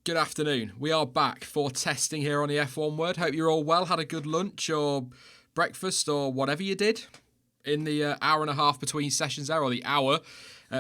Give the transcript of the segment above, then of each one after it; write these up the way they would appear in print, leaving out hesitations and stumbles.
Good afternoon. We are back for testing here on the F1 Word. Hope you're all well, had a good lunch or breakfast or whatever you did in the hour and a half between sessions there, or the hour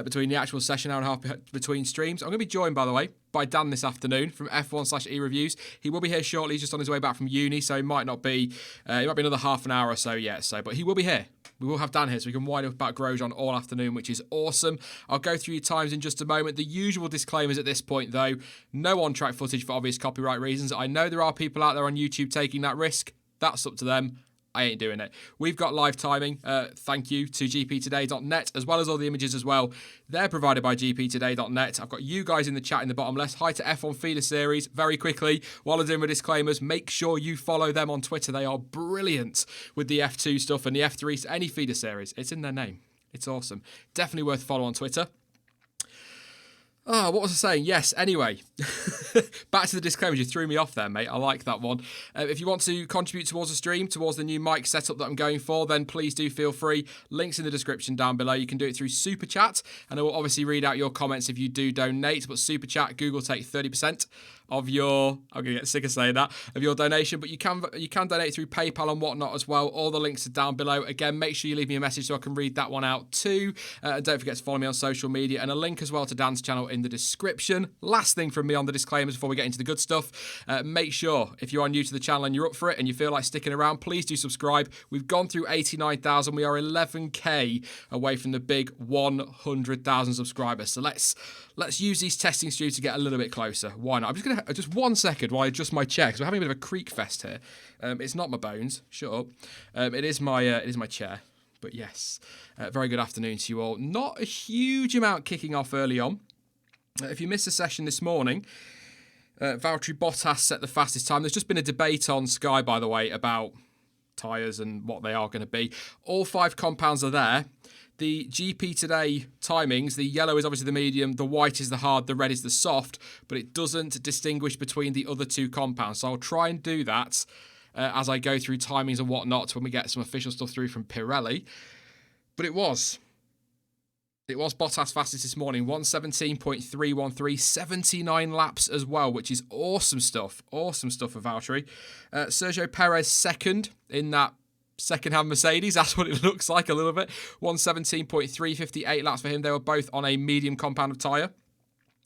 between the actual session, hour and a half between streams. I'm going to be joined, by the way, by Dan this afternoon from F1/eReviews. He will be here shortly. He's just on his way back from uni, so it might be another half an hour or so yet. But he will be here. We will have Dan here, so we can wind up about Grosjean all afternoon, which is awesome. I'll go through your times in just a moment. The usual disclaimers at this point, though. No on-track footage for obvious copyright reasons. I know there are people out there on YouTube taking that risk. That's up to them. I ain't doing it. We've got live timing. Thank you to gptoday.net, as well as all the images as well. They're provided by gptoday.net. I've got you guys in the chat in the bottom left. Hi to F1 Feeder Series. Very quickly, while I'm doing my disclaimers, make sure you follow them on Twitter. They are brilliant with the F2 stuff and the F3, any Feeder Series. It's in their name. It's awesome. Definitely worth a follow on Twitter. What was I saying? Yes, anyway. Back to the disclaimers. You threw me off there, mate. I like that one. If you want to contribute towards the stream, towards the new mic setup that I'm going for, then please do feel free. Links in the description down below. You can do it through Super Chat, and I will obviously read out your comments if you do donate. But Super Chat, Google take 30% of your, I'm going to get sick of saying that, of your donation, but you can donate through PayPal and whatnot as well. All the links are down below. Again, make sure you leave me a message so I can read that one out too. And don't forget to follow me on social media, and a link as well to Dan's channel in the description. Last thing from me on the disclaimers before we get into the good stuff, make sure if you are new to the channel and you're up for it and you feel like sticking around, please do subscribe. We've gone through 89,000. We are 11k away from the big 100,000 subscribers. So let's use these testing streams to get a little bit closer. Why not? I'm just going to, just 1 second while I adjust my chair, because we're having a bit of a creak fest here. It's not my bones. Shut up. It is my chair. But yes, very good afternoon to you all. Not a huge amount kicking off early on. If you missed the session this morning, Valtteri Bottas set the fastest time. There's just been a debate on Sky, by the way, about tyres and what they are going to be. All 5 compounds are there. The GP today timings, the yellow is obviously the medium, the white is the hard, the red is the soft, but it doesn't distinguish between the other 2 compounds. So I'll try and do that as I go through timings and whatnot when we get some official stuff through from Pirelli. But it was Bottas fastest this morning, 1:17.313, 79 laps as well, which is awesome stuff. Awesome stuff for Valtteri. Sergio Perez second in that second-hand Mercedes. That's what it looks like a little bit. 1:17.358 laps for him. They were both on a medium compound of tyre.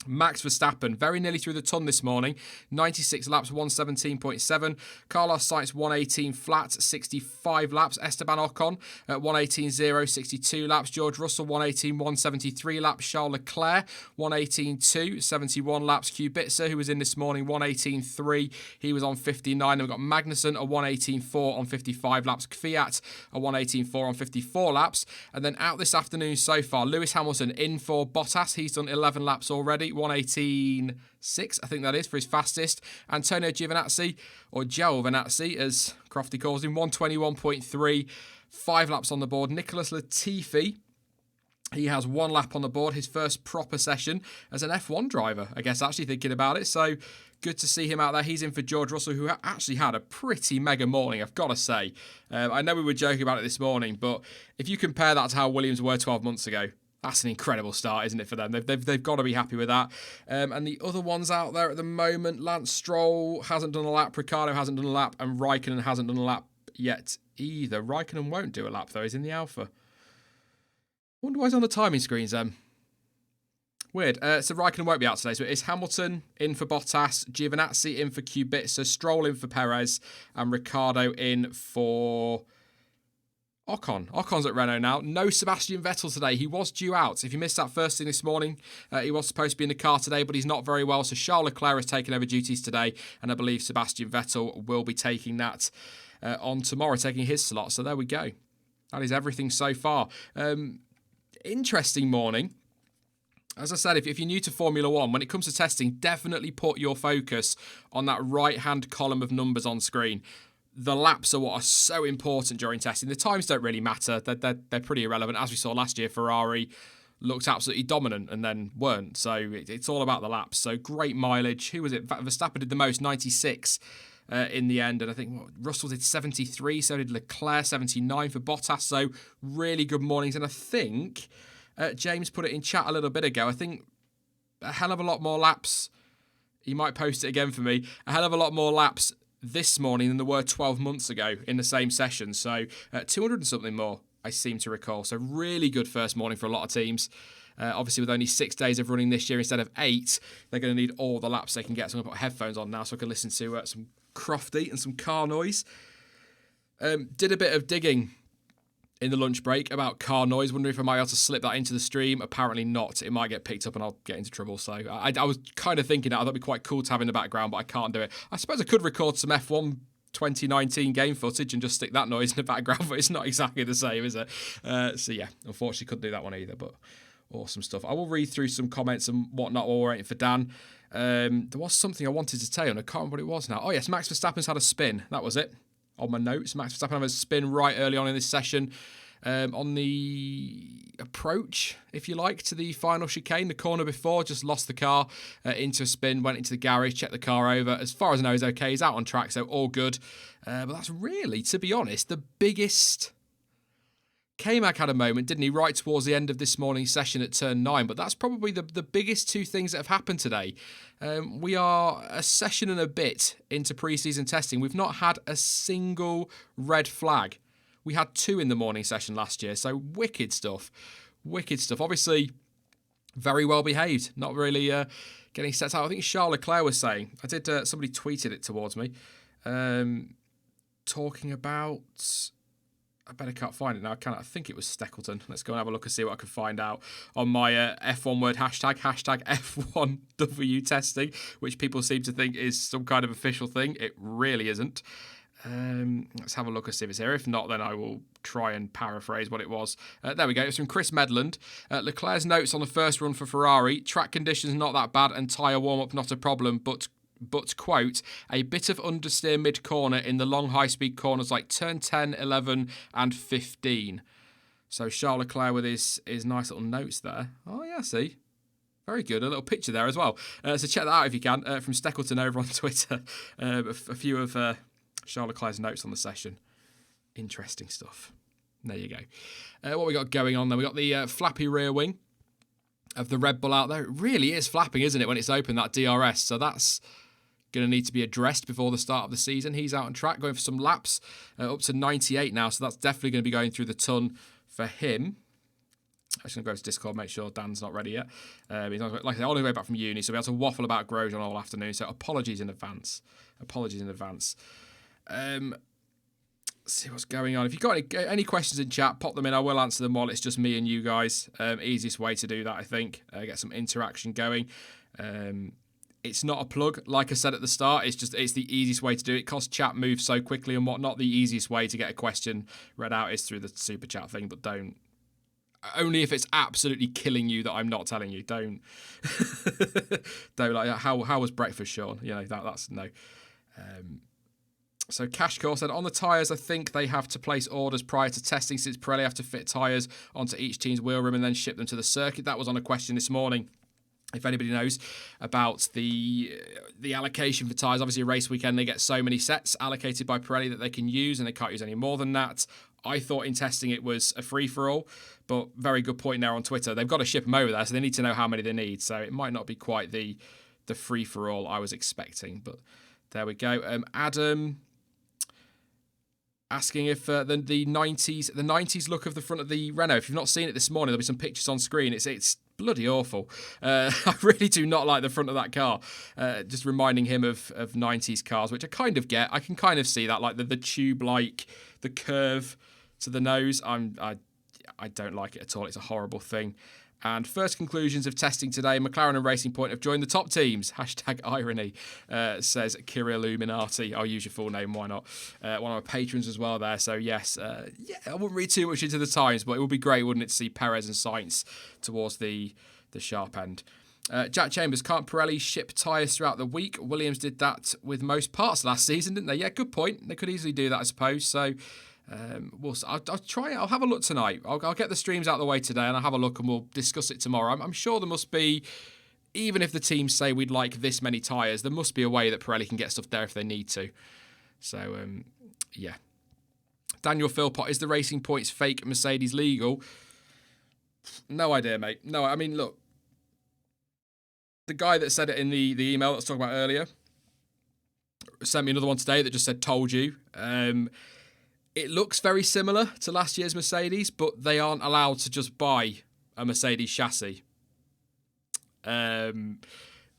Max Verstappen, very nearly through the ton this morning. 96 laps, 1:17.7. Carlos Sainz, 1:18 flat, 65 laps. Esteban Ocon at 1:18.0, 62 laps. George Russell, 1:18, 173 laps. Charles Leclerc, 1:18.2, 71 laps. Kubica, who was in this morning, 1:18.3. He was on 59. And we've got Magnussen, a 1:18.4 on 55 laps. Kvyat, a 1:18.4 on 54 laps. And then out this afternoon so far, Lewis Hamilton in for Bottas. He's done 11 laps already. 1:18.6, I think that is, for his fastest. Antonio Giovinazzi, or Giovinazzi, as Crofty calls him, 1:21.3, 5 laps on the board. Nicholas Latifi, he has 1 lap on the board, his first proper session as an F1 driver, I guess, actually thinking about it. So good to see him out there. He's in for George Russell, who actually had a pretty mega morning, I've got to say. I know we were joking about it this morning, but if you compare that to how Williams were 12 months ago, that's an incredible start, isn't it, for them? They've got to be happy with that. And the other ones out there at the moment, Lance Stroll hasn't done a lap, Ricciardo hasn't done a lap, and Raikkonen hasn't done a lap yet either. Raikkonen won't do a lap, though. He's in the Alpha. Wonder why he's on the timing screens, then. Weird. So Raikkonen won't be out today. So it's Hamilton in for Bottas, Giovinazzi in for Kubica, Stroll in for Perez, and Ricciardo in for Ocon. Ocon's at Renault now. No Sebastian Vettel today. He was due out. If you missed that first thing this morning, he was supposed to be in the car today, but he's not very well. So Charles Leclerc has taken over duties today, and I believe Sebastian Vettel will be taking that on tomorrow, taking his slot. So there we go. That is everything so far. Interesting morning. As I said, if you're new to Formula One, when it comes to testing, definitely put your focus on that right-hand column of numbers on screen. The laps are what are so important during testing. The times don't really matter. They're pretty irrelevant. As we saw last year, Ferrari looked absolutely dominant and then weren't. So it's all about the laps. So great mileage. Who was it? Verstappen did the most, 96 in the end. And I think Russell did 73. So did Leclerc, 79 for Bottas. So really good mornings. And I think James put it in chat a little bit ago. I think a hell of a lot more laps. He might post it again for me. A hell of a lot more laps this morning than there were 12 months ago in the same session. So 200 and something more, I seem to recall. So really good first morning for a lot of teams. Obviously, with only 6 days of running this year instead of 8, they're going to need all the laps they can get. So I'm going to put headphones on now so I can listen to some Crofty and some car noise. Did a bit of digging in the lunch break about car noise. Wondering if I might be able to slip that into the stream. Apparently not. It might get picked up and I'll get into trouble. So I was kind of thinking that. I thought it'd be quite cool to have in the background, but I can't do it. I suppose I could record some F1 2019 game footage and just stick that noise in the background, but it's not exactly the same, is it? So yeah, unfortunately couldn't do that one either, but awesome stuff. I will read through some comments and whatnot while we're waiting for Dan. There was something I wanted to tell you and I can't remember what it was now. Oh yes, Max Verstappen's had a spin. That was it. On my notes, Max Verstappen had a spin right early on in this session. on the approach, if you like, to the final chicane. The corner before, just lost the car into a spin, went into the garage, checked the car over. As far as I know, he's okay. He's out on track, so all good. But that's really, to be honest, the biggest... K-Mag had a moment, didn't he, right towards the end of this morning's session at turn 9, but that's probably the biggest two things that have happened today. We are a session and a bit into pre-season testing. We've not had a single red flag. We had 2 in the morning session last year, so wicked stuff. Wicked stuff. Obviously, very well behaved. Not really getting set out. I think Charles Leclerc was saying, somebody tweeted it towards me, talking about... I better can't find it now, can I? I think it was Steckleton. Let's go and have a look and see what I can find out on my F1 word hashtag F1W testing, which people seem to think is some kind of official thing. It really isn't. Let's have a look and see if it's here. If not, then I will try and paraphrase what it was. There we go. It's from Chris Medland. Leclerc's notes on the first run for Ferrari. Track conditions not that bad and tyre warm-up not a problem, but quote, a bit of understeer mid-corner in the long high-speed corners like turn 10, 11 and 15. So Charles Leclerc with his nice little notes there. Oh, yeah, see. Very good. A little picture there as well. So check that out if you can. From Steckleton over on Twitter. A few of Charles Leclerc's notes on the session. Interesting stuff. There you go. What we got going on then? We got the flappy rear wing of the Red Bull out there. It really is flapping, isn't it, when it's open, that DRS. So that's going to need to be addressed before the start of the season. He's out on track, going for some laps, up to 98 now, so that's definitely going to be going through the ton for him. I'm just going to go to Discord, make sure Dan's not ready yet. He's not, like I said, all the way back from uni, so we had to waffle about Grosjean all afternoon, so apologies in advance. See what's going on. If you've got any questions in chat, pop them in. I will answer them while it's just me and you guys. Easiest way to do that, I think. Get some interaction going. It's not a plug, like I said at the start. It's the easiest way to do it. Because chat moves so quickly and whatnot, the easiest way to get a question read out is through the super chat thing. But don't. Only if it's absolutely killing you that I'm not telling you. Don't. Don't like how was breakfast, Sean? You know that's no. So Cashcore said, on the tyres, I think they have to place orders prior to testing since Pirelli have to fit tyres onto each team's wheel rim and then ship them to the circuit. That was on a question this morning. If anybody knows about the allocation for tyres, obviously a race weekend, they get so many sets allocated by Pirelli that they can use and they can't use any more than that. I thought in testing it was a free-for-all, but very good point there on Twitter. They've got to ship them over there, so they need to know how many they need. So it might not be quite the free-for-all I was expecting, but there we go. Adam... asking if the 90s look of the front of the Renault. If you've not seen it this morning, there'll be some pictures on screen. It's bloody awful. I really do not like the front of that car. Just reminding him of 90s cars, which I kind of get. I can kind of see that, like the tube, like the curve to the nose. I don't like it at all. It's a horrible thing. And first conclusions of testing today, McLaren and Racing Point have joined the top teams. Hashtag irony, says Kira Illuminati. I'll use your full name, why not? One of my patrons as well there. So yes, I wouldn't read too much into the times, but it would be great, wouldn't it, to see Perez and Sainz towards the sharp end. Jack Chambers, can't Pirelli ship tyres throughout the week? Williams did that with most parts last season, didn't they? Yeah, good point. They could easily do that, I suppose. So... I'll try it. I'll have a look tonight. I'll get the streams out of the way today and I'll have a look and we'll discuss it tomorrow. I'm sure there must be, even if the teams say we'd like this many tyres, there must be a way that Pirelli can get stuff there if they need to. So, yeah. Daniel Philpott, is the Racing Points fake Mercedes legal? No idea, mate. No, I mean, look. The guy that said it in the email that I was talking about earlier sent me another one today that just said, told you. It looks very similar to last year's Mercedes, but they aren't allowed to just buy a Mercedes chassis. You're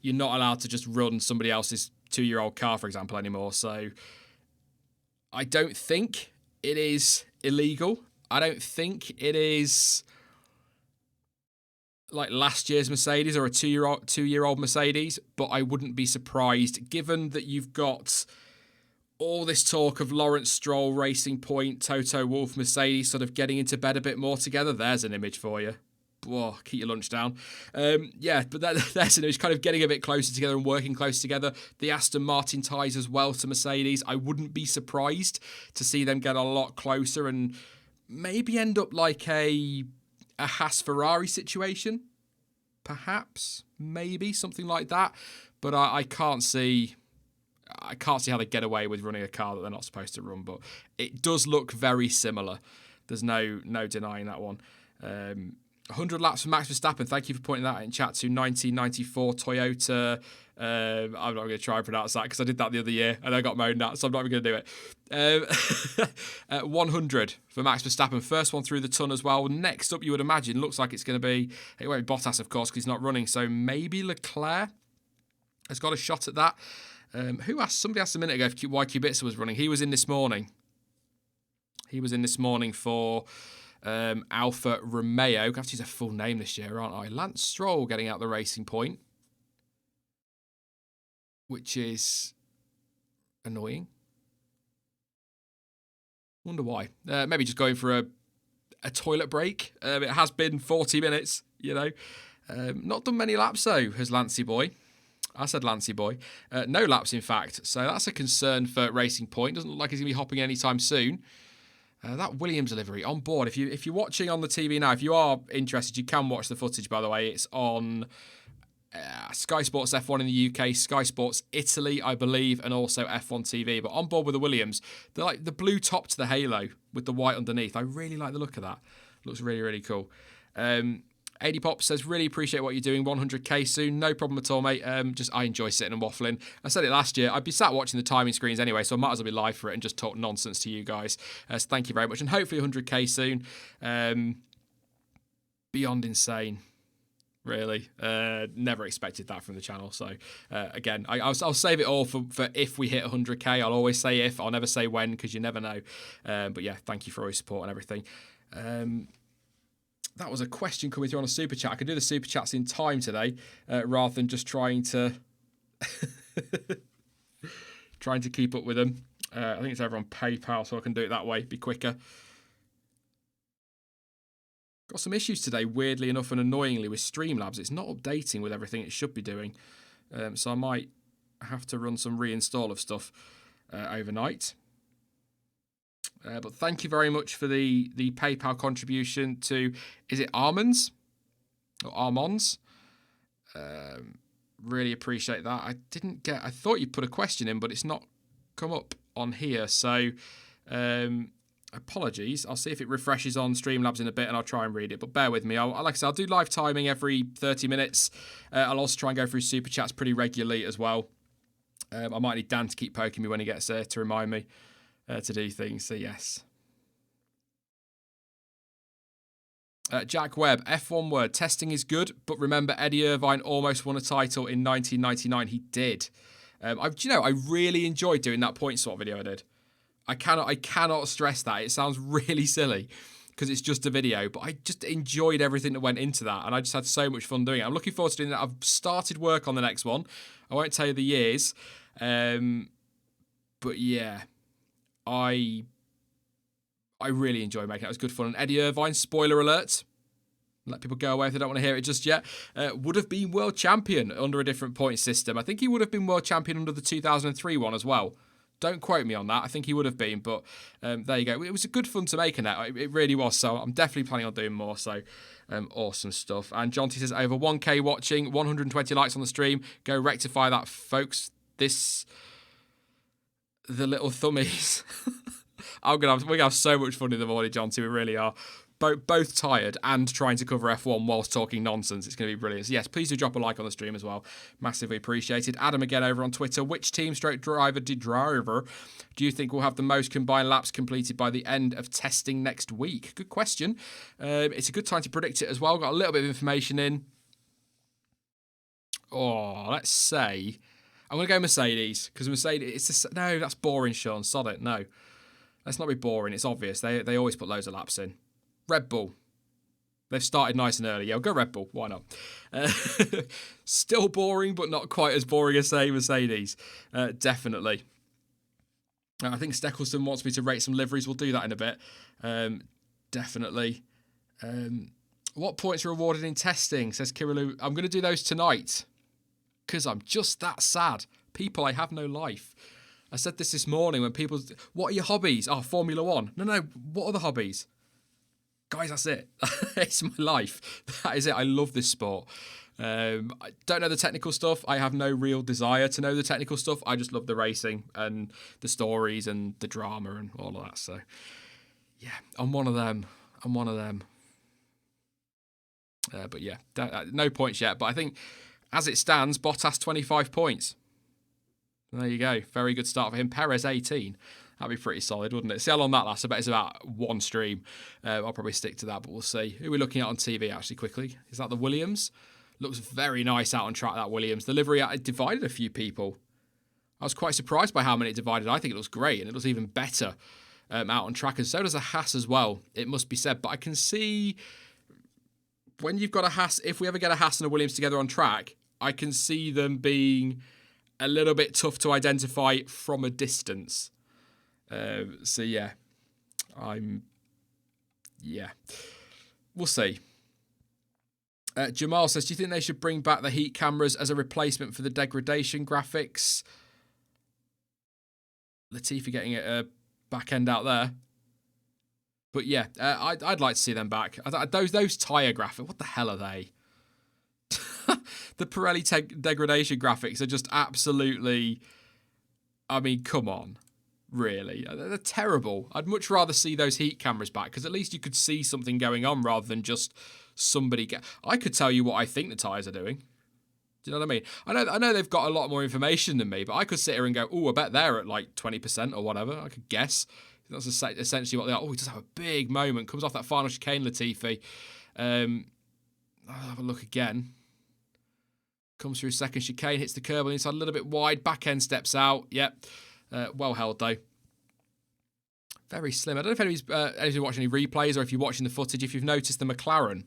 not allowed to just run somebody else's 2-year-old car, for example, anymore. So I don't think it is illegal. I don't think it is like last year's Mercedes or a 2-year-old Mercedes, but I wouldn't be surprised, given that you've got... all this talk of Lawrence Stroll, Racing Point, Toto Wolff, Mercedes sort of getting into bed a bit more together. There's an image for you. Whoa, keep your lunch down. Yeah, but there's an image kind of getting a bit closer together and working close together. The Aston Martin ties as well to Mercedes. I wouldn't be surprised to see them get a lot closer and maybe end up like a Haas Ferrari situation, perhaps, maybe something like that. But I can't see how they get away with running a car that they're not supposed to run. But it does look very similar. There's no denying that one. 100 laps for Max Verstappen. Thank you for pointing that out in chat to 1994 Toyota. I'm not going to try and pronounce that because I did that the other year and I got moaned at, so I'm not even going to do it. 100 for Max Verstappen. First one through the ton as well. Next up, you would imagine, looks like it's going to be, it won't be Bottas, of course, because he's not running. So maybe Leclerc has got a shot at that. Somebody asked a minute ago if why Kubica was running. He was in this morning. For Alfa Romeo. I have to use a full name this year, aren't I? Lance Stroll getting out the Racing Point, which is annoying. Wonder why. Maybe just going for a toilet break. It has been 40 minutes, you know. Not done many laps, though, has Lancey Boy. I said Lancey Boy. No laps, in fact. So that's a concern for Racing Point. Doesn't look like he's going to be hopping anytime soon. That Williams livery on board. If you're watching on the TV now, if you are interested, you can watch the footage, by the way. It's on Sky Sports F1 in the UK, Sky Sports Italy, I believe, and also F1 TV. But on board with the Williams, they're like the blue top to the halo with the white underneath. I really like the look of that. Looks really, really cool. 80 Pop says, really appreciate what you're doing. 100k soon. No problem at all, mate. I enjoy sitting and waffling. I said it last year. I'd be sat watching the timing screens anyway, so I might as well be live for it and just talk nonsense to you guys. So thank you very much. And hopefully 100k soon. Beyond insane. Really. Never expected that from the channel. So, again, I'll save it all for if we hit 100k. I'll always say if. I'll never say when because you never know. But yeah, thank you for all your support and everything. That was a question coming through on a super chat. I could do the super chats in time today, rather than just trying to keep up with them. I think it's over on PayPal, so I can do it that way. Be quicker. Got some issues today, weirdly enough and annoyingly, with Streamlabs. It's not updating with everything it should be doing, so I might have to run some reinstall of stuff overnight. But thank you very much for the PayPal contribution to, is it Armands? Or Armands? Really appreciate that. I thought you put a question in, but it's not come up on here. So apologies. I'll see if it refreshes on Streamlabs in a bit and I'll try and read it. But bear with me. Like I said, I'll do live timing every 30 minutes. I'll also try and go through super chats pretty regularly as well. I might need Dan to keep poking me when he gets there to remind me to do things. So yes. Jack Webb, F1 word, testing is good, but remember Eddie Irvine almost won a title in 1999. He did. I really enjoyed doing that point swap video I did. I cannot stress that. It sounds really silly because it's just a video, but I just enjoyed everything that went into that, and I just had so much fun doing it. I'm looking forward to doing that. I've started work on the next one. I won't tell you the years, but yeah, I really enjoy making it. It was good fun. And Eddie Irvine, spoiler alert, let people go away if they don't want to hear it just yet, would have been world champion under a different point system. I think he would have been world champion under the 2003 one as well. Don't quote me on that. I think he would have been, but there you go. It was a good fun to make in that. It really was. So I'm definitely planning on doing more. So awesome stuff. And John T says, over 1k watching, 120 likes on the stream. Go rectify that, folks. The little thummies. We're gonna have so much fun in the morning, John T. We really are. Both tired and trying to cover F1 whilst talking nonsense. It's going to be brilliant. So yes, please do drop a like on the stream as well. Massively appreciated. Adam again over on Twitter. Which team stroke driver do you think will have the most combined laps completed by the end of testing next week? Good question. It's a good time to predict it as well. Got a little bit of information in. Let's say I'm going to go Mercedes because Mercedes. No, that's boring, Sean. Sod it. No, let's not be boring. It's obvious. They always put loads of laps in. Red Bull. They've started nice and early. Yeah, go Red Bull. Why not? Still boring, but not quite as boring as, say, Mercedes. Definitely. I think Steckleson wants me to rate some liveries. We'll do that in a bit. Definitely. What points are awarded in testing, says Kirilu. I'm going to do those tonight because I'm just that sad. People, I have no life. I said this morning when people... What are your hobbies? Oh, Formula 1. No. What are the hobbies? Guys, that's it. It's my life. That is it. I love this sport. I don't know the technical stuff. I have no real desire to know the technical stuff. I just love the racing and the stories and the drama and all of that. So, yeah, I'm one of them. But yeah, no points yet. But I think as it stands, Bottas 25 points. There you go. Very good start for him. Perez 18. That'd be pretty solid, wouldn't it? See how long that lasts. I bet it's about one stream. I'll probably stick to that, but we'll see. Who are we looking at on TV, actually, quickly? Is that the Williams? Looks very nice out on track, that Williams. The livery divided a few people. I was quite surprised by how many it divided. I think it looks great, and it looks even better out on track. And so does a Haas as well, it must be said. But I can see when you've got a Haas, if we ever get a Haas and a Williams together on track, I can see them being a little bit tough to identify from a distance. So yeah, we'll see. Jamal says, do you think they should bring back the heat cameras as a replacement for the degradation graphics? Latifi getting a back end out there. But yeah, I'd like to see them back. Those tyre graphics, what the hell are they? The Pirelli degradation graphics are just absolutely, I mean, come on. Really, they're terrible. I'd much rather see those heat cameras back because at least you could see something going on rather than just somebody I could tell you what I think the tyres are doing. Do you know what I mean? I know they've got a lot more information than me, but I could sit here and go, oh, I bet they're at like 20% or whatever. I could guess. That's essentially what they are. Oh, he does have a big moment. Comes off that final chicane, Latifi. I'll have a look again. Comes through second chicane, hits the curb on the inside a little bit wide. Back end steps out. Yep. Well held, though. Very slim. I don't know if anybody's watching any replays or if you're watching the footage, if you've noticed the McLaren.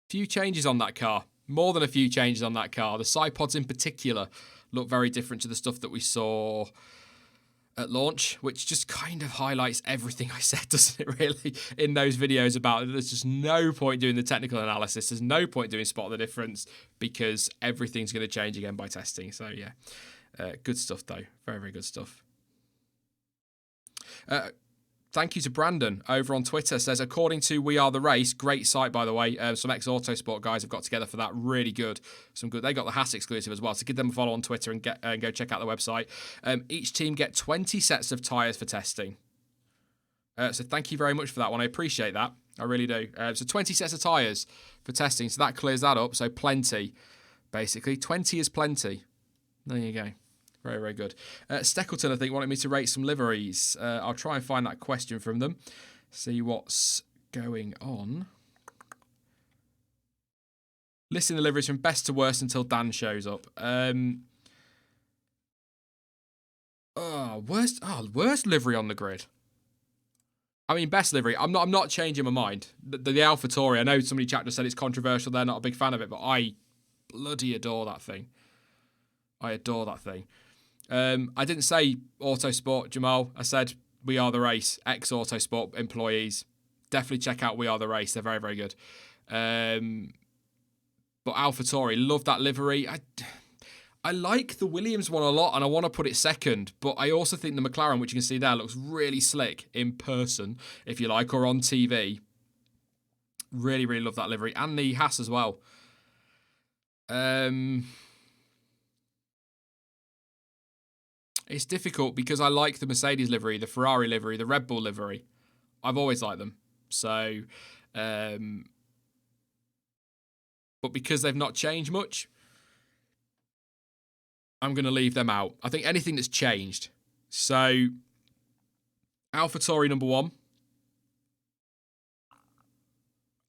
Few changes on that car. More than a few changes on that car. The side pods in particular look very different to the stuff that we saw at launch, which just kind of highlights everything I said, doesn't it, really, in those videos about it. There's just no point doing the technical analysis. There's no point doing spot the difference because everything's going to change again by testing. So, yeah, good stuff, though. Very, very good stuff. Thank you to Brandon over on Twitter. Says, according to We Are The Race, great site, by the way. Some ex-Autosport guys have got together for that. Really good. Some good. They got the Haas exclusive as well. So give them a follow on Twitter and go check out the website. Each team get 20 sets of tyres for testing. So thank you very much for that one. I appreciate that. I really do. So 20 sets of tyres for testing. So that clears that up. So plenty, basically. 20 is plenty. There you go. Very, very good. Steckleton, I think, wanted me to rate some liveries. I'll try and find that question from them. See what's going on. Listing the liveries from best to worst until Dan shows up. Worst livery on the grid. I mean, best livery. I'm not changing my mind. The AlphaTauri, I know somebody chat just said it's controversial. They're not a big fan of it, but I bloody adore that thing. I adore that thing. I didn't say Autosport, Jamal. I said We Are The Race, ex-Autosport employees. Definitely check out We Are The Race. They're very, very good. But AlphaTauri, love that livery. I like the Williams one a lot, and I want to put it second. But I also think the McLaren, which you can see there, looks really slick in person, if you like, or on TV. Really, really love that livery. And the Haas as well. It's difficult because I like the Mercedes livery, the Ferrari livery, the Red Bull livery. I've always liked them. So, but because they've not changed much, I'm going to leave them out. I think anything that's changed. So, AlphaTauri number 1.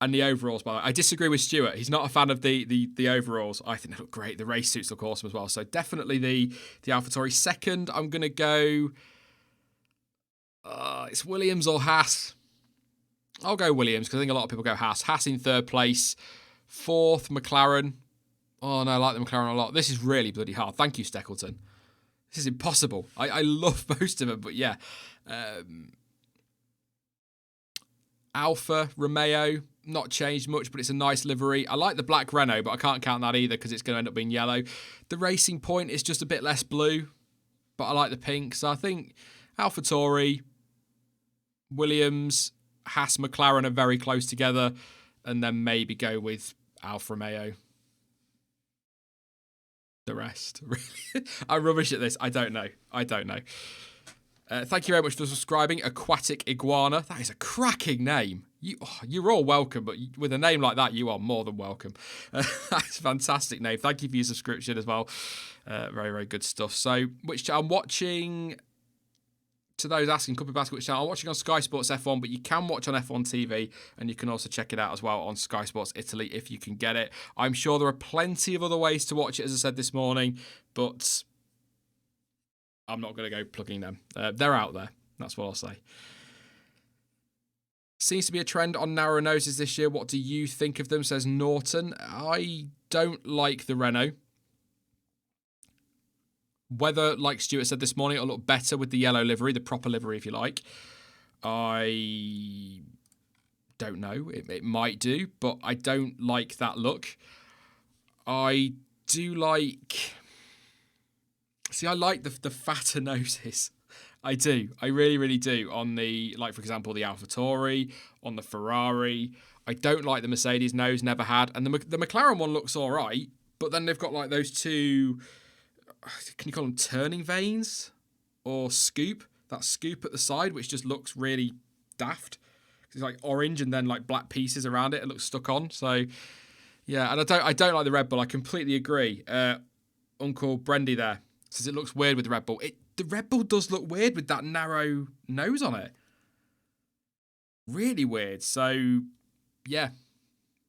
And the overalls, by the way. I disagree with Stuart. He's not a fan of the overalls. I think they look great. The race suits look awesome as well. So definitely the AlphaTauri. Second, I'm going to go... it's Williams or Haas. I'll go Williams because I think a lot of people go Haas. Haas in third place. Fourth, McLaren. Oh, no, I like the McLaren a lot. This is really bloody hard. Thank you, Steckleton. This is impossible. I love most of them, but yeah. Alfa, Romeo... not changed much, but it's a nice livery. I like the black Renault, but I can't count that either because it's going to end up being yellow. The Racing Point is just a bit less blue, but I like the pink. So I think AlphaTauri, Williams, Haas, McLaren are very close together, and then maybe go with Alfa Romeo. The rest, really. I'm rubbish at this. I don't know. Thank you very much for subscribing. Aquatic Iguana. That is a cracking name. You're all welcome, but with a name like that, you are more than welcome. That's a fantastic name. Thank you for your subscription as well. Very, very good stuff. So, which I'm watching, to those asking, Cup of Basket, which channel I'm watching on Sky Sports F1, but you can watch on F1 TV, and you can also check it out as well on Sky Sports Italy if you can get it. I'm sure there are plenty of other ways to watch it, as I said this morning, but I'm not going to go plugging them. They're out there. That's what I'll say. Seems to be a trend on narrow noses this year. What do you think of them, says Norton. I don't like the Renault. Whether, like Stuart said this morning, it'll look better with the yellow livery, the proper livery, if you like. I don't know. It might do, but I don't like that look. I do like... See, I like the fatter noses. I do. I really, really do. On the, like, for example, the AlphaTauri, on the Ferrari. I don't like the Mercedes nose, never had. And the McLaren one looks all right, but then they've got, like, those two... Can you call them turning vanes or scoop? That scoop at the side, which just looks really daft. It's like orange and then like black pieces around it. It looks stuck on. So yeah, and I don't like the Red Bull. I completely agree. Uncle Brendy there says it looks weird with the Red Bull. The Red Bull does look weird with that narrow nose on it. Really weird. So yeah,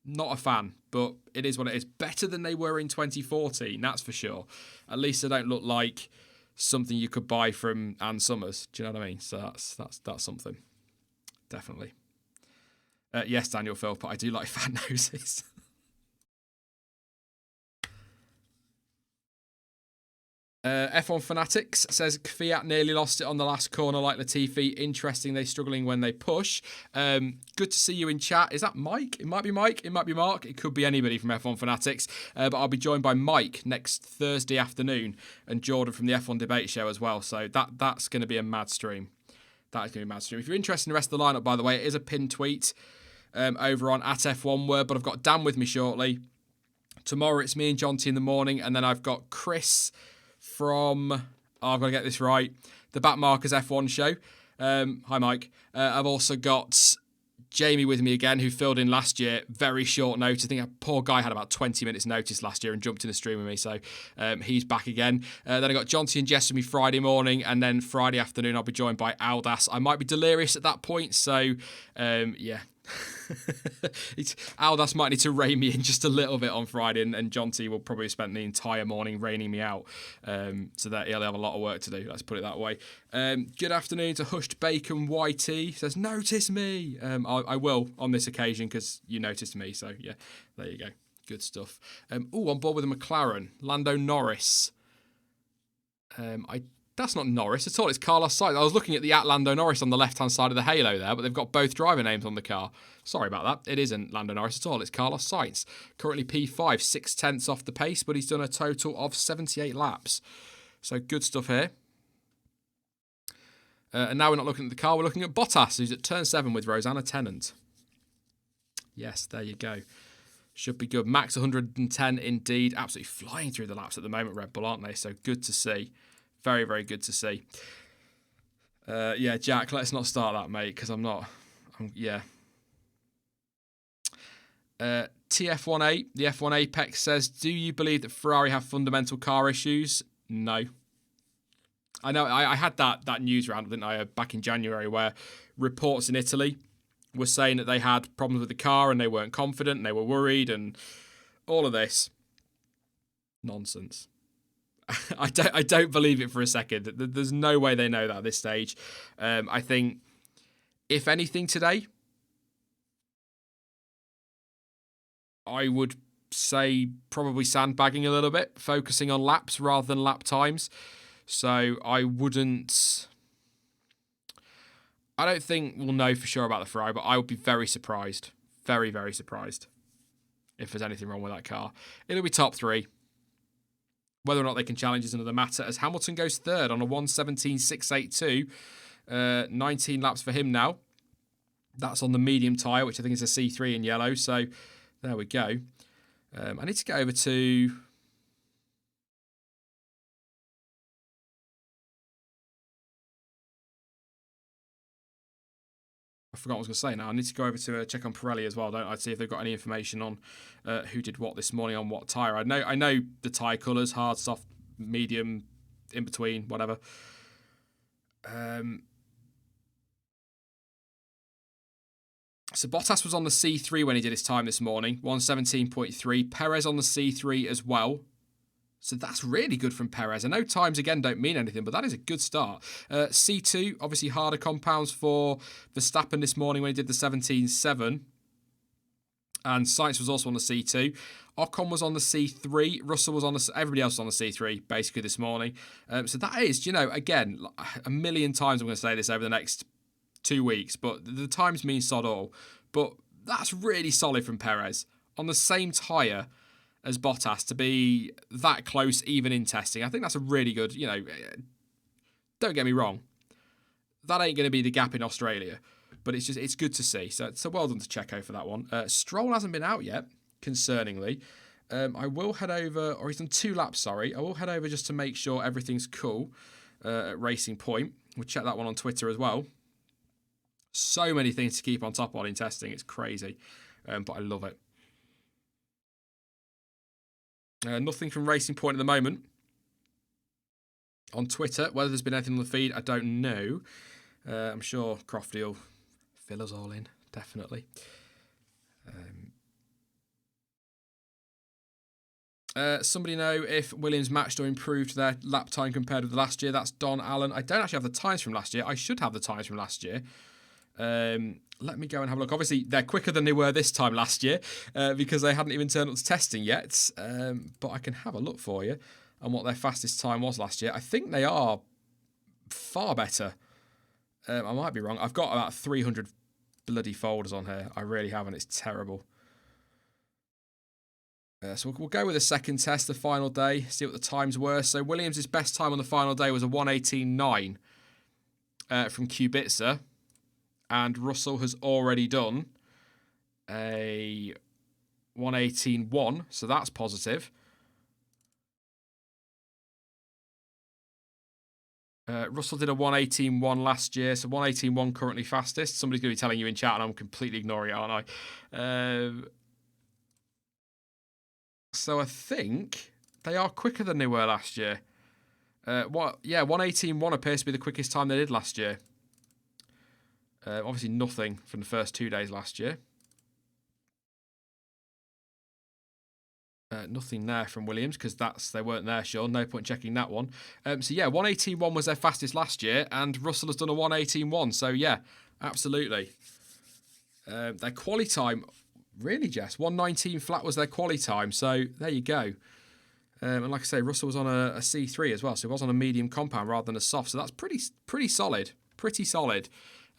not a fan, but it is what it is. Better than they were in 2014, that's for sure. At least they don't look like something you could buy from Ann Summers. Do you know what I mean? So that's something. Definitely. Yes, Daniel Philp, I do like fat noses. F1 Fanatics says Fiat nearly lost it on the last corner like Latifi. Interesting, they're struggling when they push. Good to see you in chat. Is that Mike? It might be Mike. It might be Mark. It could be anybody from F1 Fanatics. But I'll be joined by Mike next Thursday afternoon and Jordan from the F1 Debate Show as well. So that's going to be a mad stream. That is going to be a mad stream. If you're interested in the rest of the lineup, by the way, it is a pinned tweet over on @F1Word. But I've got Dan with me shortly. Tomorrow it's me and John T in the morning. And then I've got Chris from, I've got to get this right, the Backmarkers F1 show. Hi, Mike. I've also got Jamie with me again, who filled in last year, very short notice. I think a poor guy had about 20 minutes notice last year and jumped in the stream with me, so he's back again. Then I got John T and Jess with me Friday morning, and then Friday afternoon I'll be joined by Aldas. I might be delirious at that point, so yeah. Aldas might need to rein me in just a little bit on Friday, and John T will probably spend the entire morning reining me out, so that he'll have a lot of work to do, let's put it that way. Good afternoon to Hushed Bacon YT, says notice me. I will on this occasion because you noticed me, so yeah, there you go, good stuff. On board with a McLaren, Lando Norris. That's not Norris at all. It's Carlos Sainz. I was looking at the Lando Norris on the left-hand side of the halo there, but they've got both driver names on the car. Sorry about that. It isn't Lando Norris at all. It's Carlos Sainz. Currently P5, 6/10 off the pace, but he's done a total of 78 laps. So good stuff here. And now we're not looking at the car. We're looking at Bottas, who's at turn 7 with Rosanna Tennant. Yes, there you go. Should be good. Max 110 indeed. Absolutely flying through the laps at the moment, Red Bull, aren't they? So good to see. Very, very good to see. Yeah, Jack, let's not start that, mate, because yeah. TF18, the F1 Apex says, do you believe that Ferrari have fundamental car issues? No. I know, I had that news round, didn't I, back in January, where reports in Italy were saying that they had problems with the car and they weren't confident and they were worried and all of this. Nonsense. I don't believe it for a second. There's no way they know that at this stage. I think, if anything today, I would say probably sandbagging a little bit, focusing on laps rather than lap times. So I don't think we'll know for sure about the Ferrari, but I would be very surprised. Very, very surprised if there's anything wrong with that car. It'll be top 3. Whether or not they can challenge is another matter, as Hamilton goes third on a 1:17.682. 19 laps for him now. That's on the medium tyre, which I think is a C3 in yellow. So there we go. I need to get over to... I forgot what I was going to say now. I need to go over to check on Pirelli as well, don't I? See if they've got any information on who did what this morning on what tyre. I know the tyre colours, hard, soft, medium, in between, whatever. So Bottas was on the C3 when he did his time this morning, 1:17.3. Perez on the C3 as well. So that's really good from Perez. I know times, again, don't mean anything, but that is a good start. C2, obviously harder compounds for Verstappen this morning when he did the 17.7. And Sainz was also on the C2. Ocon was on the C3. Russell was on the... Everybody else was on the C3, basically, this morning. So that is, again, a million times I'm going to say this over the next 2 weeks, but the times mean sod all. But that's really solid from Perez. On the same tyre as Bottas to be that close even in testing. I think that's a really good, don't get me wrong. That ain't going to be the gap in Australia, but it's good to see. So well done to Checo for that one. Stroll hasn't been out yet, concerningly. I will head over, or he's done 2 laps, sorry. I will head over just to make sure everything's cool at Racing Point. We'll check that one on Twitter as well. So many things to keep on top on in testing. It's crazy, but I love it. Nothing from Racing Point at the moment. On Twitter, whether there's been anything on the feed, I don't know. I'm sure Crofty will fill us all in, definitely. Somebody know if Williams matched or improved their lap time compared with last year. That's Don Allen. I don't actually have the times from last year. I should have the times from last year. Let me go and have a look. Obviously, they're quicker than they were this time last year because they hadn't even turned up to testing yet. But I can have a look for you on what their fastest time was last year. I think they are far better. I might be wrong. I've got about 300 bloody folders on here. I really haven't. It's terrible. So we'll go with the second test, the final day, see what the times were. So Williams' best time on the final day was a 1:18.9 from Kubica. And Russell has already done a 1:18.1, so that's positive. Russell did a 1:18.1 last year, so 1:18.1 currently fastest. Somebody's going to be telling you in chat, and I'm completely ignoring it, aren't I? So I think they are quicker than they were last year. 1:18.1 appears to be the quickest time they did last year. Obviously nothing from the first 2 days last year. Nothing there from Williams because they weren't there, Sean. No point checking that one. 1:18.1 was their fastest last year, and Russell has done a 1:18.1. So yeah, absolutely. Their quali time, really, Jess, 1:19 flat was their quali time. So there you go. And like I say, Russell was on a C3 as well, so he was on a medium compound rather than a soft. So that's pretty solid. Pretty solid.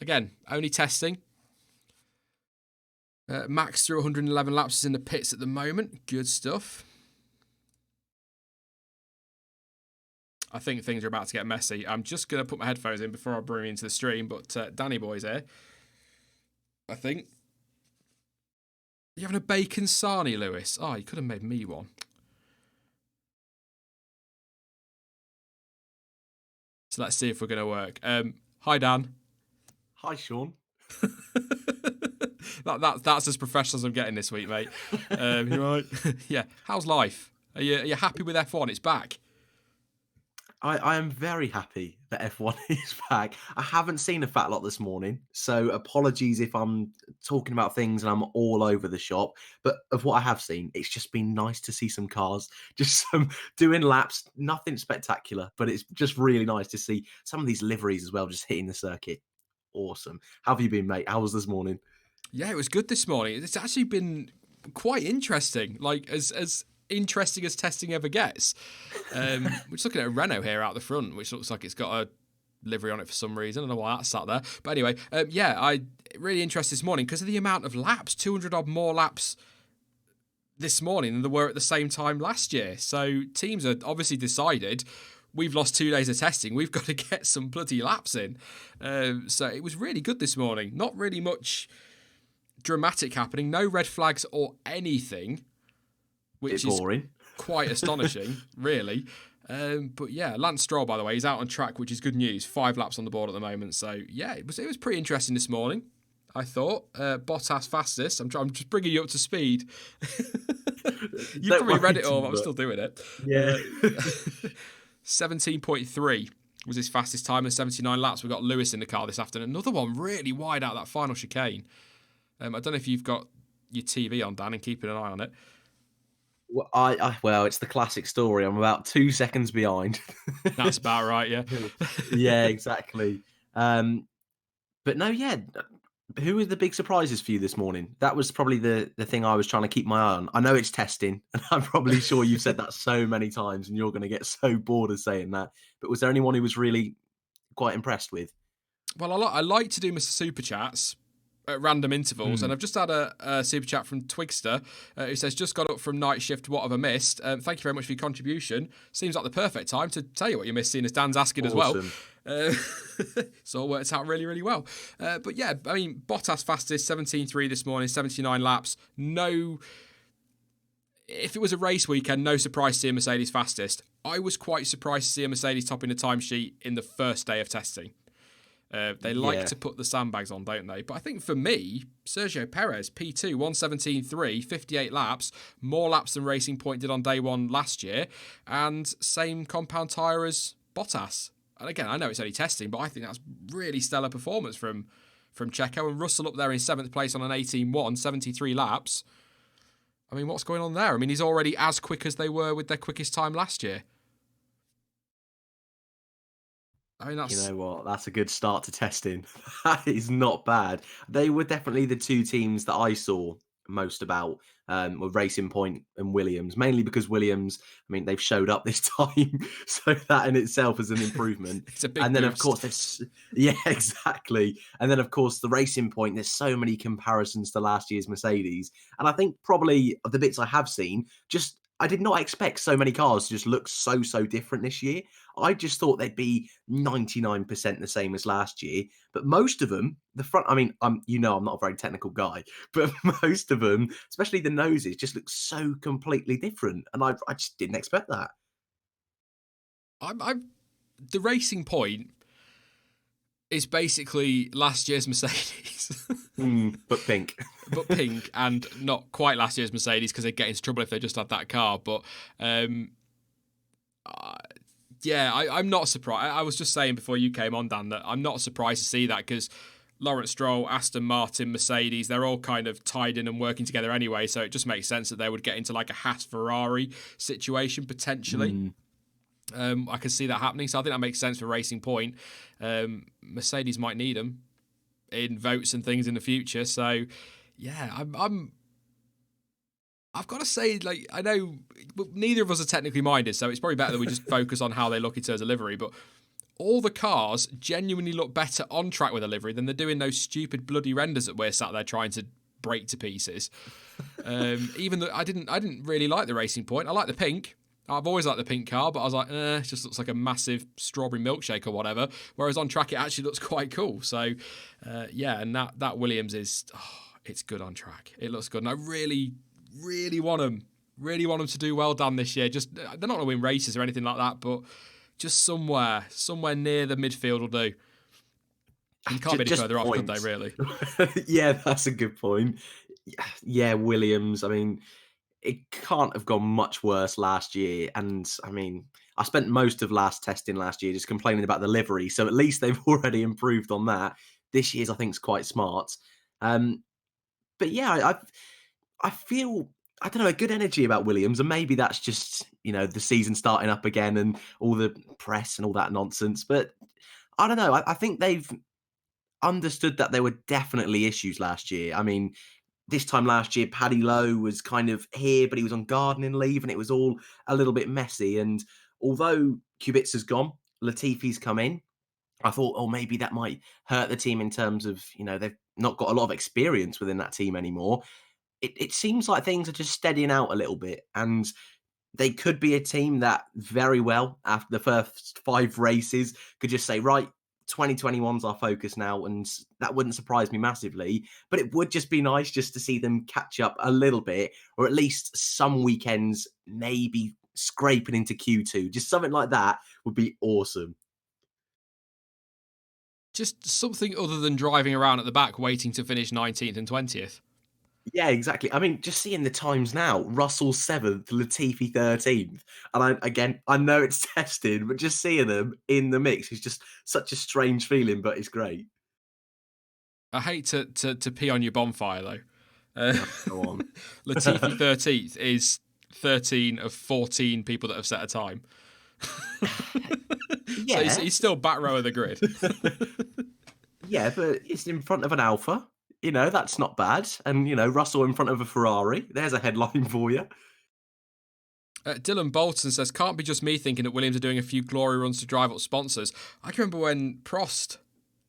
Again, only testing. Max through 111 laps is in the pits at the moment. Good stuff. I think things are about to get messy. I'm just going to put my headphones in before I bring you into the stream, but Danny Boy's here. I think. You having a bacon sarnie, Lewis? Oh, you could have made me one. So let's see if we're going to work. Hi, Dan. Hi, Sean. That's as professional as I'm getting this week, mate. You right? Yeah. How's life? Are you happy with F1? It's back. I am very happy that F1 is back. I haven't seen a fat lot this morning, so apologies if I'm talking about things and I'm all over the shop. But of what I have seen, it's just been nice to see some cars, just some doing laps, nothing spectacular, but it's just really nice to see some of these liveries as well, just hitting the circuit. Awesome. How have you been, mate? How was this morning? Yeah, it was good this morning. It's actually been quite interesting, like as interesting as testing ever gets. We're just looking at a Renault here out the front, which looks like it's got a livery on it for some reason. I don't know why that's sat there. But anyway, I really interested this morning because of the amount of laps, 200 odd more laps this morning than there were at the same time last year. So teams had obviously decided we've lost 2 days of testing. We've got to get some bloody laps in. So it was really good this morning. Not really much dramatic happening. No red flags or anything, which Bit is boring. quite astonishing, really. But yeah, Lance Stroll, by the way, he's out on track, which is good news. 5 laps on the board at the moment. So yeah, it was pretty interesting this morning, I thought. Bottas fastest. I'm just bringing you up to speed. You probably read it all. I'm still doing it. Yeah. 17.3 was his fastest time in 79 laps. We've got Lewis in the car this afternoon. Another one really wide out that final chicane. I don't know if you've got your TV on, Dan, and keeping an eye on it. Well, well, it's the classic story. I'm about 2 seconds behind. That's about right, yeah. Yeah, exactly. But no, yeah. Who were the big surprises for you this morning? That was probably the thing I was trying to keep my eye on. I know it's testing, and I'm probably sure you've said that so many times, and you're going to get so bored of saying that. But was there anyone who was really quite impressed with? Well, I like to do Mr. Super Chats at random intervals, and I've just had a super chat from Twigster who says, just got up from night shift, what have I missed? Thank you very much for your contribution. Seems like the perfect time to tell you what you missed, seeing as Dan's asking as well. So it works out really, really well. But yeah, I mean, Bottas fastest, 17.3 this morning, 79 laps. No, if it was a race weekend, no surprise to see a Mercedes fastest. I was quite surprised to see a Mercedes topping the timesheet in the first day of testing. They like to put the sandbags on, don't they? But I think for me, Sergio Perez, P2, 117.3, 58 laps, more laps than Racing Point did on day one last year, and same compound tyre as Bottas. And again, I know it's only testing, but I think that's really stellar performance from Checo. And Russell up there in 7th place on an 18.1, 73 laps. I mean, what's going on there? I mean, he's already as quick as they were with their quickest time last year. I mean, You know what? That's a good start to testing. That is not bad. They were definitely the 2 teams that I saw most about, were Racing Point and Williams, mainly because Williams, I mean, they've showed up this time, so that in itself is an improvement. It's a big And then, boost. of course, there's yeah, exactly. And then, of course, the Racing Point. There's so many comparisons to last year's Mercedes, and I think probably of the bits I have seen, just I did not expect so many cars to just look so different this year. I just thought they'd be 99% the same as last year, but most of them, the front, I mean, I'm not a very technical guy, but most of them, especially the noses, just look so completely different, and I just didn't expect that. I'm the Racing Point is basically last year's Mercedes. But pink. But pink, and not quite last year's Mercedes because they'd get into trouble if they just had that car. But yeah, I'm not surprised. I was just saying before you came on, Dan, that I'm not surprised to see that because Lawrence Stroll, Aston Martin, Mercedes, they're all kind of tied in and working together anyway. So it just makes sense that they would get into like a Haas Ferrari situation potentially. I can see that happening. So I think that makes sense for Racing Point. Mercedes might need them in votes and things in the future. So yeah, I've got to say, like, I know neither of us are technically minded, so it's probably better that we just focus on how they look in terms of livery. But all the cars genuinely look better on track with a livery than they're doing those stupid bloody renders that we're sat there trying to break to pieces. Even though I didn't really like the Racing Point. I like the pink. I've always liked the pink car, but I was like, it just looks like a massive strawberry milkshake or whatever. Whereas on track, it actually looks quite cool. So, yeah, and that Williams is, it's good on track. It looks good. And I really want them to do well, Dan, this year. Just they're not going to win races or anything like that, but just somewhere near the midfield will do. You can't be any further off, could they, really? Yeah, that's a good point. Yeah, Williams, I mean, it can't have gone much worse last year. And I mean, I spent most of testing last year just complaining about the livery. So at least they've already improved on that. This year's, I think, is quite smart. But yeah, I feel, I don't know, a good energy about Williams. And maybe that's just, the season starting up again and all the press and all that nonsense. But I don't know. I think they've understood that there were definitely issues last year. I mean, this time last year, Paddy Lowe was kind of here, but he was on gardening leave and it was all a little bit messy. And although Kubica's gone, Latifi's come in, I thought, oh, maybe that might hurt the team in terms of, they've not got a lot of experience within that team anymore. It seems like things are just steadying out a little bit. And they could be a team that very well, after the first 5 races, could just say, right, 2021's our focus now, and that wouldn't surprise me massively. But it would just be nice just to see them catch up a little bit, or at least some weekends maybe scraping into Q2. Just something like that would be awesome. Just something other than driving around at the back waiting to finish 19th and 20th. Yeah, exactly. I mean, just seeing the times now, Russell 7th, Latifi 13th. And I know it's testing, but just seeing them in the mix is just such a strange feeling, but it's great. I hate to pee on your bonfire, though. Go on. Latifi 13th is 13 of 14 people that have set a time. So Yeah. he's still back row of the grid. Yeah, but it's in front of an Alpha. That's not bad. And, Russell in front of a Ferrari. There's a headline for you. Dylan Bolton says, can't be just me thinking that Williams are doing a few glory runs to drive up sponsors. I can remember when Prost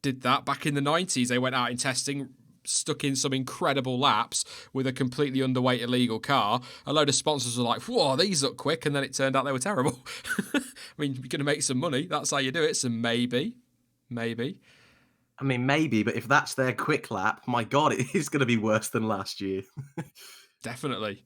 did that back in the 90s. They went out in testing, stuck in some incredible laps with a completely underweight illegal car. A load of sponsors were like, whoa, these look quick. And then it turned out they were terrible. I mean, you're going to make some money. That's how you do it. So maybe. I mean, maybe, but if that's their quick lap, my God, it is going to be worse than last year. Definitely.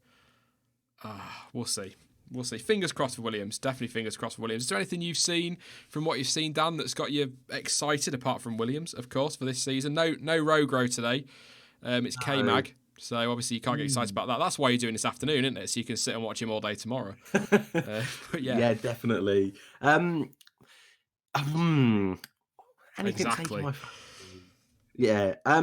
We'll see. We'll see. Fingers crossed for Williams. Definitely fingers crossed for Williams. Is there anything you've seen from what you've seen, Dan, that's got you excited, apart from Williams, of course, for this season? No Rogro today. It's K-Mag. So obviously you can't get excited about that. That's why you're doing this afternoon, isn't it? So you can sit and watch him all day tomorrow. But yeah. Yeah, definitely. Anything Exactly. taking my... Yeah. I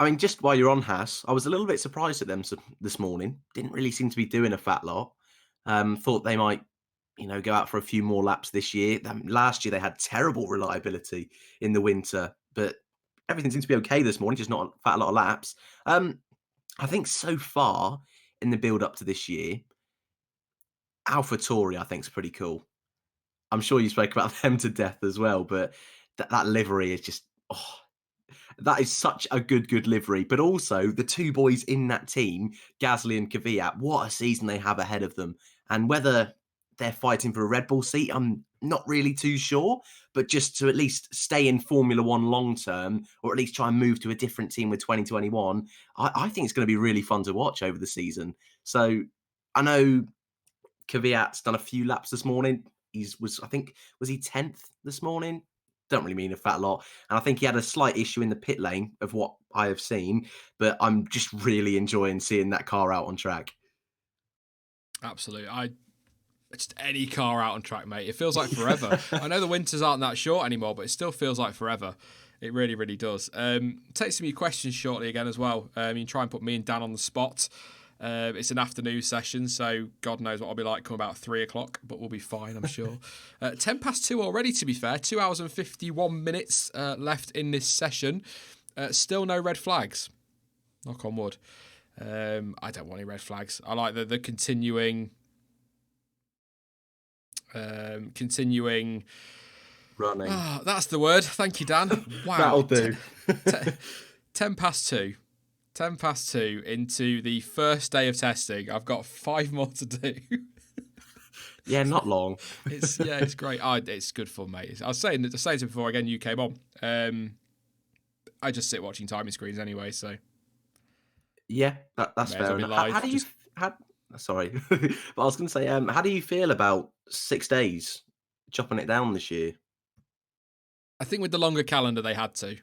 mean, just while you're on Haas, I was a little bit surprised at them this morning. Didn't really seem to be doing a fat lot. Thought they might, go out for a few more laps this year. Last year they had terrible reliability in the winter, but everything seems to be okay this morning, just not a fat lot of laps. I think so far in the build up to this year, AlphaTauri I think is pretty cool. I'm sure you spoke about them to death as well, but that livery is just, that is such a good livery. But also the two boys in that team, Gasly and Kvyat, what a season they have ahead of them. And whether they're fighting for a Red Bull seat, I'm not really too sure. But just to at least stay in Formula One long term, or at least try and move to a different team with 2021, I think it's going to be really fun to watch over the season. So I know Kvyat's done a few laps this morning. Was he 10th this morning? Don't really mean a fat lot. And I think he had a slight issue in the pit lane of what I have seen, but I'm just really enjoying seeing that car out on track. Absolutely. Just any car out on track, mate. It feels like forever. I know the winters aren't that short anymore, but it still feels like forever. It really, really does. Take some of your questions shortly again as well. You can try and put me and Dan on the spot. It's an afternoon session, so God knows what I'll be like come about 3 o'clock, but we'll be fine, I'm sure. 10 past 2 already, to be fair. 2 hours and 51 minutes left in this session. Still no red flags. Knock on wood. I don't want any red flags. I like the continuing Running. Oh, that's the word. Thank you, Dan. Wow. That'll do. 10 past 2. 10 past 2 into the first day of testing. I've got 5 more to do. Yeah, not long. It's great. It's good fun, mate. I was saying it before again you came on. I just sit watching timing screens anyway, so yeah, that's fair enough. How do you? Sorry, but I was going to say, how do you feel about 6 days chopping it down this year? I think with the longer calendar they had to.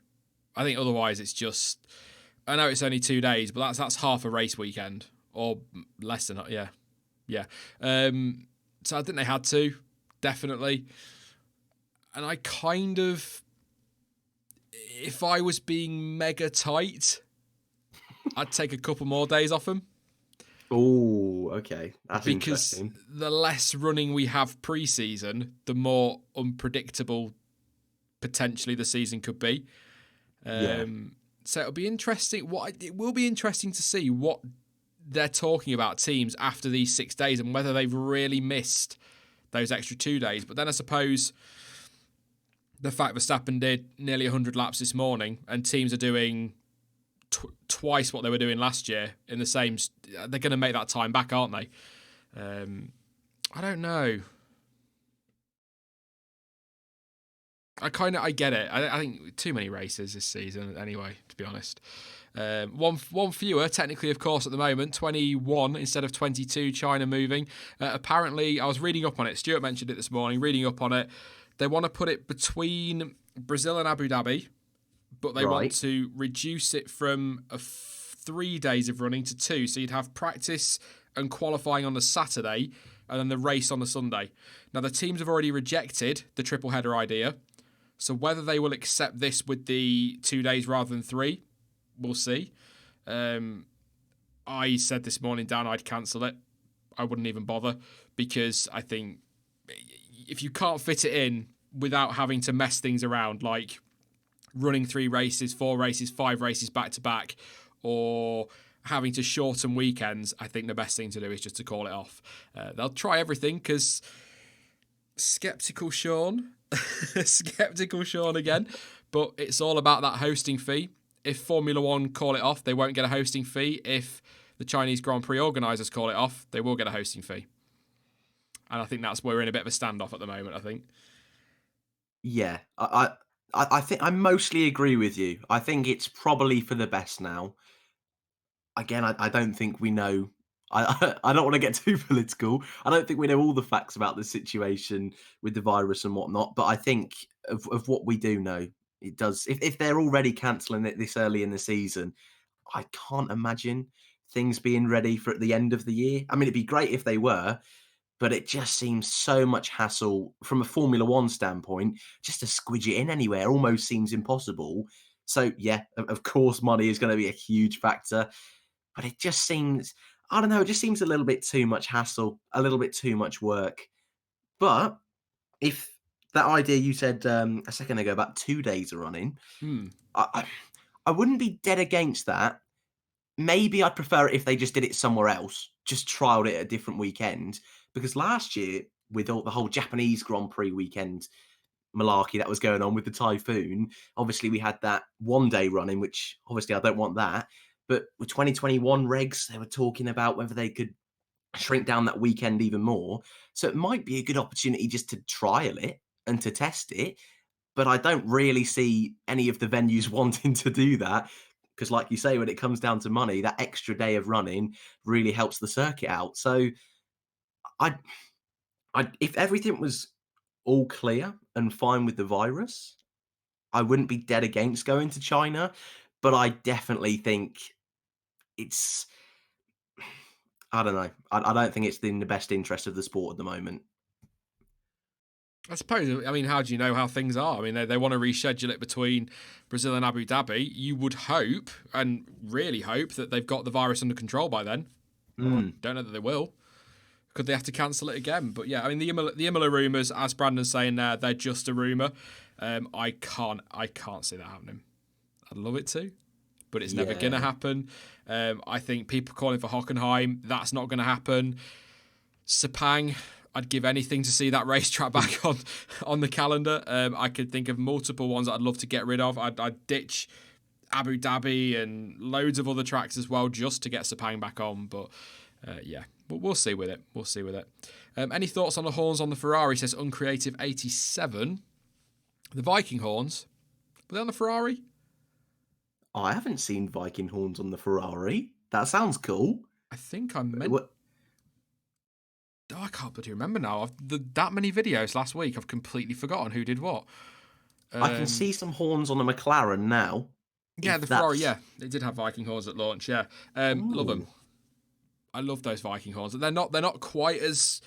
I think otherwise it's just. I know it's only 2 days, but that's half a race weekend or less than that. Yeah. So I think they had to, definitely. And I kind of, if I was being mega tight, I'd take a couple more days off them. Oh, okay. That's interesting. Because the less running we have pre-season, the more unpredictable potentially the season could be. So it'll be interesting. It will be interesting to see what they're talking about teams after these 6 days and whether they've really missed those extra 2 days. But then I suppose the fact Verstappen did nearly 100 laps this morning and teams are doing twice what they were doing last year in the same, they're going to make that time back, aren't they? I don't know. I get it. I think too many races this season anyway, to be honest. One fewer, technically, of course, at the moment. 21 instead of 22, China moving. Apparently, I was reading up on it. Stuart mentioned it this morning, reading up on it. They want to put it between Brazil and Abu Dhabi, but they want to reduce it from 3 days of running to 2. So you'd have practice and qualifying on the Saturday and then the race on the Sunday. Now, the teams have already rejected the triple header idea. So whether they will accept this with the 2 days rather than 3, we'll see. I said this morning, Dan, I'd cancel it. I wouldn't even bother, because I think if you can't fit it in without having to mess things around, like running 3 races, 4 races, 5 races back to back, or having to shorten weekends, I think the best thing to do is just to call it off. They'll try everything, because skeptical Sean again, but it's all about that hosting fee. If Formula One call it off, they won't get a hosting fee. If the Chinese Grand Prix organisers call it off, they will get a hosting fee. And I think that's where we're in a bit of a standoff at the moment, I think. Yeah, I think I mostly agree with you. I think it's probably for the best now. Again, I don't think we know. I don't want to get too political. I don't think we know all the facts about the situation with the virus and whatnot. But I think of what we do know, it does. If they're already cancelling it this early in the season, I can't imagine things being ready for at the end of the year. I mean, it'd be great if they were, but it just seems so much hassle from a Formula One standpoint. Just to squidge it in anywhere almost seems impossible. So yeah, of course, money is going to be a huge factor. But it just seems, I don't know, it just seems a little bit too much hassle, a little bit too much work. But if that idea you said a second ago about 2 days of running, I wouldn't be dead against that. Maybe I'd prefer it if they just did it somewhere else, just trialed it at a different weekend. Because last year, with all the whole Japanese Grand Prix weekend malarkey that was going on with the typhoon, obviously we had that 1 day running, which obviously I don't want that. But with 2021 regs, they were talking about whether they could shrink down that weekend even more. So it might be a good opportunity just to trial it and to test it. But I don't really see any of the venues wanting to do that. Because, like you say, when it comes down to money, that extra day of running really helps the circuit out. So, I, if everything was all clear and fine with the virus, I wouldn't be dead against going to China. But I definitely think it's, I don't know. I don't think it's in the best interest of the sport at the moment. I suppose, I mean, how do you know how things are? I mean, they want to reschedule it between Brazil and Abu Dhabi. You would hope, and really hope, that they've got the virus under control by then. Don't know that they will. Could they have to cancel it again? But yeah, I mean, the Imola rumours, as Brandon's saying there, they're just a rumour. I can't see that happening. I'd love it to, but it's never going to happen. I think people calling for Hockenheim, that's not going to happen. Sepang, I'd give anything to see that racetrack back on the calendar. I could think of multiple ones that I'd love to get rid of. I'd ditch Abu Dhabi and loads of other tracks as well just to get Sepang back on. But yeah, but we'll see with it. We'll see with it. Any thoughts on the horns on the Ferrari? Says Uncreative 87. The Viking horns, were they on the Ferrari? I haven't seen Viking horns on the Ferrari. That sounds cool. I think I meant. I can't bloody remember now. That many videos last week, I've completely forgotten who did what. I can see some horns on a McLaren now. Yeah, the Ferrari, yeah. They did have Viking horns at launch, yeah. Love them. I love those Viking horns. They're not quite as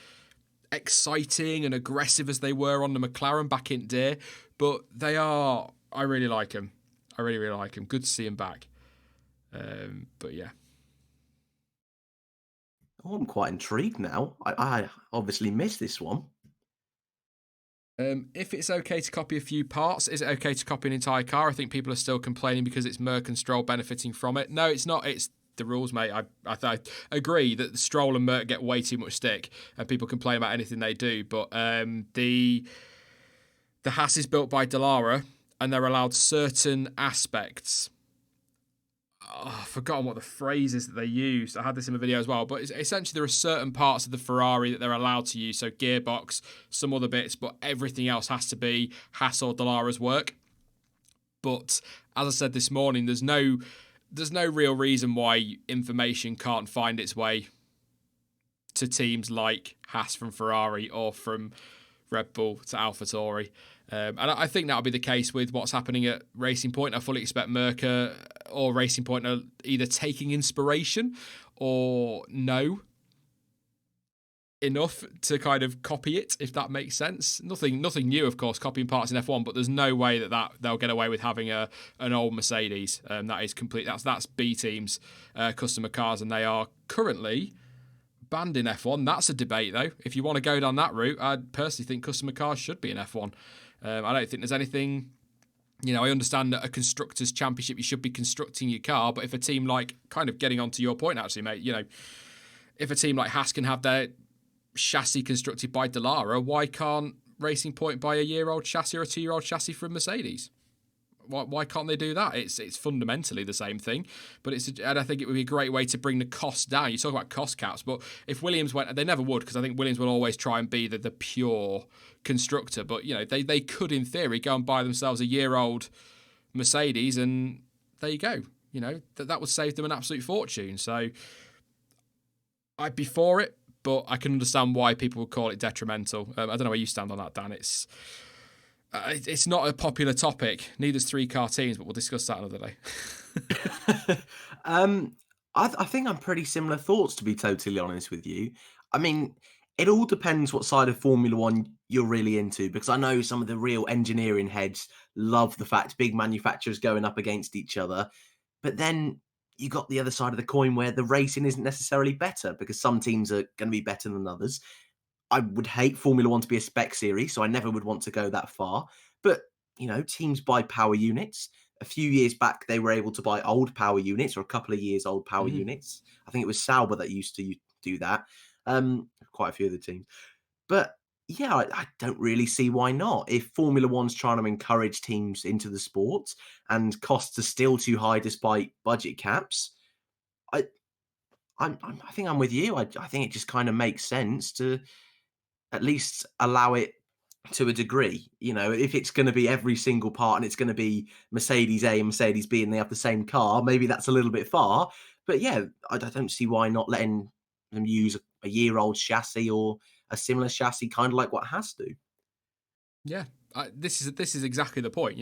exciting and aggressive as they were on the McLaren back in day, but they are. I really like them. I really, really like them. Good to see them back. But yeah. Oh, I'm quite intrigued now. I obviously missed this one. If it's okay to copy a few parts, is it okay to copy an entire car? I think people are still complaining because it's Merc and Stroll benefiting from it. No, it's not. It's the rules, mate. I agree that Stroll and Merc get way too much stick, and people complain about anything they do. But the Haas is built by Dallara, and they're allowed certain aspects. I've forgotten what the phrase is that they used. I had this in a video as well, but essentially there are certain parts of the Ferrari that they're allowed to use. So gearbox, some other bits, but everything else has to be Haas or Dallara's work. But as I said this morning, there's no real reason why information can't find its way to teams like Haas from Ferrari or from Red Bull to AlphaTauri. And I think that'll be the case with what's happening at Racing Point. I fully expect Merca or Racing Point are either taking inspiration or know enough to kind of copy it, if that makes sense. Nothing new, of course, copying parts in F1, but there's no way that they'll get away with having an old Mercedes. That is complete. That's B team's customer cars, and they are currently banned in F1. That's a debate, though. If you want to go down that route, I personally think customer cars should be in F1. I don't think there's anything. I understand that a constructors' championship, you should be constructing your car, but if a team like, kind of getting onto your point, actually, mate, if a team like Haas can have their chassis constructed by Dallara, why can't Racing Point buy a year-old chassis or a 2-year-old chassis from Mercedes? Why can't they do that? It's fundamentally the same thing, but and I think it would be a great way to bring the cost down. You talk about cost caps, but if Williams went, they never would, because I think Williams will always try and be the pure constructor. But they could, in theory, go and buy themselves a year-old Mercedes, and there you go. That would save them an absolute fortune. So I'd be for it, but I can understand why people would call it detrimental. I don't know where you stand on that, Dan. It's not a popular topic. Neither's 3-car teams, but we'll discuss that another day. I think I'm pretty similar thoughts, to be totally honest with you. I mean, it all depends what side of Formula One you're really into, because I know some of the real engineering heads love the fact big manufacturers going up against each other. But then you got the other side of the coin where the racing isn't necessarily better, because some teams are going to be better than others. I would hate Formula One to be a spec series, so I never would want to go that far. But, teams buy power units. A few years back, they were able to buy old power units, or a couple of years old power units. I think it was Sauber that used to do that. Quite a few of the teams. But yeah, I don't really see why not. If Formula One's trying to encourage teams into the sport and costs are still too high despite budget caps, I think I'm with you. I think it just kind of makes sense to at least allow it to a degree. If it's going to be every single part and it's going to be Mercedes A and Mercedes B and they have the same car, maybe that's a little bit far. But yeah, I don't see why not letting them use a year-old chassis or a similar chassis, kind of like what Haas do. Yeah, this is exactly the point.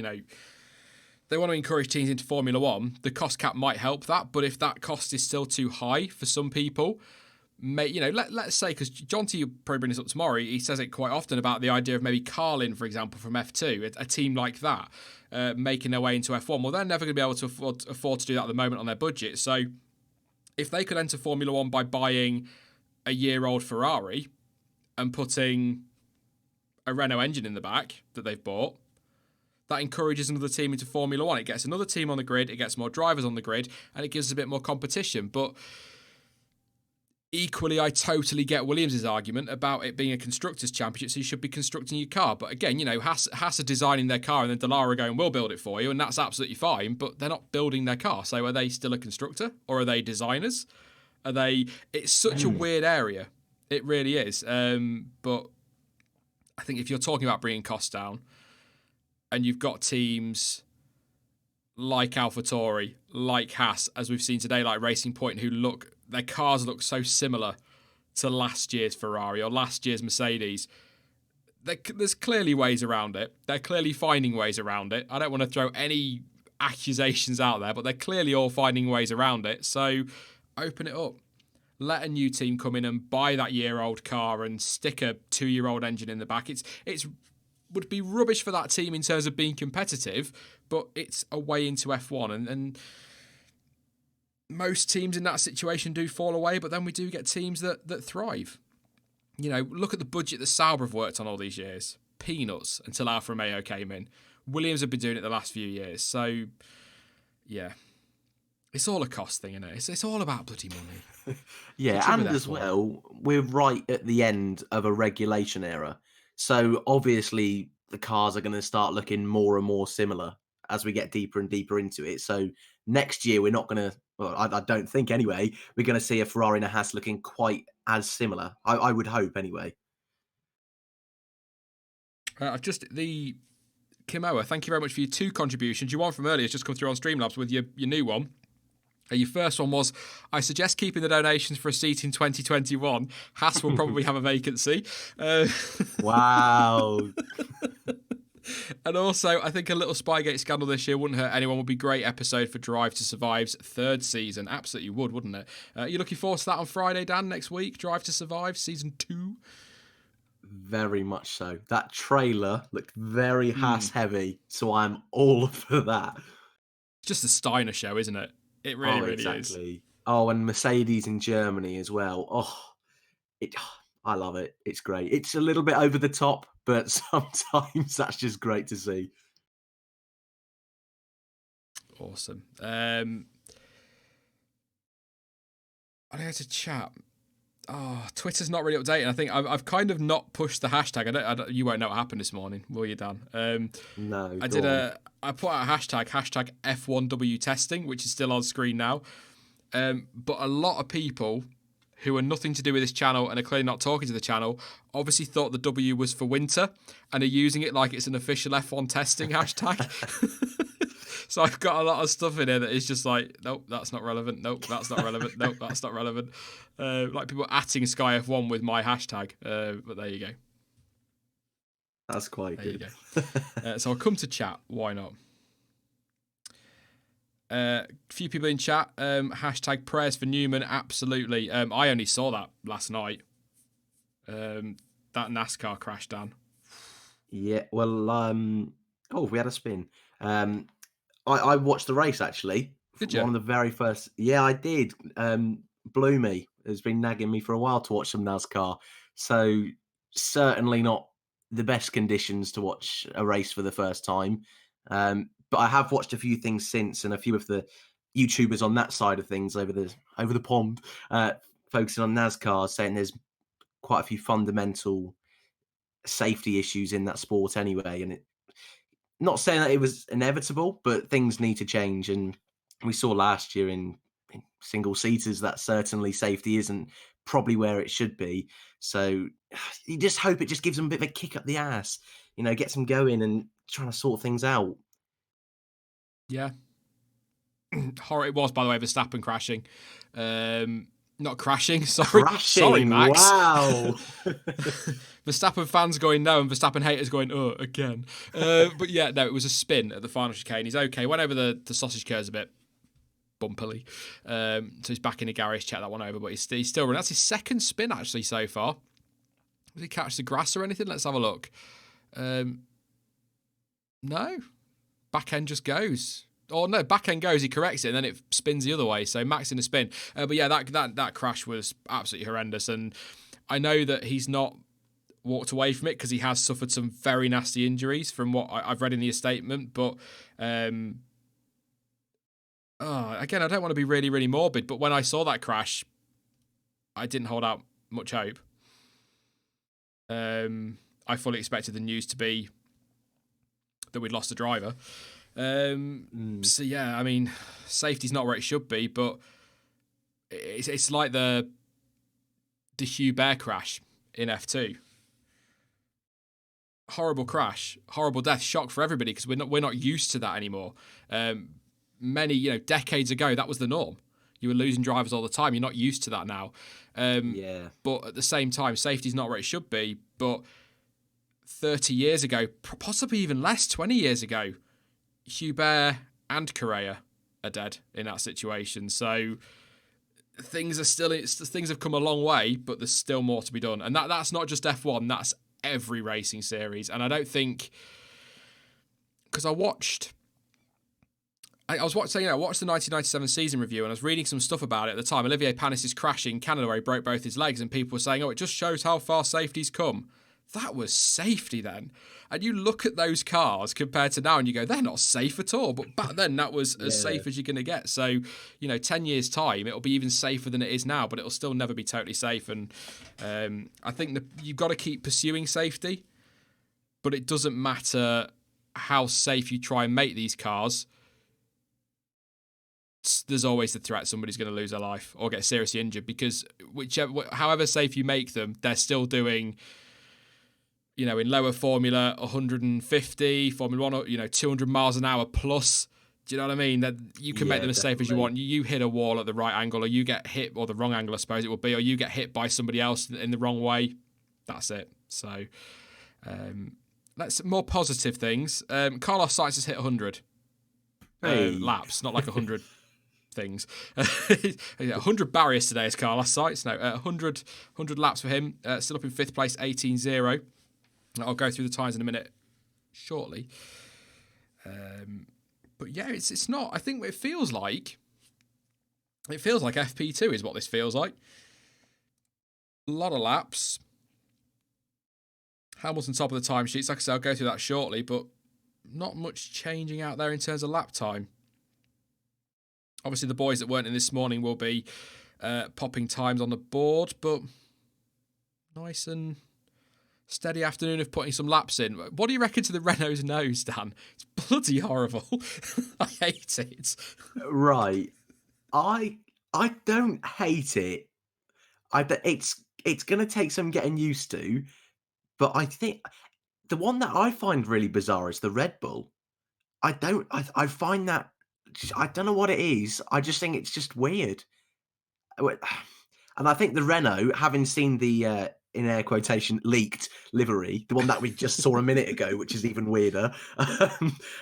They want to encourage teams into Formula One. The cost cap might help that, but if that cost is still too high for some people, let's say, because Jonty will probably bring this up tomorrow, he says it quite often about the idea of maybe Carlin, for example, from F2, a team like that, making their way into F1. Well, they're never going to be able to afford to do that at the moment on their budget. So if they could enter Formula One by buying a year-old Ferrari and putting a Renault engine in the back that they've bought, that encourages another team into Formula One. It gets another team on the grid, it gets more drivers on the grid, and it gives us a bit more competition. But equally, I totally get Williams' argument about it being a constructors' championship, so you should be constructing your car. But again, Haas are designing their car, and then Dallara are going, we'll build it for you, and that's absolutely fine, but they're not building their car. So are they still a constructor, or are they designers? It's such a weird area. It really is. But I think if you're talking about bringing costs down, and you've got teams like AlphaTauri, like Haas, as we've seen today, like Racing Point, their cars look so similar to last year's Ferrari or last year's Mercedes. There's clearly ways around it. They're clearly finding ways around it. I don't want to throw any accusations out there, but they're clearly all finding ways around it. So open it up. Let a new team come in and buy that year-old car and stick a 2-year-old engine in the back. It's would be rubbish for that team in terms of being competitive, but it's a way into F1. And most teams in that situation do fall away, but then we do get teams that thrive. Look at the budget that Sauber have worked on all these years. Peanuts until Alfa Romeo came in. Williams have been doing it the last few years. So, yeah. It's all a cost thing, isn't it? It's all about bloody money. Yeah, and as well, we're right at the end of a regulation era. So obviously the cars are going to start looking more and more similar as we get deeper and deeper into it. So next year we're not going to. Well, I don't think anyway. We're going to see a Ferrari and a Haas looking quite as similar. I would hope anyway. I've just the Kimoa, thank you very much for your 2 contributions. Your one from earlier has just come through on Streamlabs with your new one. Your first one was, I suggest keeping the donations for a seat in 2021. Haas will probably have a vacancy. Wow. And also, I think a little Spygate scandal this year wouldn't hurt anyone. Would be a great episode for Drive to Survive's 3rd season. Absolutely would, wouldn't it? You looking forward to that on Friday, Dan, next week? Drive to Survive, season 2? Very much so. That trailer looked very Haas heavy, so I'm all for that. It's just a Steiner show, isn't it? It really exactly. is. Oh, and Mercedes in Germany as well. I love it. It's great. It's a little bit over the top, but sometimes that's just great to see. Awesome. I had to chat. Oh, Twitter's not really updating. I think I've kind of not pushed the hashtag. I don't, you won't know what happened this morning, will you, Dan? No. I put out a hashtag F1W testing, which is still on screen now. But a lot of people who are nothing to do with this channel and are clearly not talking to the channel obviously thought the W was for winter and are using it like it's an official F1 testing hashtag. So I've got a lot of stuff in here that is just like, nope, that's not relevant. Nope, that's not relevant. Nope, that's not relevant. Like people atting Sky F1 with my hashtag. But there you go. That's quite there good. You go. So I'll come to chat. Why not? A few people in chat. Hashtag prayers for Newman. Absolutely. I only saw that last night. That NASCAR crash, Dan. Yeah. Well, we had a spin. I watched the race actually. Did you? One of the very first. Yeah, I did. Blew me. It's been nagging me for a while to watch some NASCAR. So certainly not the best conditions to watch a race for the first time. But I have watched a few things since, and a few of the YouTubers on that side of things over the pond, focusing on NASCAR, saying there's quite a few fundamental safety issues in that sport anyway, and not saying that it was inevitable, but things need to change. And we saw last year in single seaters that certainly safety isn't probably where it should be. So you just hope it just gives them a bit of a kick up the ass, gets them going and trying to sort things out. Yeah. Horror it was, by the way, Verstappen crashing. Not crashing, sorry. Crashing, sorry, Max. Wow. Verstappen fans going no and Verstappen haters going, again. But yeah, no, it was a spin at the final chicane. He's okay. Went over the sausage curves a bit bumpily. So he's back in the garage, check that one over, but he's still running. That's his 2nd spin actually so far. Did he catch the grass or anything? Let's have a look. No. Back end just goes. Oh no, back end goes, he corrects it, and then it spins the other way. So Max in a spin. But yeah, that crash was absolutely horrendous. And I know that he's not walked away from it because he has suffered some very nasty injuries from what I've read in the statement. But again, I don't want to be really, really morbid, but when I saw that crash, I didn't hold out much hope. I fully expected the news to be that we'd lost a driver. So yeah, I mean, safety's not where it should be, but it's like the Hubert crash in F2. Horrible crash, horrible death, shock for everybody because we're not used to that anymore. Many decades ago, that was the norm. You were losing drivers all the time. You're not used to that now. Yeah. But at the same time, safety's not where it should be. But 30 years ago, possibly even less, 20 years ago, Hubert and Correa are dead in that situation. So things have come a long way, but there's still more to be done. And that's not just F1, that's every racing series. And I don't think, because I watched the 1997 season review and I was reading some stuff about it at the time. Olivier Panis' crash in Canada where he broke both his legs, and people were saying, it just shows how far safety's come. That was safety then. And you look at those cars compared to now and you go, they're not safe at all. But back then, that was as safe as you're going to get. So, 10 years' time, it'll be even safer than it is now, but it'll still never be totally safe. And I think you've got to keep pursuing safety, but it doesn't matter how safe you try and make these cars. there's always the threat somebody's going to lose their life or get seriously injured, because however safe you make them, they're still doing, in lower Formula 150, Formula 1, 200 miles an hour plus. Do you know what I mean? That you can make them as safe as you want. You hit a wall at the right angle, or you get hit, or the wrong angle, I suppose it would be, or you get hit by somebody else in the wrong way. That's it. So, let's more positive things. Carlos Sainz has hit 100 laps, not like 100 things. 100 barriers today is Carlos Sainz. No, 100 laps for him. Still up in 5th place, 18-0. I'll go through the times in a minute shortly. But yeah, it's not. I think it feels like FP2 is what this feels like. A lot of laps. Hamilton top of the timesheets. Like I said, I'll go through that shortly, but not much changing out there in terms of lap time. Obviously, the boys that weren't in this morning will be popping times on the board, but nice and steady afternoon of putting some laps in. What do you reckon to the Renault's nose, Dan? It's bloody horrible. I hate it. Right. I don't hate it. It's going to take some getting used to, but I think the one that I find really bizarre is the Red Bull. I find that, I don't know what it is. I just think it's just weird. And I think the Renault, having seen the in air quotation leaked livery, the one that we just saw a minute ago, which is even weirder.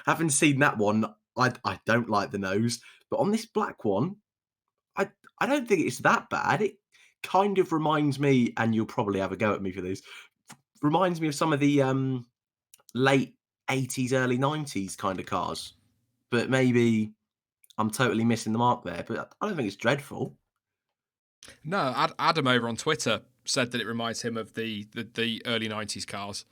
Having seen that one, I don't like the nose, but on this black one, I don't think it's that bad. It kind of reminds me, and you'll probably have a go at me for this, reminds me of some of the late 80s, early 90s kind of cars. But maybe I'm totally missing the mark there, but I don't think it's dreadful. No, Adam over on Twitter said that it reminds him of the early 90s cars.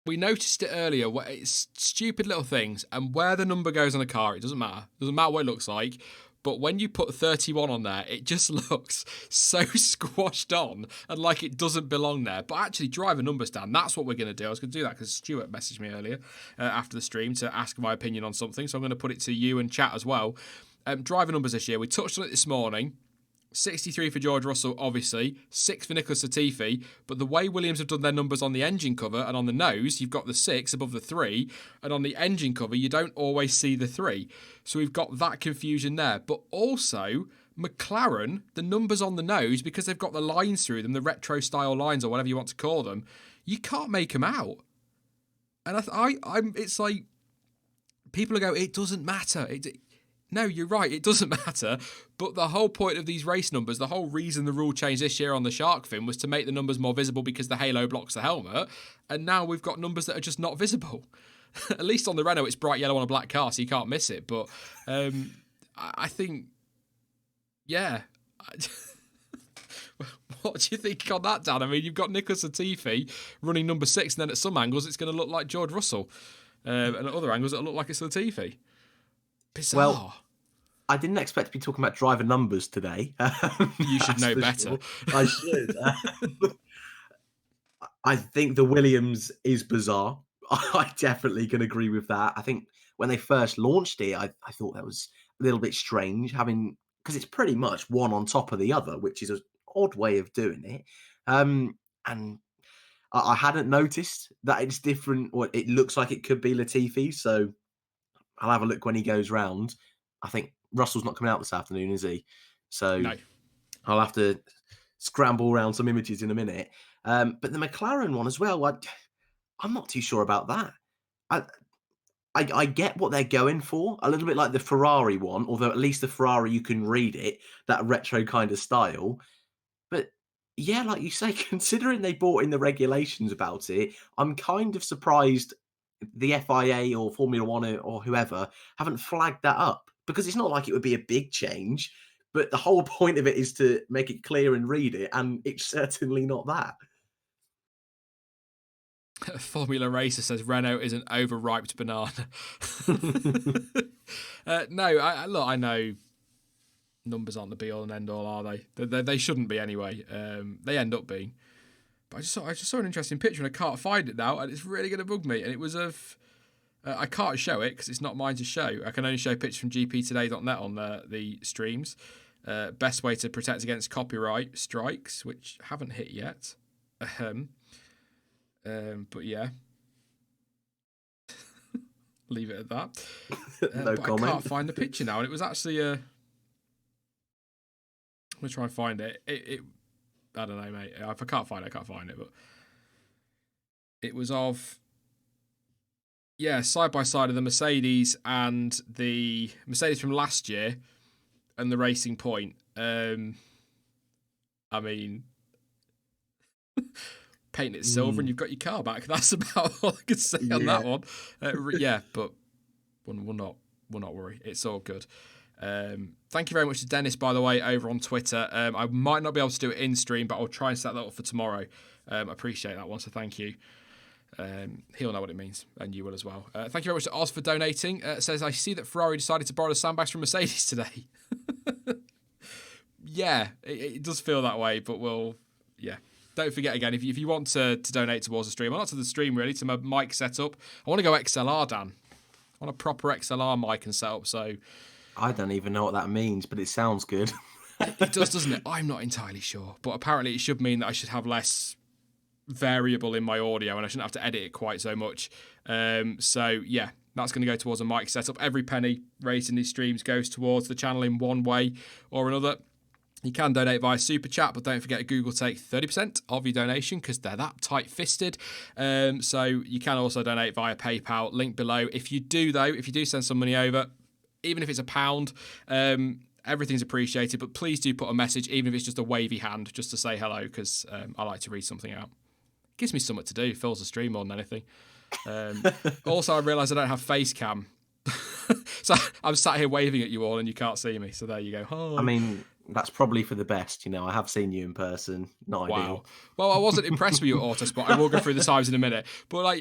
We noticed it earlier. It's stupid little things, and where the number goes on a car, it doesn't matter. It doesn't matter what it looks like. But when you put 31 on there, it just looks so squashed on and like it doesn't belong there. But actually, driver numbers down. That's what we're going to do. I was going to do that because Stuart messaged me earlier after the stream to ask my opinion on something. So I'm going to put it to you and chat as well. Driver numbers this year. We touched on it this morning. 63 for George Russell, obviously. 6 for Nicholas Latifi. But the way Williams have done their numbers on the engine cover and on the nose, you've got the 6 above the 3. And on the engine cover, you don't always see the 3. So we've got that confusion there. But also, McLaren, the numbers on the nose, because they've got the lines through them, the retro-style lines or whatever you want to call them, you can't make them out. And it's like, people go, it doesn't matter. No, you're right, it doesn't matter. But the whole point of these race numbers, the whole reason the rule changed this year on the shark fin was to make the numbers more visible because the halo blocks the helmet. And now we've got numbers that are just not visible. At least on the Renault, it's bright yellow on a black car, so you can't miss it. But I think, yeah. What do you think on that, Dan? I mean, you've got Nicholas Latifi running number 6, and then at some angles, it's going to look like George Russell. And at other angles, it'll look like it's Latifi. Bizarre. Well, I didn't expect to be talking about driver numbers today. You should know better. Sure. I should. I think the Williams is bizarre. I definitely can agree with that. I think when they first launched it, I thought that was a little bit strange, because it's pretty much one on top of the other, which is an odd way of doing it. And I hadn't noticed that it's different, or it looks like it could be Latifi, so I'll have a look when he goes round. I think Russell's not coming out this afternoon, is he? So no. I'll have to scramble around some images in a minute. But the McLaren one as well, I'm not too sure about that. I get what they're going for, a little bit like the Ferrari one, although at least the Ferrari, you can read it, that retro kind of style. But yeah, like you say, considering they brought in the regulations about it, I'm kind of surprised the FIA or Formula One or whoever haven't flagged that up, because it's not like it would be a big change, but the whole point of it is to make it clear and read it, and it's certainly not that. Formula Racer says Renault is an overripe banana. No, look, I know numbers aren't the be-all and end-all, are they? They shouldn't be anyway. They end up being. But I just saw an interesting picture and I can't find it now, and it's really going to bug me. And it was of I can't show it because it's not mine to show. I can only show pictures from gptoday.net on the streams. Best way to protect against copyright strikes, which haven't hit yet. But yeah. Leave it at that. No but comment. I can't find the picture now. And it was actually... I'm going to try and find it. I don't know, mate. If I can't find it, I can't find it. But it was of... Yeah, side by side of the Mercedes and the Mercedes from last year and the Racing Point. I mean, paint it silver and you've got your car back. That's about all I can say on that one. But we'll not worry. It's all good. Thank you very much to Dennis, by the way, over on Twitter. I might not be able to do it in stream, but I'll try and set that up for tomorrow. I appreciate that one, so thank you. He'll know what it means, and you will as well. Thank you very much to Oz for donating. Says, I see that Ferrari decided to borrow the sandbags from Mercedes today. Yeah, it does feel that way, but don't forget again, if you want to donate towards the stream, or not to the stream really, to my mic setup, I want to go XLR, Dan. I want a proper XLR mic and setup, so... I don't even know what that means, but it sounds good. It does, doesn't it? I'm not entirely sure, but apparently it should mean that I should have less variable in my audio and I shouldn't have to edit it quite so much. So yeah, that's going to go towards a mic setup. Every penny raised in these streams goes towards the channel in one way or another. You can donate via Super Chat, but don't forget Google take 30% of your donation because they're that tight-fisted. So you can also donate via PayPal, link below. If you do send some money over, even if it's £1, everything's appreciated, but please do put a message, even if it's just a wavy hand, just to say hello, because I like to read something out. Gives me something to do, fills the stream more than anything. Also, I realise I don't have face cam. So I'm sat here waving at you all and you can't see me, so there you go. Hi. I mean, that's probably for the best, I have seen you in person. Not ideal. Well, I wasn't impressed with your Autospot. I will go through the times in a minute. But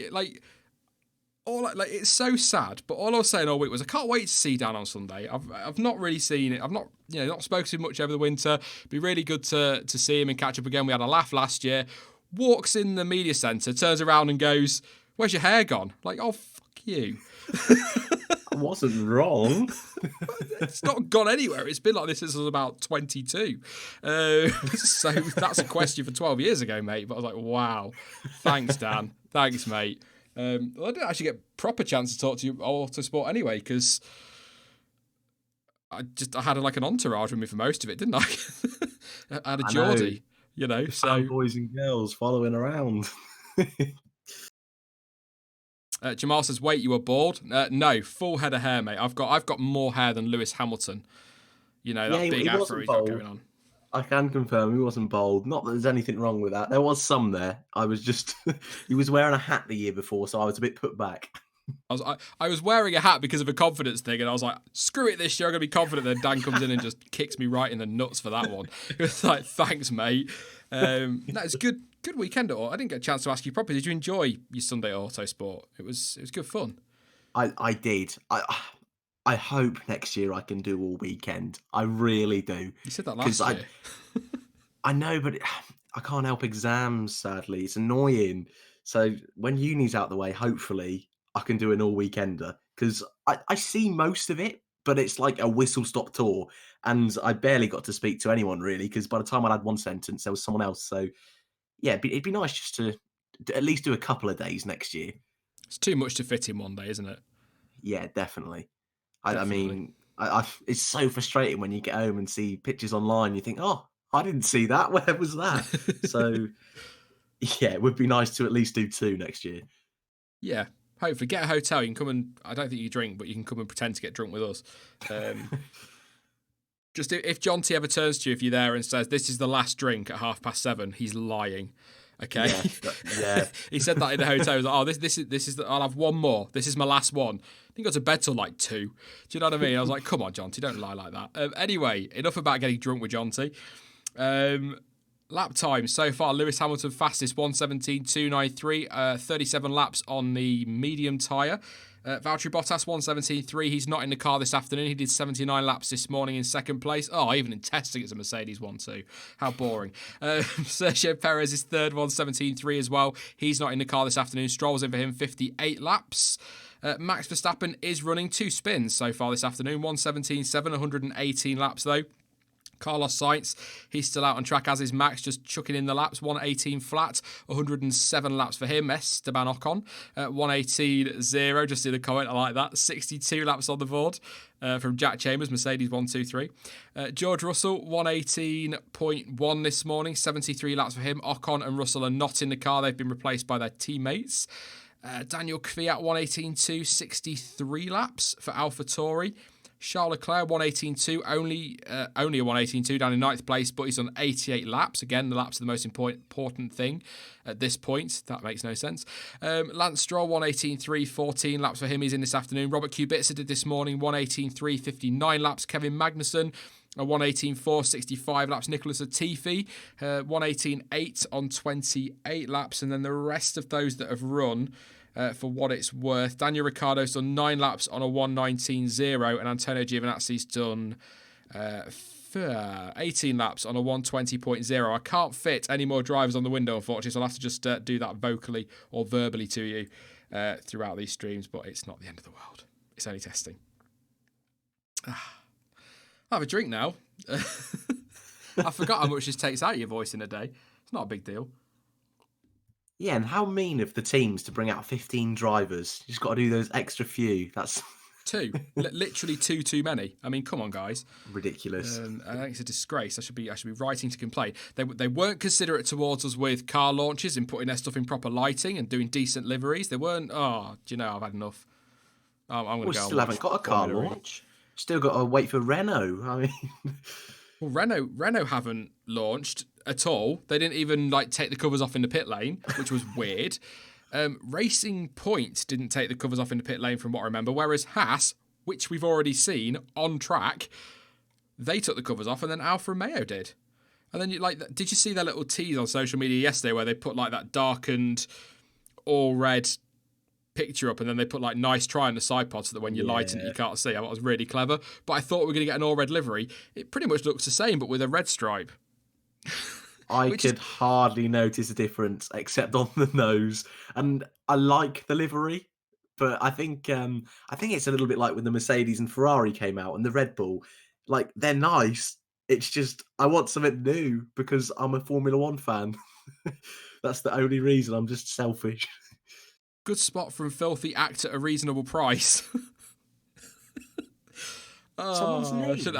it's so sad. But all I was saying all week was I can't wait to see Dan on Sunday. I've not really seen it. I've not not spoken to him much over the winter. It'd be really good to see him and catch up again. We had a laugh last year. Walks in the media centre, turns around and goes, "Where's your hair gone?" Like, oh fuck you. I wasn't wrong. It's not gone anywhere. It's been like this since I was about 22. So that's a question for 12 years ago, mate. But I was like, wow. Thanks, Dan. Thanks, mate. I didn't actually get proper chance to talk to you Autosport anyway, because I had an entourage with me for most of it, didn't I? I had a Geordie, so boys and girls following around. Jamal says, "Wait, you were bald?" No, full head of hair, mate. I've got more hair than Lewis Hamilton. That big afro he's got going on. I can confirm he wasn't bald. Not that there's anything wrong with that. There was some there. I was just... he was wearing a hat the year before, so I was a bit put back. I was wearing a hat because of a confidence thing, and I was like, screw it this year, I'm going to be confident. Then Dan comes in and just kicks me right in the nuts for that one. It was like, thanks, mate. It's a good weekend at all. I didn't get a chance to ask you properly. Did you enjoy your Sunday Autosport? It was good fun. I did. I hope next year I can do all weekend. I really do. You said that last year. I know, but I can't help exams, sadly. It's annoying. So when uni's out the way, hopefully I can do an all weekender, because I see most of it, but it's like a whistle-stop tour, and I barely got to speak to anyone really, because by the time I had one sentence, there was someone else. So yeah, it'd be nice just to at least do a couple of days next year. It's too much to fit in one day, isn't it? Yeah, definitely. I mean, it's so frustrating when you get home and see pictures online. You think, oh, I didn't see that. Where was that? So yeah, it would be nice to at least do 2 next year. Yeah. Hopefully, get a hotel. You can come and... I don't think you drink, but you can come and pretend to get drunk with us. Just if John T ever turns to you, if you're there, and says, "This is the last drink at 7:30," he's lying. Okay? Yeah. He said that in the hotel. He was like, "Oh, this is I'll have one more. This is my last one." I think I got to bed till 2. Do you know what I mean? I was like, come on, John T, don't lie like that. Anyway, enough about getting drunk with John T. Lap time so far, Lewis Hamilton fastest, 1:17.293, 37 laps on the medium tyre. Valtteri Bottas, 1:17.3. He's not in the car this afternoon. He did 79 laps this morning in second place. Oh, even in testing, it's a Mercedes 1-2. How boring. Sergio Perez is third, 1:17.3 as well. He's not in the car this afternoon. Stroll's in for him, 58 laps. Max Verstappen is running 2 spins so far this afternoon, 1:17.7, 118 laps though. Carlos Sainz, he's still out on track, as is Max, just chucking in the laps. 1:18 flat, 107 laps for him. Esteban Ocon, 1:18.0, just did a comment, I like that. 62 laps on the board from Jack Chambers, Mercedes 123. George Russell, 1:18.1 this morning, 73 laps for him. Ocon and Russell are not in the car, they've been replaced by their teammates. Daniel Kvyat, 1:18.2, 63 laps for AlphaTauri. Charles Leclerc, 1:18.2, only a 1:18.2 down in 9th place, but he's on 88 laps. Again, the laps are the most important thing at this point. That makes no sense. Lance Stroll, 1:18.3, 14 laps for him. He's in this afternoon. Robert Kubica did this morning, 1:18.3, 59 laps. Kevin Magnussen, 1:18.4, 65 laps. Nicholas Latifi, 1:18.8 on 28 laps. And then the rest of those that have run, for what it's worth, Daniel Ricciardo's done 9 laps on a 1:19.0, and Antonio Giovinazzi's done 18 laps on a 1:20.0. I can't fit any more drivers on the window, unfortunately, so I'll have to just do that vocally or verbally to you throughout these streams, but it's not the end of the world. It's only testing. I'll have a drink now. I forgot how much this takes out of your voice in a day. It's not a big deal. Yeah, and how mean of the teams to bring out 15 drivers. You just got to do those extra few. That's 2. Literally 2 too many. I mean, come on, guys. Ridiculous. I think it's a disgrace. I should be writing to complain. They weren't considerate towards us with car launches and putting their stuff in proper lighting and doing decent liveries. They weren't. Oh, do you know, I've had enough. I'm going to go. We still haven't got a car launch. Still got to wait for Renault. I mean, well, Renault haven't launched at all. They didn't even take the covers off in the pit lane, which was weird. Racing Point didn't take the covers off in the pit lane from what I remember, whereas Haas, which we've already seen on track, they took the covers off, and then Alfa Romeo did. And then did you see their little tease on social media yesterday where they put that darkened all red picture up, and then they put nice try on the side pod so that when you lighten it you can't see? I thought it was really clever, but I thought we were going to get an all red livery. It pretty much looks the same but with a red stripe. I could hardly notice a difference except on the nose, and I like the livery, but I think it's a little bit like when the Mercedes and Ferrari came out and the Red Bull. They're nice, it's just I want something new because I'm a Formula One fan. That's the only reason. I'm just selfish. Good spot from Filthy Act at a reasonable price. Someone's name. Do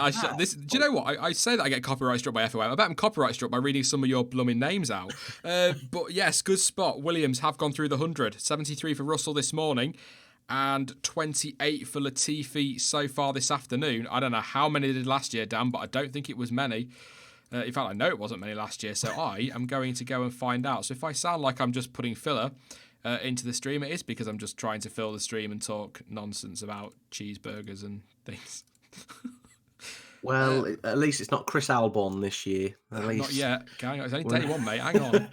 you know what? I say that I get copyright struck by FOM. I bet I'm copyright struck by reading some of your blooming names out. But yes, good spot. Williams have gone through the 100. 73 for Russell this morning and 28 for Latifi so far this afternoon. I don't know how many they did last year, Dan, but I don't think it was many. In fact, I know it wasn't many last year, so I am going to go and find out. So if I sound like I'm just putting filler into the stream, it is because I'm just trying to fill the stream and talk nonsense about cheeseburgers and things. Well, at least it's not Chris Albon this year. At least. Not yet. Hang on. It's only day 1, mate. Hang on.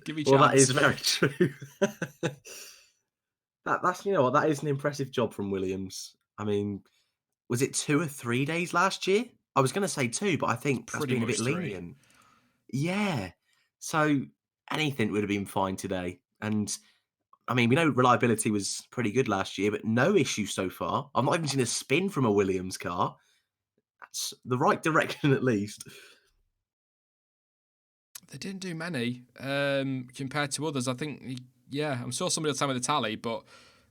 Give me a chance. Well, that is very true. That's that is an impressive job from Williams. I mean, was it 2 or 3 days last year? I was going to say 2, but I think that's been a bit lenient. Yeah. So anything would have been fine today. And I mean, we know reliability was pretty good last year, but no issue so far. I've not even seen a spin from a Williams car. That's the right direction, at least. They didn't do many compared to others. I think, I'm sure somebody will tell me the tally, but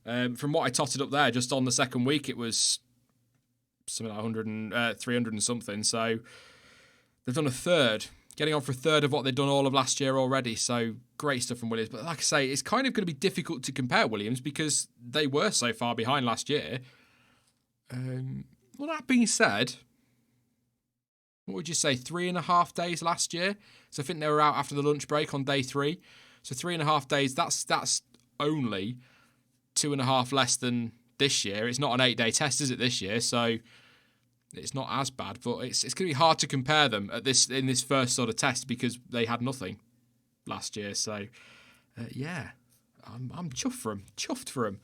from what I totted up there, just on the second week, it was something like 300 and something. So they've done a third. Getting on for a third of what they'd done all of last year already. So great stuff from Williams. But like I say, it's kind of going to be difficult to compare Williams because they were so far behind last year. Well, that being said, what would you say, 3.5 days last year? So I think they were out after the lunch break on day 3. So 3.5 days, that's only 2.5 less than this year. It's not an 8-day test, is it, this year? So It's not as bad, but it's going to be hard to compare them in this first sort of test because they had nothing last year. So, yeah, I'm chuffed for them. Chuffed for them.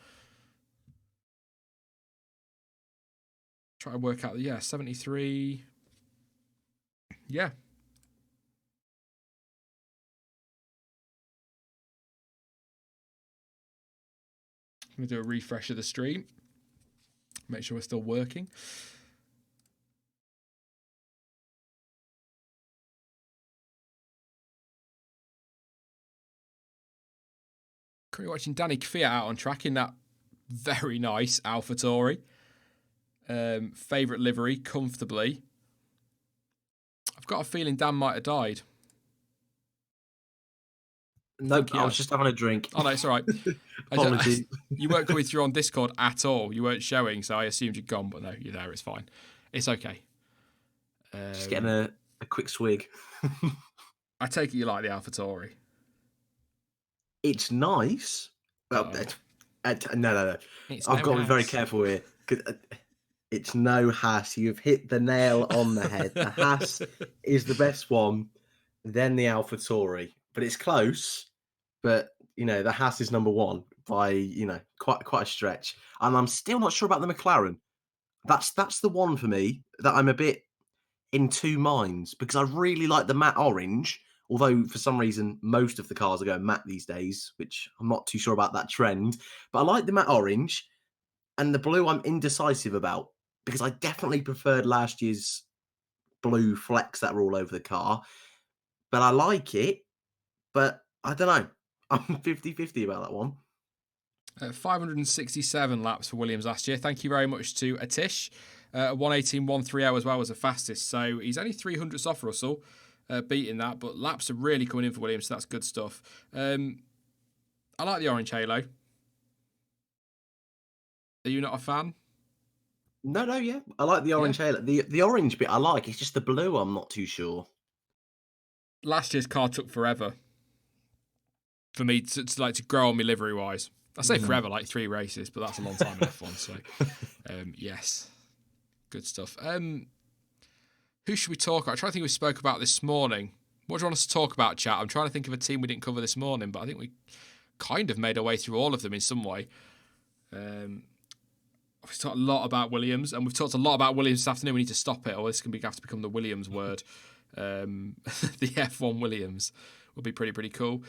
Try to work out 73. Yeah. I'm going to do a refresh of the stream. Make sure we're still working. Currently watching Danny Kvyat out on track in that very nice AlphaTauri. Favourite livery, comfortably. I've got a feeling Dan might have died. Nope, I was just having a drink. Oh, no, it's all right. Apologies. You weren't coming through on Discord at all. You weren't showing, so I assumed you'd gone, but no, you're there. It's fine. It's okay. Just getting a quick swig. I take it you like the AlphaTauri. It's nice. Well, no. I've got to be very careful here. It's no Haas. You've hit the nail on the head. The Haas is the best one, then the AlphaTauri. But it's close. But, the Haas is number one by, quite a stretch. And I'm still not sure about the McLaren. That's the one for me that I'm a bit in two minds because I really like the matte orange. Although, for some reason, most of the cars are going matte these days, which I'm not too sure about that trend. But I like the matte orange. And the blue I'm indecisive about because I definitely preferred last year's blue flecks that were all over the car. But I like it. But I don't know. I'm 50-50 about that one. 567 laps for Williams last year. Thank you very much to Atish. 1:18.130 as well was the fastest. So he's only 300ths off Russell. Beating that, but laps are really coming in for Williams, so that's good stuff. I like the orange halo. Are you not a fan? No, yeah. I like the orange halo. The orange bit I like, it's just the blue I'm not too sure. Last year's car took forever for me to grow on me livery-wise. I say forever, like 3 races, but that's a long time in F1, so yes. Good stuff. Who should we talk about? I'm trying to think we spoke about this morning. What do you want us to talk about, chat? I'm trying to think of a team we didn't cover this morning, but I think we kind of made our way through all of them in some way. We've talked a lot about Williams, and we've talked a lot about Williams this afternoon. We need to stop it, or this can have to become the Williams word. The F1 Williams will be pretty cool.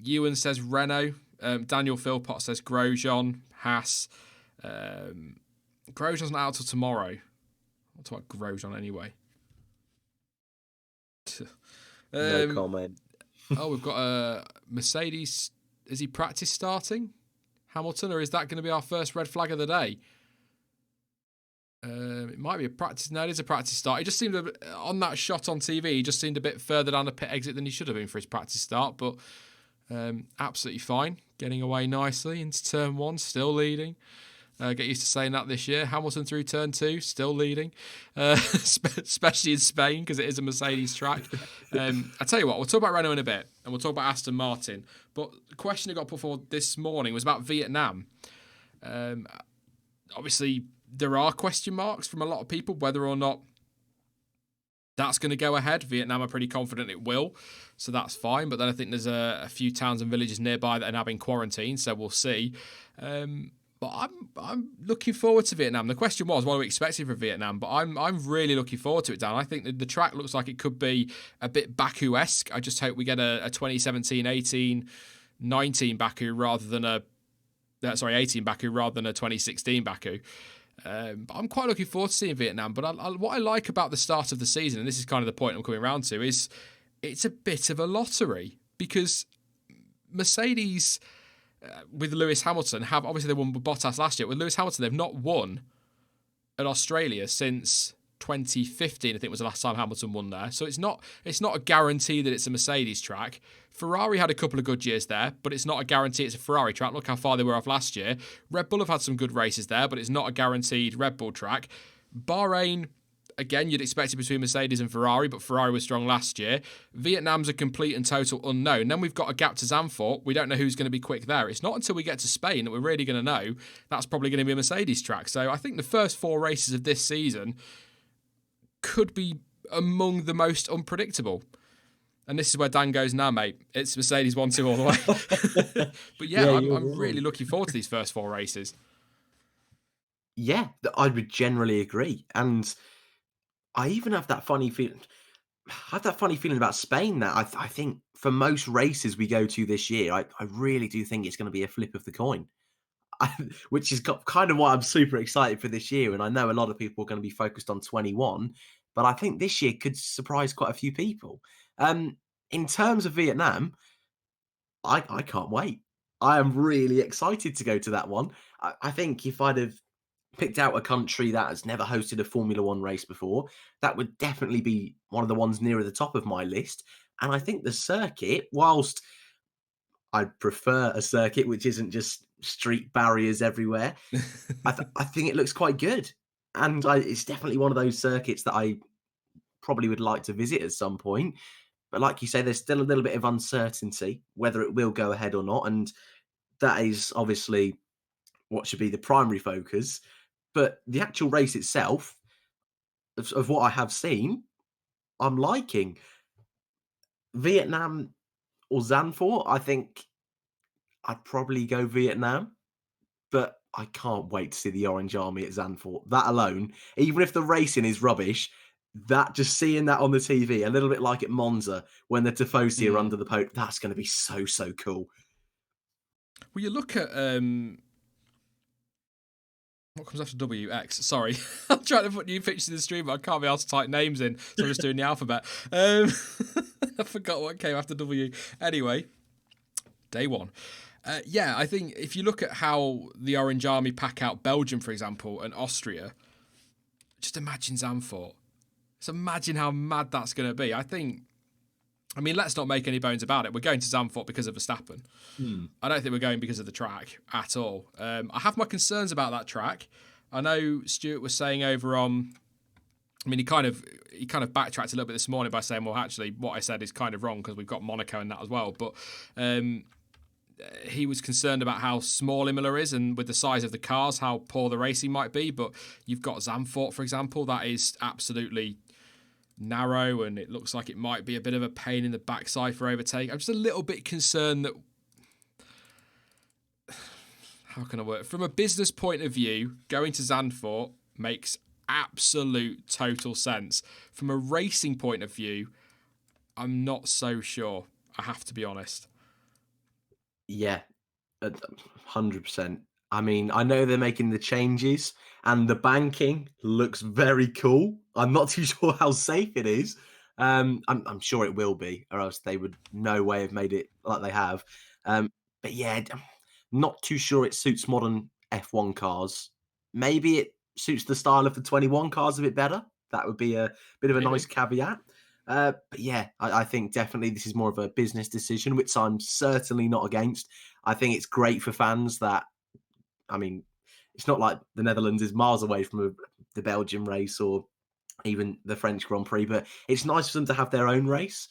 Ewan says Renault. Daniel Philpott says Grosjean. Haas. Grosjean's not out till tomorrow. I'll talk about Grosjean anyway. No comment. We've got a Mercedes. Is he practice starting, Hamilton, or is that going to be our first red flag of the day? It might be a practice. No, it is a practice start. He just seemed on that shot on TV. He just seemed a bit further down the pit exit than he should have been for his practice start, but absolutely fine. Getting away nicely into turn 1, still leading. Get used to saying that this year. Hamilton through turn 2, still leading, especially in Spain because it is a Mercedes track. I tell you what, we'll talk about Renault in a bit, and we'll talk about Aston Martin. But the question that got put forward this morning was about Vietnam. Obviously, there are question marks from a lot of people whether or not that's going to go ahead. Vietnam are pretty confident it will, so that's fine. But then I think there's a few towns and villages nearby that are now being quarantined, so we'll see. But I'm looking forward to Vietnam. The question was, what are we expecting from Vietnam? But I'm really looking forward to it, Dan. I think that the track looks like it could be a bit Baku-esque. I just hope we get a 2017, 18, 19 Baku rather than 18 Baku rather than a 2016 Baku. But I'm quite looking forward to seeing Vietnam. But what I like about the start of the season, and this is kind of the point I'm coming around to, is it's a bit of a lottery because Mercedes, with Lewis Hamilton, obviously they won with Bottas last year. With Lewis Hamilton, they've not won at Australia since 2015. I think was the last time Hamilton won there. So it's not a guarantee that it's a Mercedes track. Ferrari had a couple of good years there, but it's not a guarantee it's a Ferrari track. Look how far they were off last year. Red Bull have had some good races there, but it's not a guaranteed Red Bull track. Bahrain, again, you'd expect it between Mercedes and Ferrari, but Ferrari was strong last year. Vietnam's a complete and total unknown. Then we've got a gap to Zandvoort. We don't know who's going to be quick there. It's not until we get to Spain that we're really going to know. That's probably going to be a Mercedes track. So I think the first 4 races of this season could be among the most unpredictable. And this is where Dan goes, nah, mate, it's Mercedes 1-2 all the way. But yeah, I'm really looking forward to these first 4 races. Yeah, I would generally agree. And I even have that funny feeling. About Spain now. I think for most races we go to this year, I really do think it's going to be a flip of the coin, which is kind of why I'm super excited for this year. And I know a lot of people are going to be focused on 21, but I think this year could surprise quite a few people. In terms of Vietnam, I can't wait. I am really excited to go to that one. I think if I'd have picked out a country that has never hosted a Formula One race before, that would definitely be one of the ones nearer the top of my list. And I think the circuit, whilst I prefer a circuit which isn't just street barriers everywhere, I think it looks quite good. And it's definitely one of those circuits that I probably would like to visit at some point. But like you say, there's still a little bit of uncertainty whether it will go ahead or not. And that is obviously what should be the primary focus. But the actual race itself, of what I have seen, I'm liking. Vietnam or Zandvoort, I think I'd probably go Vietnam, but I can't wait to see the Orange Army at Zandvoort. That alone, even if the racing is rubbish, that just seeing that on the TV, a little bit like at Monza when the Tifosi are under the pope, that's going to be so, so cool. Well, you look at what comes after WX? Sorry, I'm trying to put new pictures in the stream, but I can't be able to type names in, so I'm just doing the alphabet. I forgot what came after W. Anyway, day 1. Yeah, I think if you look at how the Orange Army pack out Belgium, for example, and Austria, just imagine Zandvoort. Just imagine how mad that's going to be. I mean, let's not make any bones about it. We're going to Zandvoort because of Verstappen. I don't think we're going because of the track at all. I have my concerns about that track. I know Stuart was saying over on. I mean, he kind of backtracked a little bit this morning by saying, well, actually, what I said is kind of wrong because we've got Monaco in that as well. But he was concerned about how small Imola is and with the size of the cars, how poor the racing might be. But you've got Zandvoort, for example, that is absolutely narrow and it looks like it might be a bit of a pain in the backside for overtake. I'm just a little bit concerned that how can I work? From a business point of view, going to Zandvoort makes absolute total sense. From a racing point of view, I'm not so sure. I have to be honest. Yeah, 100%. I mean, I know they're making the changes and the banking looks very cool. I'm not too sure how safe it is. I'm sure it will be, or else they would no way have made it like they have. But yeah, not too sure it suits modern F1 cars. Maybe it suits the style of the 21 cars a bit better. That would be a bit of a nice caveat. But yeah, I think definitely this is more of a business decision, which I'm certainly not against. I think it's great for fans that, I mean, it's not like the Netherlands is miles away from the Belgian race or even the French Grand Prix, but it's nice for them to have their own race.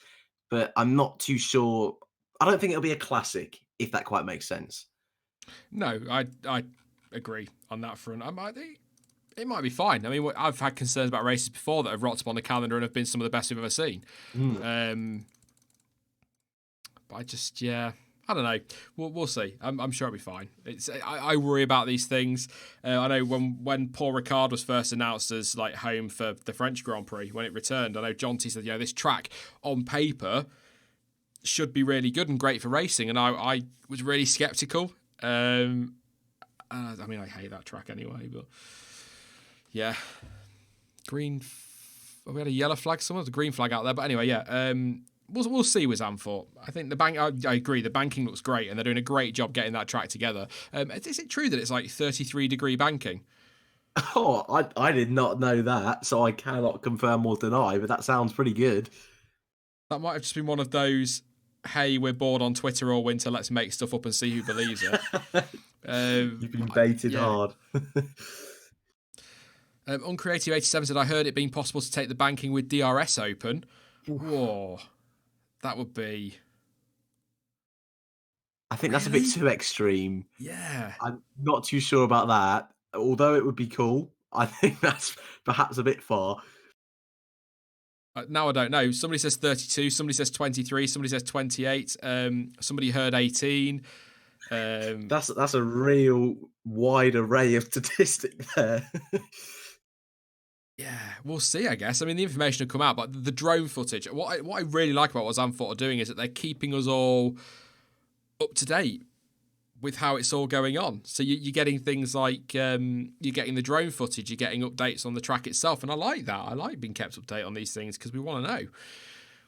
But I'm not too sure. I don't think it'll be a classic, if that quite makes sense. No, I agree on that front. It might be fine. I mean, I've had concerns about races before that have rocked up on the calendar and have been some of the best we've ever seen. But I don't know. We'll see. I'm sure it'll be fine. I worry about these things. I know when Paul Ricard was first announced as like home for the French Grand Prix when it returned, I know Jonty said, this track on paper should be really good and great for racing, and I was really skeptical. I mean, I hate that track anyway, but yeah, green. We had a yellow flag somewhere. There's a green flag out there, but anyway, yeah. We'll see with Zandvoort. I think the bank. I agree. The banking looks great, and they're doing a great job getting that track together. Is it true that it's like 33-degree banking? Oh, I did not know that, so I cannot confirm or deny. But that sounds pretty good. That might have just been one of those. Hey, we're bored on Twitter all winter. Let's make stuff up and see who believes it. You've been baited hard. Uncreative87 said, I heard it being possible to take the banking with DRS open. Whoa, that would be... I think that's a bit too extreme. Yeah. I'm not too sure about that. Although it would be cool, I think that's perhaps a bit far. Now I don't know. Somebody says 32, somebody says 23, somebody says 28. Somebody heard 18. That's a real wide array of statistics there. Yeah, we'll see, I guess. I mean, the information will come out, but the drone footage, what I really like about what Zandvoort are doing is that they're keeping us all up to date with how it's all going on. So you're getting things like you're getting the drone footage, you're getting updates on the track itself, and I like that. I like being kept up to date on these things because we want to know.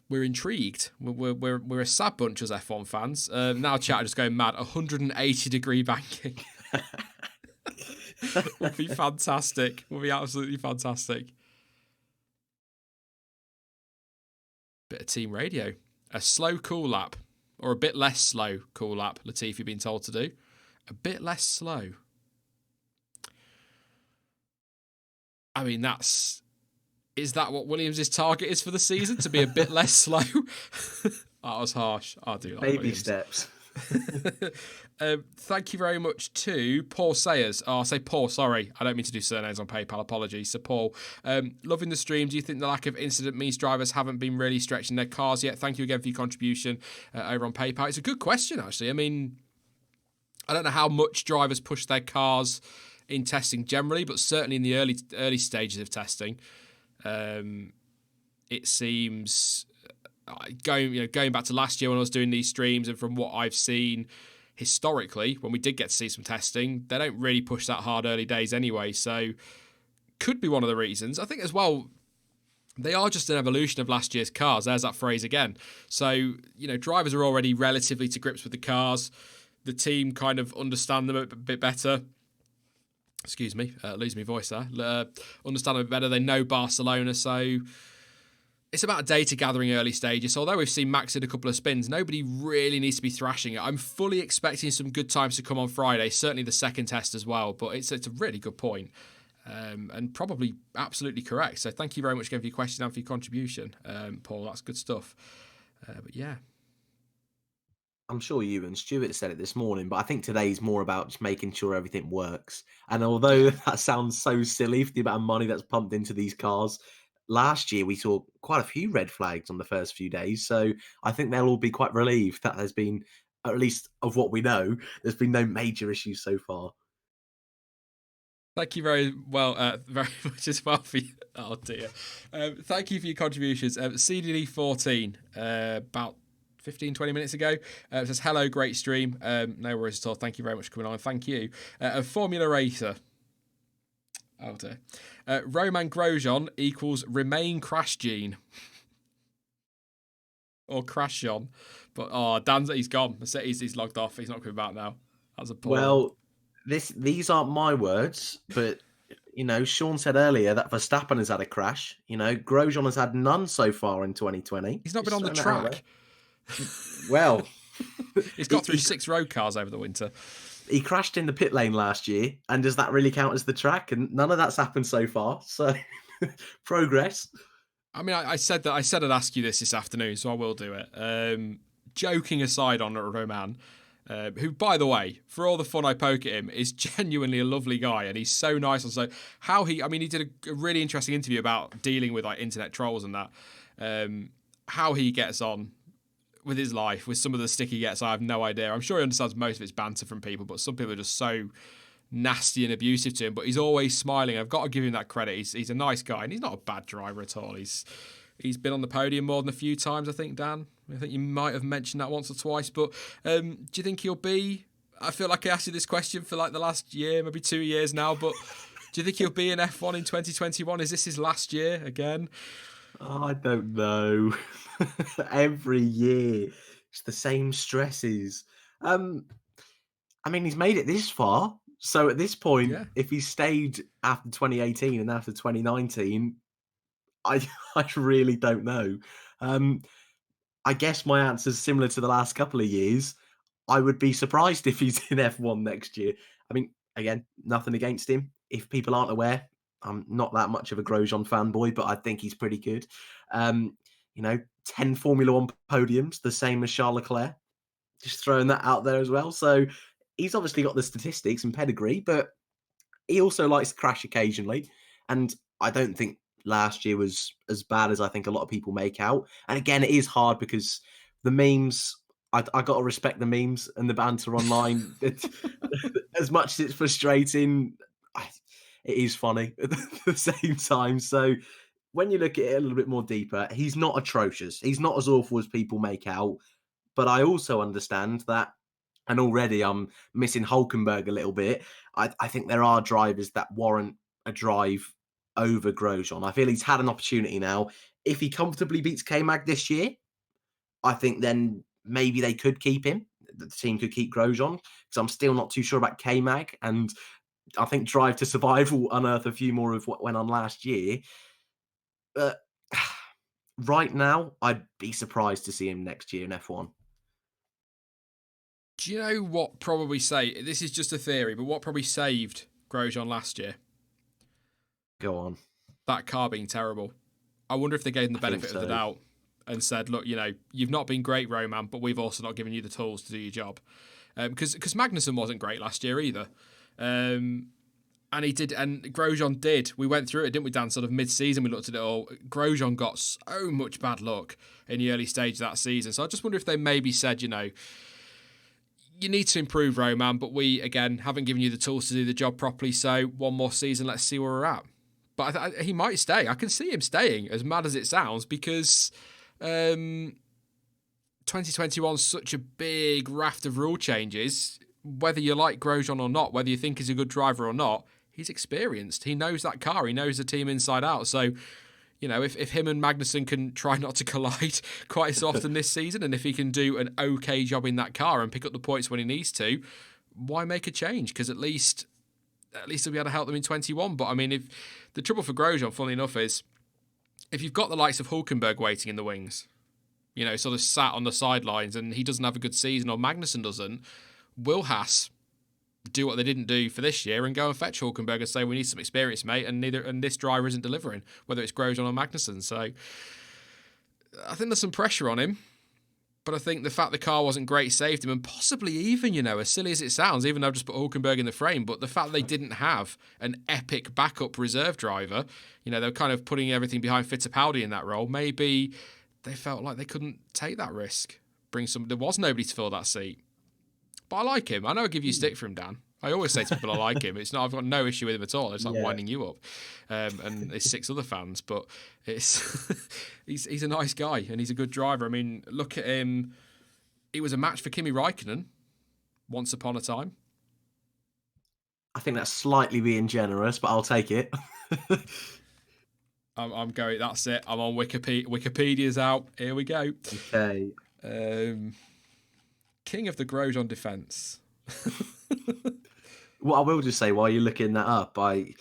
We're intrigued. We're a sad bunch as F1 fans. Now chat are just going mad. 180-degree banking. Would be fantastic. Would be absolutely fantastic. Bit of team radio. A slow cool lap. Or a bit less slow cool lap, Latifi been told to do. A bit less slow. I mean, is that what Williams' target is for the season? To be a bit less slow? That was harsh. I do like Baby Williams. steps. Thank you very much to Paul Sayers. Oh, I'll say Paul, sorry. I don't mean to do surnames on PayPal. Apologies. So, Paul, loving the stream. Do you think the lack of incident means drivers haven't been really stretching their cars yet? Thank you again for your contribution over on PayPal. It's a good question, actually. I mean, I don't know how much drivers push their cars in testing generally, but certainly in the early stages of testing, it seems... Going back to last year when I was doing these streams, and from what I've seen historically, when we did get to see some testing, they don't really push that hard early days anyway. So could be one of the reasons. I think as well, they are just an evolution of last year's cars. There's that phrase again. So, drivers are already relatively to grips with the cars. The team kind of understand them a bit better. Excuse me, losing my voice there. Understand them a bit better. They know Barcelona, so... It's about data gathering early stages. So although we've seen Max in a couple of spins, nobody really needs to be thrashing it. I'm fully expecting some good times to come on Friday, certainly the second test as well. But it's a really good point, and probably absolutely correct. So thank you very much again for your question and for your contribution, Paul. That's good stuff. But yeah. I'm sure you and Stuart said it this morning, but I think today's more about just making sure everything works. And although that sounds so silly for the amount of money that's pumped into these cars, last year we saw quite a few red flags on the first few days. So I think they'll all be quite relieved that there's been, at least of what we know, there's been no major issues so far. Thank you very much as well for you. Oh dear. Thank you for your contributions. CDD 14, about 15, 20 minutes ago. It says, hello, great stream. No worries at all. Thank you very much for coming on. Thank you. A Formula Racer. Oh dear. Roman Grosjean equals remain crash gene. Or crash John. But he's gone. He's logged off. He's not coming back now. That's a poor Well, these aren't my words, but Sean said earlier that Verstappen has had a crash. Grosjean has had none so far in 2020. He's not been on the track. Well, he's got through 6 road cars over the winter. He crashed in the pit lane last year, and does that really count as the track? And none of that's happened so far. So, progress. I mean, I said I'd ask you this afternoon, so I will do it. Joking aside on Roman, who, by the way, for all the fun I poke at him, is genuinely a lovely guy, and he's so nice. And so, he did a really interesting interview about dealing with like internet trolls and that. How he gets on with his life, with some of the stick he gets, I have no idea. I'm sure he understands most of it's banter from people, but some people are just so nasty and abusive to him. But he's always smiling. I've got to give him that credit. He's a nice guy, and he's not a bad driver at all. He's been on the podium more than a few times, I think, Dan. I think you might have mentioned that once or twice. But do you think he'll be... I feel like I asked you this question for like the last year, maybe 2 years now, but do you think he'll be in F1 in 2021? Is this his last year again? I don't know. Every year, it's the same stresses. He's made it this far. So at this point, if he stayed after 2018 and after 2019, I really don't know. I guess my answer is similar to the last couple of years. I would be surprised if he's in F1 next year. I mean, again, nothing against him. If people aren't aware, I'm not that much of a Grosjean fanboy, but I think he's pretty good. Um, 10 Formula One podiums, the same as Charles Leclerc. Just throwing that out there as well. So he's obviously got the statistics and pedigree, but he also likes to crash occasionally. And I don't think last year was as bad as I think a lot of people make out. And again, it is hard because the memes, I got to respect the memes and the banter online. As much as it's frustrating, it is funny at the same time. So when you look at it a little bit more deeper, he's not atrocious. He's not as awful as people make out. But I also understand that, and already I'm missing Hulkenberg a little bit. I think there are drivers that warrant a drive over Grosjean. I feel he's had an opportunity now. If he comfortably beats K-Mag this year, I think then maybe they could keep him. The team could keep Grosjean because I'm still not too sure about K-Mag. And I think Drive to Survive will unearth a few more of what went on last year. But right now, I'd be surprised to see him next year in F1. Do you know what probably this is just a theory, but what probably saved Grosjean last year? Go on. That car being terrible. I wonder if they gave him the I think benefit of the so. doubt and said, look, you've not been great, Roman, but we've also not given you the tools to do your job. Because Magnussen wasn't great last year either. And he did, and Grosjean did. We went through it, didn't we, Dan? Sort of mid-season, we looked at it all. Grosjean got so much bad luck in the early stage of that season. So I just wonder if they maybe said, you need to improve, Roman, but we, again, haven't given you the tools to do the job properly, so one more season, let's see where we're at. But he might stay. I can see him staying, as mad as it sounds, because 2021 is such a big raft of rule changes. Whether you like Grosjean or not, whether you think he's a good driver or not, he's experienced. He knows that car. He knows the team inside out. So, if him and Magnussen can try not to collide quite so often this season, and if he can do an okay job in that car and pick up the points when he needs to, why make a change? Because at least he'll be able to help them in 21. But I mean, if the trouble for Grosjean, funnily enough, is if you've got the likes of Hulkenberg waiting in the wings, sort of sat on the sidelines, and he doesn't have a good season, or Magnussen doesn't, will Haas do what they didn't do for this year and go and fetch Hulkenberg and say, we need some experience, mate, and this driver isn't delivering, whether it's Grosjean or Magnussen. So I think there's some pressure on him, but I think the fact the car wasn't great saved him, and possibly even, as silly as it sounds, even though I've just put Hulkenberg in the frame, but the fact they didn't have an epic backup reserve driver, they were kind of putting everything behind Fittipaldi in that role, maybe they felt like they couldn't take that risk. There was nobody to fill that seat. But I like him. I know I give you stick for him, Dan. I always say to people I like him. It's not. I've got no issue with him at all. It's like winding you up, and there's 6 other fans. But it's he's a nice guy and he's a good driver. I mean, look at him. He was a match for Kimi Räikkönen once upon a time. I think that's slightly being generous, but I'll take it. I'm going. That's it. I'm on Wikipedia. Wikipedia's out. Here we go. Okay. King of the Grosjean defence. Well, I will just say while you're looking that up, I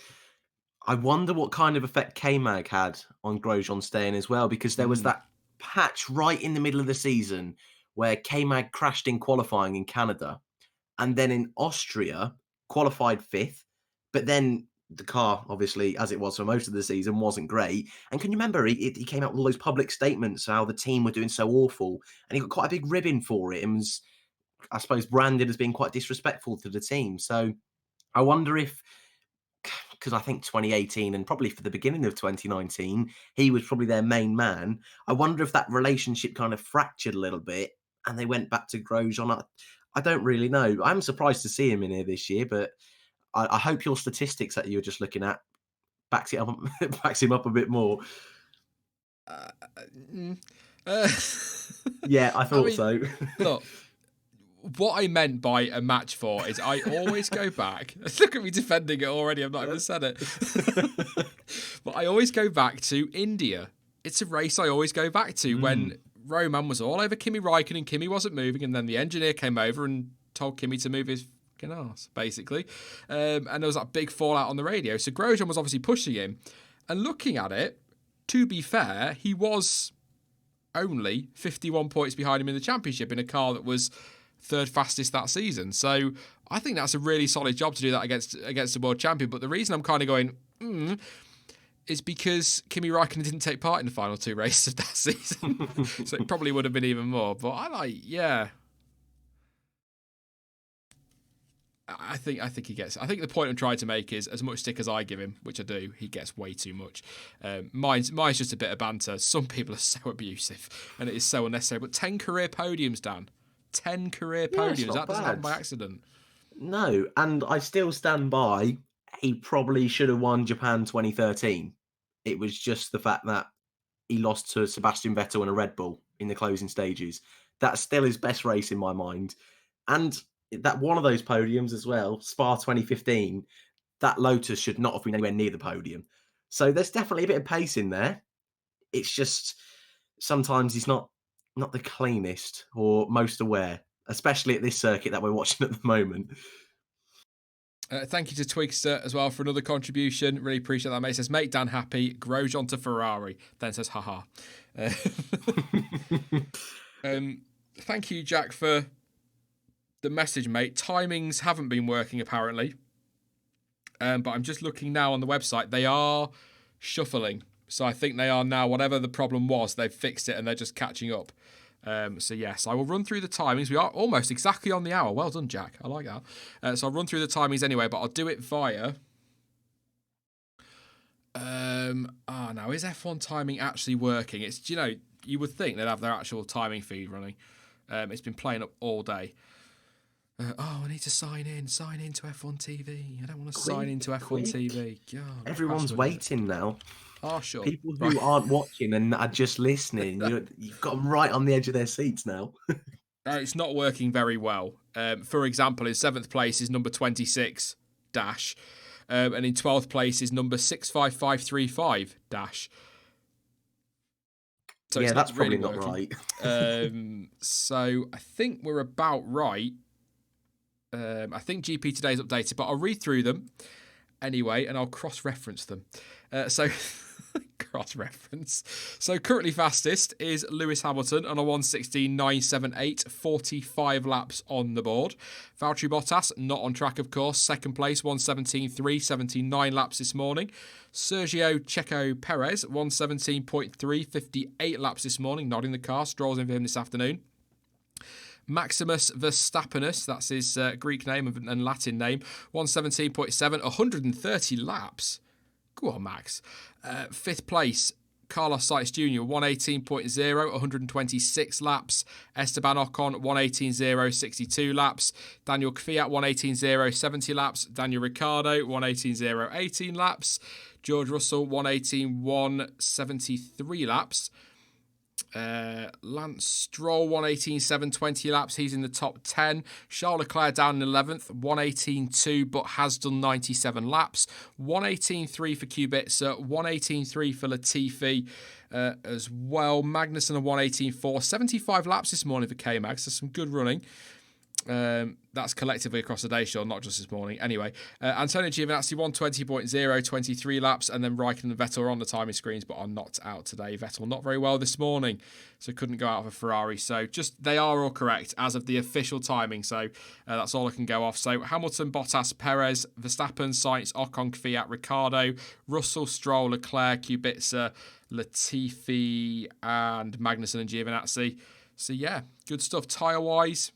wonder what kind of effect K-Mag had on Grosjean staying as well, because there was that patch right in the middle of the season where K-Mag crashed in qualifying in Canada, and then in Austria qualified 5th, but then the car, obviously, as it was for most of the season, wasn't great. And can you remember he came out with all those public statements how the team were doing so awful, and he got quite a big ribbon for it and was, I suppose, branded as being quite disrespectful to the team. So I wonder if, because I think 2018 and probably for the beginning of 2019, he was probably their main man. I wonder if that relationship kind of fractured a little bit and they went back to Grosjean. I don't really know. I'm surprised to see him in here this year, but I hope your statistics that you're just looking at backs him up a bit more. Yeah, I thought so. Look, what I meant by a match for is I always go back. Look at me defending it already. I've not even said it. But I always go back to India. It's a race I always go back to when Roman was all over Kimi Räikkönen and Kimi wasn't moving, and then the engineer came over and told Kimi to move his fucking arse, basically. And there was that big fallout on the radio. So Grosjean was obviously pushing him. And looking at it, to be fair, he was only 51 points behind him in the championship in a car that was 3rd fastest that season. So I think that's a really solid job to do that against the world champion. But the reason I'm kind of going, is because Kimi Raikkonen didn't take part in the final 2 races of that season. So it probably would have been even more. But I think he gets. I think the point I'm trying to make is, as much stick as I give him, which I do, he gets way too much. Mine's just a bit of banter. Some people are so abusive, and it is so unnecessary. But 10 career podiums, Dan. 10 career podiums. That doesn't happen by accident. No, and I still stand by. He probably should have won Japan 2013. It was just the fact that he lost to Sebastian Vettel in a Red Bull in the closing stages. That's still his best race in my mind. And that one of those podiums as well, Spa 2015, that Lotus should not have been anywhere near the podium. So there's definitely a bit of pace in there. It's just sometimes he's not the cleanest or most aware, especially at this circuit that we're watching at the moment. Thank you to Twigster as well for another contribution. Really appreciate that, mate. It says, make Dan happy. Grosjean to Ferrari. Then says, haha. Thank you, Jack, for the message, mate. Timings haven't been working, apparently. But I'm just looking now on the website. They are shuffling. So I think they are now, whatever the problem was, they've fixed it and they're just catching up. So yes, I will run through the timings. We are almost exactly on the hour. Well done, Jack. I like that. So I'll run through the timings anyway, but I'll do it via... now is F1 timing actually working? It's, you would think they'd have their actual timing feed running. It's been playing up all day. I need to sign in to F1 TV. I don't want to sign into F1 TV. God, everyone's waiting now. Oh, sure. People who aren't watching and are just listening, you've got them right on the edge of their seats now. It's not working very well. For example, in 7th place is number 26 Dash, and in 12th place is number 65535 Dash. So yeah, that's really probably not right. So I think we're about right. I think GP Today's updated, but I'll read through them anyway, and I'll cross-reference them. Cross-reference. So currently fastest is Lewis Hamilton on a 1:16.978, 45 laps on the board. Valtteri Bottas, not on track, of course. Second place, 1:17.3, 79 laps this morning. Sergio Checo Perez, 1:17.3, 58 laps this morning, not in the car. Strolls in for him this afternoon. Maximus Verstappenus, that's his Greek name and Latin name, 1:17.7, 130 laps. Go on, Max. 5th place, Carlos Sainz Jr., 1:18.0, 126 laps. Esteban Ocon, 1:18.0, 62 laps. Daniel Kvyat, 1:18.0, 70 laps. Daniel Ricciardo, 1:18.0, 18 laps. George Russell, 1:18.1, 73 laps. Lance Stroll, 1:18.7, 20 laps. He's in the top 10. Charles Leclerc down in 11th, 1:18.2, but has done 97 laps. 1:18.3 for Kubica, 1:18.3 for Latifi as well. Magnussen, a 1:18.4, 75 laps this morning for K-Mag, so some good running. That's collectively across the day, sure, not just this morning. Anyway, Antonio Giovinazzi, 1:20.0, 23 laps, and then Raikkonen and Vettel are on the timing screens, but are not out today. Vettel not very well this morning, so couldn't go out of a Ferrari. So just they are all correct as of the official timing. So that's all I can go off. So Hamilton, Bottas, Perez, Verstappen, Sainz, Ocon, Kvyat, Ricciardo, Russell, Stroll, Leclerc, Kubica, Latifi, and Magnussen and Giovinazzi. So yeah, good stuff. Tyre-wise.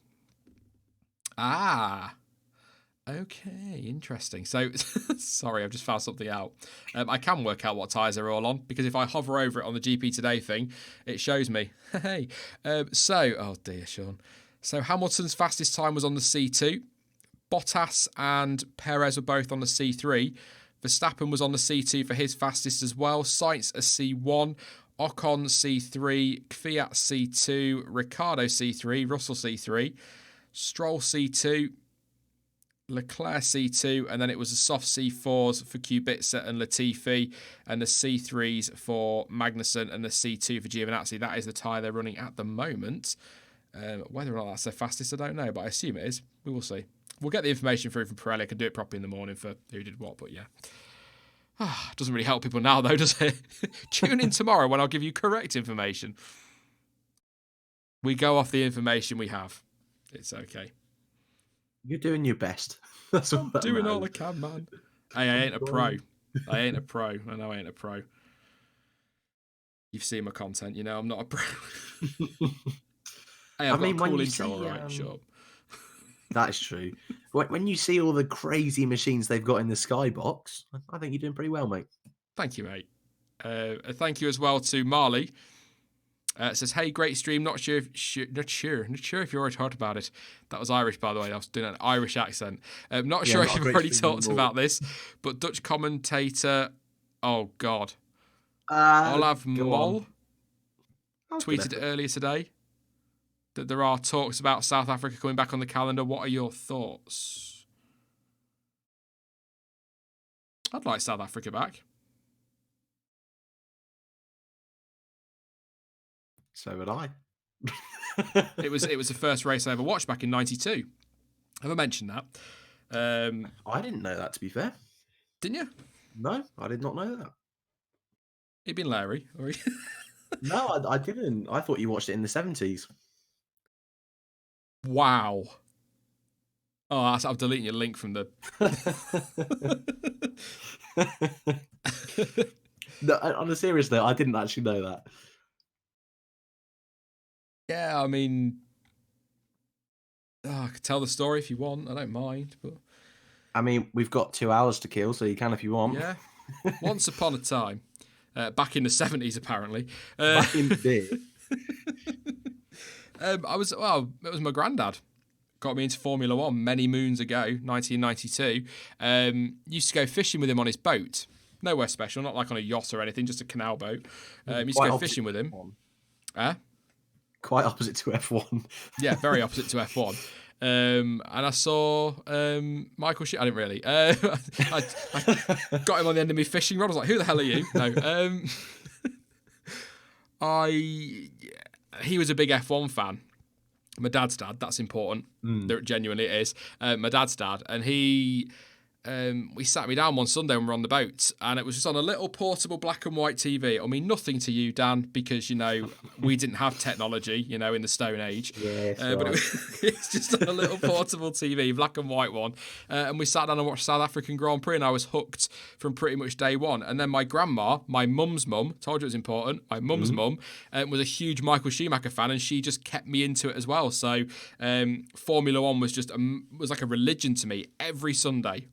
Okay, interesting. So, sorry, I've just found something out. I can work out what tyres are all on, because if I hover over it on the GP Today thing, it shows me. Hey, oh dear, Sean. So Hamilton's fastest time was on the C2. Bottas and Perez were both on the C3. Verstappen was on the C2 for his fastest as well. Sainz a C1. Ocon C3. Kvyat C2. Ricciardo C3. Russell C3. Stroll C2, Leclerc C2, and then it was the soft C4s for Kubica and Latifi, and the C3s for Magnussen and the C2 for Giovinazzi. That is the tyre they're running at the moment. Whether or not that's their fastest, I don't know, but I assume it is. We will see. We'll get the information through from Pirelli. I can do it properly in the morning for who did what, but yeah. Doesn't really help people now, though, does it? Tune in tomorrow when I'll give you correct information. We go off the information we have. It's okay. You're doing your best. That's I'm doing all I can, man. Hey, I ain't a pro. I ain't a pro. I know I ain't a pro. You've seen my content, you know I'm not a pro. Hey, I've got a when cool you intro, see, all right, shut up. that is true. When you see all the crazy machines they've got in the skybox, I think you're doing pretty well, mate. Thank you, mate. Thank you as well to Marley. It says, "Hey, great stream. Not sure if you already talked about it." That was Irish, by the way. I was doing an Irish accent. Not Yeah, sure not if a you've great already stream talked anymore. about this, but Dutch commentator, oh God, Olav Go on. Mol That was good tweeted effort. earlier today that there are talks about South Africa coming back on the calendar. What are your thoughts? I'd like South Africa back. So would I. It was the first race I ever watched back in '92. Have I mentioned that? I didn't know that, to be fair. Didn't you? No, I did not know that. It'd been Larry. No, I didn't. I thought you watched it in the 70s. Wow. Oh, I'm deleting your link from the. No, on a serious note, I didn't actually know that. Yeah, I mean, I could tell the story if you want. I don't mind, but I mean, we've got 2 hours to kill, so you can if you want. yeah. Once upon a time, back in the '70s, apparently. Back in the day. It was my granddad. Got me into Formula One many moons ago, 1992. Used to go fishing with him on his boat. Nowhere special, not like on a yacht or anything, just a canal boat. Used to go fishing with him. Quite opposite to F1. Yeah, very opposite to F1. And I saw Michael I didn't really. I got him on the end of my fishing rod. I was like, who the hell are you? No. He was a big F1 fan. My dad's dad, that's important. There genuinely it is. My dad's dad, and he sat me down one Sunday when we were on the boat, and it was just on a little portable black and white TV. I mean, nothing to you, Dan, because, we didn't have technology, in the Stone Age. Yes, But it's just on a little portable TV, black and white one. And we sat down and watched South African Grand Prix, and I was hooked from pretty much day one. And then my grandma, my mum's mum, told you it was important, my mum's mum, was a huge Michael Schumacher fan, and she just kept me into it as well. So Formula One was just was like a religion to me every Sunday.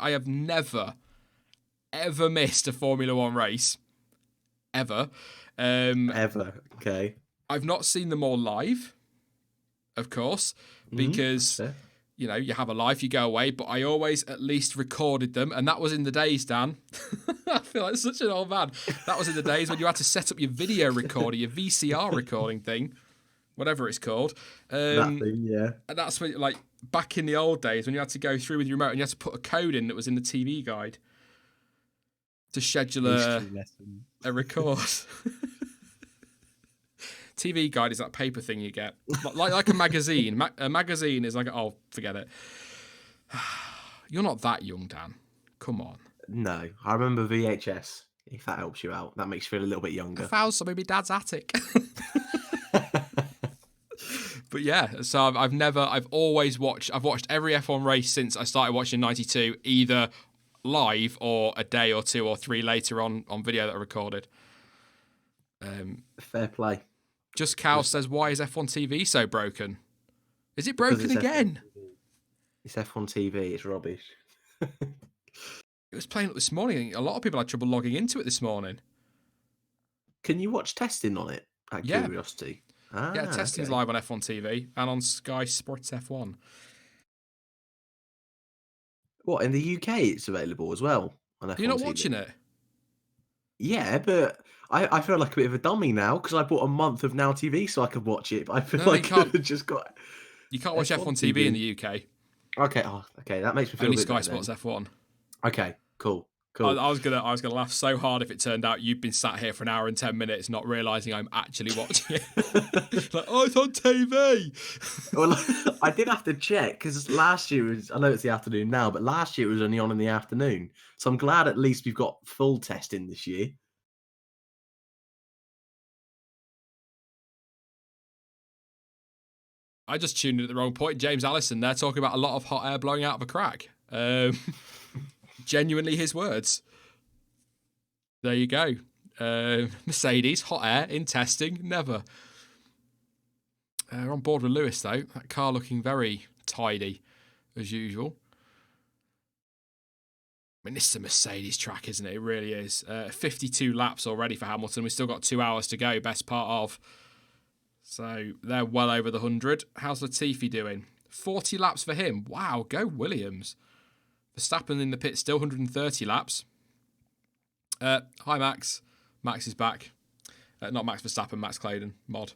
I have never, ever missed a Formula One race. Ever. Ever. Okay. I've not seen them all live, of course, because, you have a life, you go away, but I always at least recorded them, and that was in the days, Dan. I feel like such an old man. That was in the days when you had to set up your video recorder, your VCR recording thing, whatever it's called. That thing, yeah. And that's when, back in the old days when you had to go through with your remote and you had to put a code in that was in the TV guide to schedule a record. TV guide is that paper thing you get. Like a magazine. A magazine is like, oh, forget it. You're not that young, Dan. Come on. No, I remember VHS, if that helps you out. That makes you feel a little bit younger. I found some in my dad's attic. But yeah, so I've always watched every F1 race since I started watching '92, either live or a day or two or three later on video that I recorded. Fair play. Just Cal says, why is F1 TV so broken? Is it broken again? It's F1 TV, it's rubbish. It was playing up this morning. A lot of people had trouble logging into it this morning. Can you watch testing on it? Out of curiosity. Yeah, testing's live on F1 TV and on Sky Sports F1. What, in the UK it's available as well on F1 TV? You're not watching it? Yeah, but I feel like a bit of a dummy now because I bought a month of Now TV so I could watch it. But I feel like I just got. You can't watch F1 TV in the UK. Okay, that makes me feel only a bit Sky better Sports then. F1. Okay, cool. I was gonna laugh so hard if it turned out you've been sat here for an hour and 10 minutes not realising I'm actually watching it. It's on TV. Well, I did have to check because last year I know it's the afternoon now, but last year it was only on in the afternoon. So I'm glad at least we've got full testing this year. I just tuned in at the wrong point. James Allison there talking about a lot of hot air blowing out of a crack. Genuinely his words. There you go. Mercedes, hot air in testing, never. On board with Lewis, though. That car looking very tidy, as usual. I mean, this is a Mercedes track, isn't it? It really is. 52 laps already for Hamilton. We've still got 2 hours to go, best part of. So they're well over the 100. How's Latifi doing? 40 laps for him. Wow, go Williams. Verstappen in the pit still 130 laps. Hi, Max. Max is back. Not Max Verstappen, Max Claydon, mod.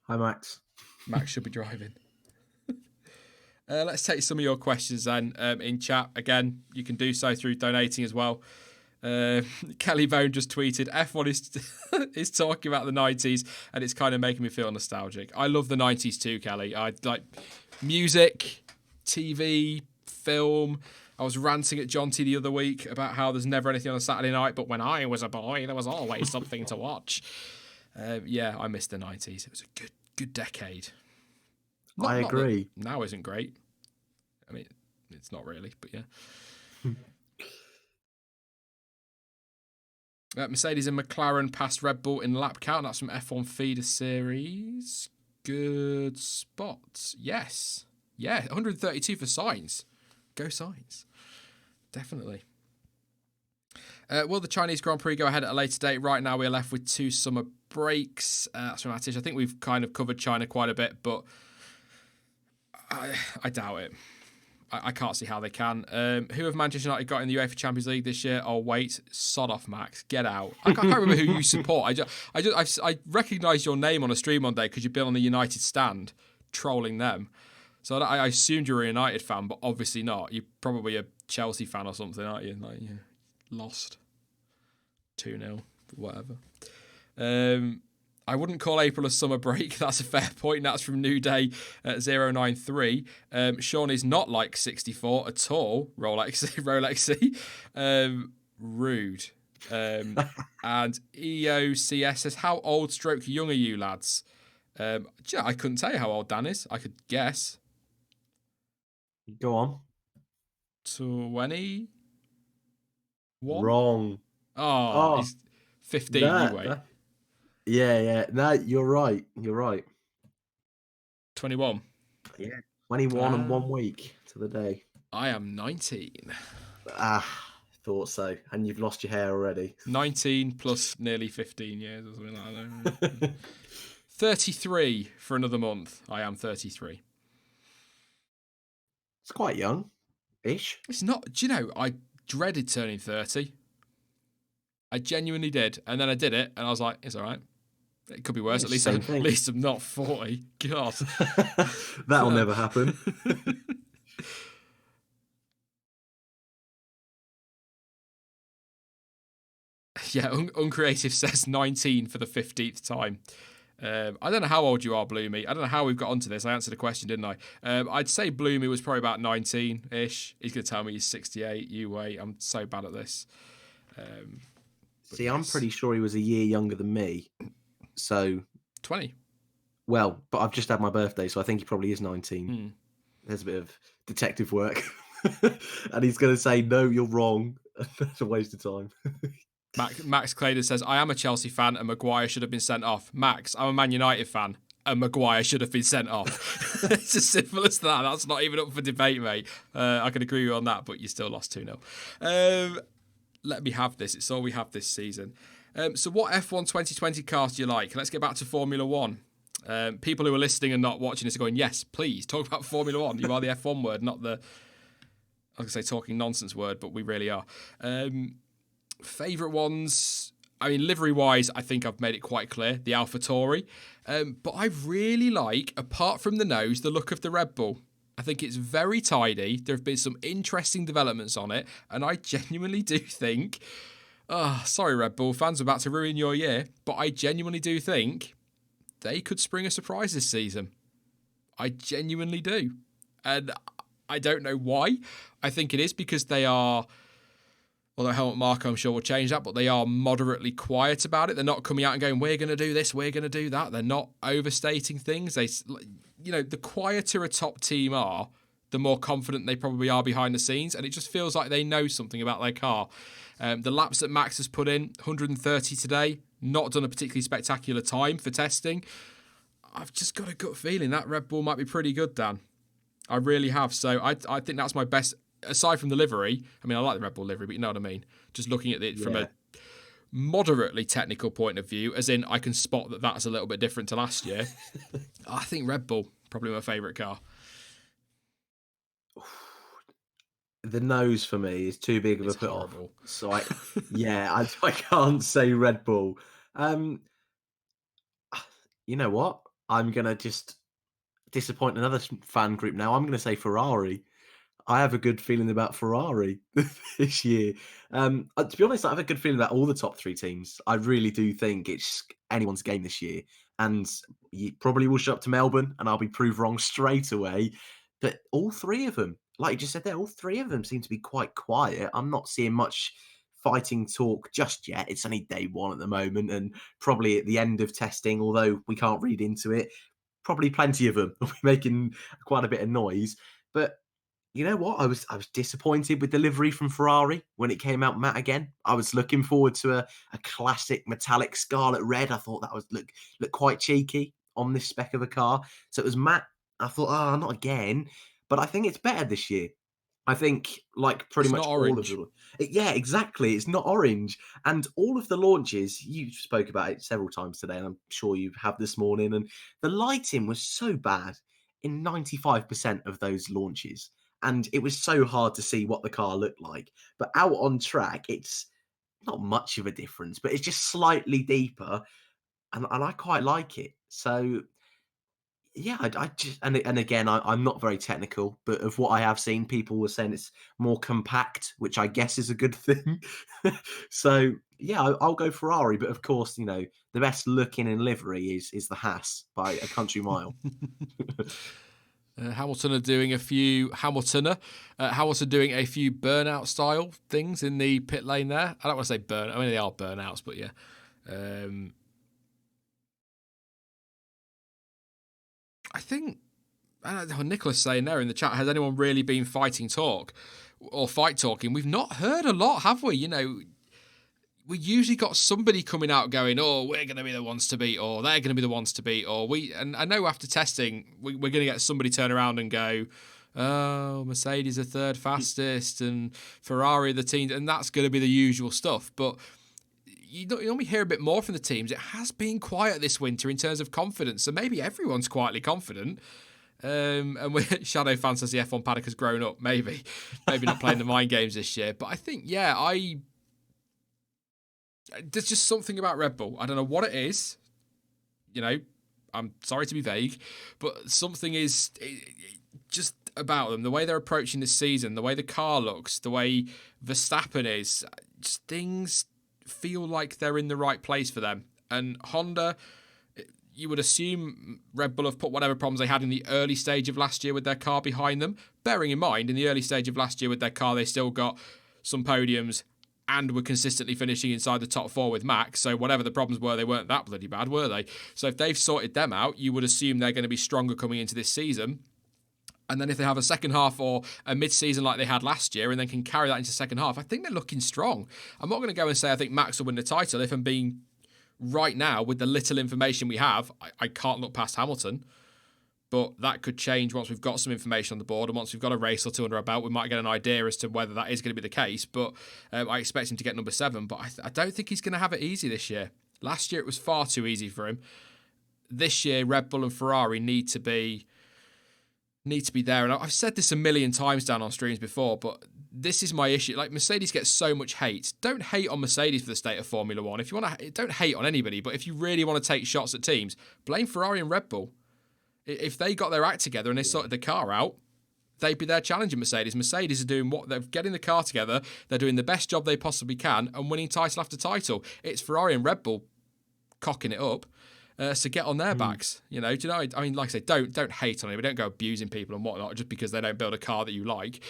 Hi, Max. Max should be driving. Let's take some of your questions then in chat. Again, you can do so through donating as well. Kelly Bone just tweeted, F1 is talking about the 90s and it's kind of making me feel nostalgic. I love the 90s too, Kelly. I like music, TV, film. I was ranting at John T the other week about how there's never anything on a Saturday night, but when I was a boy, there was always something to watch. Yeah, I miss the 90s. It was a good decade. I agree. Now isn't great. I mean, it's not really, but yeah. Mercedes and McLaren passed Red Bull in lap count. That's from F1 Feeder Series. Good spot. Yes. Yeah, 132 for Sainz. Go Sainz. Definitely. Will the Chinese Grand Prix go ahead at a later date? Right now, we're left with 2 summer breaks. That's from Atish. I think we've kind of covered China quite a bit, but I doubt it. I can't see how they can. Who have Manchester United got in the UEFA Champions League this year? Oh, wait. Sod off, Max. Get out. I can't remember who you support. I recognised your name on a stream one day because you've been on the United stand trolling them. So I assumed you were a United fan, but obviously not. You're probably a Chelsea fan or something, aren't you? Like, you lost 2-0, whatever. I wouldn't call April a summer break. That's a fair point. That's from New Day 093. Sean is not like 64 at all. Rolexy. Rude. And EOCS says, how old stroke young are you, lads? I couldn't tell you how old Dan is. I could guess. Go on. 21? Wrong. Oh, he's 15 anyway. Yeah. No, you're right. 21. Yeah. 21 and 1 week to the day. I am 19. Thought so. And you've lost your hair already. 19 plus nearly 15 years or something like that. 33 for another month. I am 33. It's quite young-ish. It's not. Do you know, I dreaded turning 30. I genuinely did. And then I did it, and I was like, it's all right. It could be worse. At least I'm not 40. God. That'll never happen. Yeah, Uncreative says 19 for the 15th time. I don't know how old you are, Bloomy. I don't know how we've got onto this. I answered a question, didn't I? I'd say Bloomy was probably about 19-ish. He's going to tell me he's 68. You wait. I'm so bad at this. See, yes. I'm pretty sure he was a year younger than me. So 20. Well, but I've just had my birthday, so I think he probably is 19. There's a bit of detective work. And he's going to say, no, you're wrong. That's a waste of time. Max Claydon says, I am a Chelsea fan and Maguire should have been sent off. Max, I'm a Man United fan and Maguire should have been sent off. It's as simple as that. That's not even up for debate, mate. I can agree with you on that, but you still lost 2-0. Let me have this. It's all we have this season. So what F1 2020 cars do you like? Let's get back to Formula 1. People who are listening and not watching this are going, yes, please, talk about Formula 1. You are the F1 word, not the, I was going to say talking nonsense word, but we really are. Favourite ones, I mean, livery-wise, I think I've made it quite clear, the AlphaTauri. But I really like, apart from the nose, the look of the Red Bull. I think it's very tidy. There have been some interesting developments on it, and I genuinely do think, sorry Red Bull fans, I'm about to ruin your year, but I genuinely do think they could spring a surprise this season. I genuinely do. And I don't know why. I think it is because they are, although Helmut Marko I'm sure will change that, but they are moderately quiet about it. They're not coming out and going, we're going to do this, we're going to do that. They're not overstating things. They, the quieter a top team are, the more confident they probably are behind the scenes, and it just feels like they know something about their car. The laps that Max has put in, 130 today, not done a particularly spectacular time for testing. I've just got a gut feeling that Red Bull might be pretty good, Dan. I really have. So I think that's my best, aside from the livery. I mean, I like the Red Bull livery, but you know what I mean. Just looking at it from a moderately technical point of view, as in I can spot that that's a little bit different to last year. I think Red Bull, probably my favourite car. The nose for me is too big of It's a put off. horrible. So I can't say Red Bull. You know what? I'm gonna just disappoint another fan group now. I'm gonna say Ferrari. I have a good feeling about Ferrari this year. To be honest, I have a good feeling about all the top three teams. I really do think it's anyone's game this year. And you probably will show up to Melbourne and I'll be proved wrong straight away. But all three of them, like you just said there, all three of them seem to be quite quiet. I'm not seeing much fighting talk just yet. It's only day one at the moment and probably at the end of testing, although we can't read into it, probably plenty of them will be making quite a bit of noise. But you know what? I was disappointed with the livery from Ferrari when it came out matte again. I was looking forward to a classic metallic scarlet red. I thought that would look quite cheeky on this spec of a car. So it was matte. I thought, oh, not again. But I think it's better this year. I think like pretty It's much not all of orange. yeah, exactly. It's not orange. And all of the launches, you spoke about it several times today, and I'm sure you have this morning. And the lighting was so bad in 95% of those launches. And it was so hard to see what the car looked like. But out on track, it's not much of a difference, but it's just slightly deeper. And I quite like it. So yeah, I just and again, I'm not very technical, but of what I have seen, people were saying it's more compact, which I guess is a good thing. So yeah, I'll go Ferrari, but of course, you know, the best looking in livery is the Haas by a country mile. Hamilton are doing a few Hamilton doing a few burnout style things in the pit lane there. I don't want to say burn. I mean they are burnouts, but yeah. I think Nicholas saying there in the chat, has anyone really been fighting talk or fight talking? We've not heard a lot, have we? You know, we usually got somebody coming out going, oh, we're going to be the ones to beat, or they're going to be the ones to beat, or and I know after testing, we're going to get somebody turn around and go, oh, Mercedes are third fastest and Ferrari the team, and that's going to be the usual stuff. But you normally hear a bit more from the teams. It has been quiet this winter in terms of confidence, so maybe everyone's quietly confident. And Shadow fan says the F1 paddock has grown up. Maybe not playing the mind games this year. But I think, there's just something about Red Bull. I don't know what it is. You know, I'm sorry to be vague, but something is just about them. The way they're approaching this season, the way the car looks, the way Verstappen is, just things feel like they're in the right place for them. And Honda, you would assume Red Bull have put whatever problems they had in the early stage of last year with their car behind them. Bearing in mind, in the early stage of last year with their car, they still got some podiums and were consistently finishing inside the top four with Max. So whatever the problems were, they weren't that bloody bad, were they? So if they've sorted them out, you would assume they're going to be stronger coming into this season. And then if they have a second half or a mid-season like they had last year and then can carry that into second half, I think they're looking strong. I'm not going to go and say I think Max will win the title. If I'm being right now, with the little information we have, I can't look past Hamilton. But that could change once we've got some information on the board, and once we've got a race or two under our belt, we might get an idea as to whether that is going to be the case. But I expect him to get number 7, but I don't think he's going to have it easy this year. Last year it was far too easy for him. This year, Red Bull and Ferrari need to be there. And I've said this a million times down on streams before, but this is my issue. Like, Mercedes gets so much hate. Don't hate on Mercedes for the state of Formula One. If you want to, don't hate on anybody, but if you really want to take shots at teams, blame Ferrari and Red Bull. If they got their act together and they sorted the car out, they'd be there challenging Mercedes. Mercedes are doing what they're getting the car together. They're doing the best job they possibly can and winning title after title. It's Ferrari and Red Bull cocking it up. So get on their backs. You know, do you know? I mean, like I say, don't hate on it. We don't go abusing people and whatnot just because they don't build a car that you like.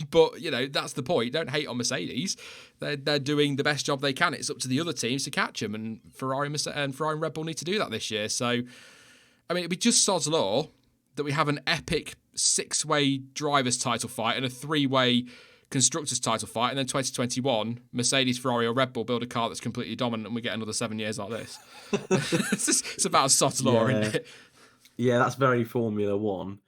But you know, that's the point. Don't hate on Mercedes. They're doing the best job they can. It's up to the other teams to catch them, and Ferrari and Red Bull need to do that this year. So, I mean, it'd be just sod's law that we have an epic 6-way drivers' title fight and a 3-way constructors' title fight, and then 2021, Mercedes, Ferrari, or Red Bull build a car that's completely dominant, and we get another 7 years like this. It's about Sod's law, isn't it? Yeah, that's very Formula One.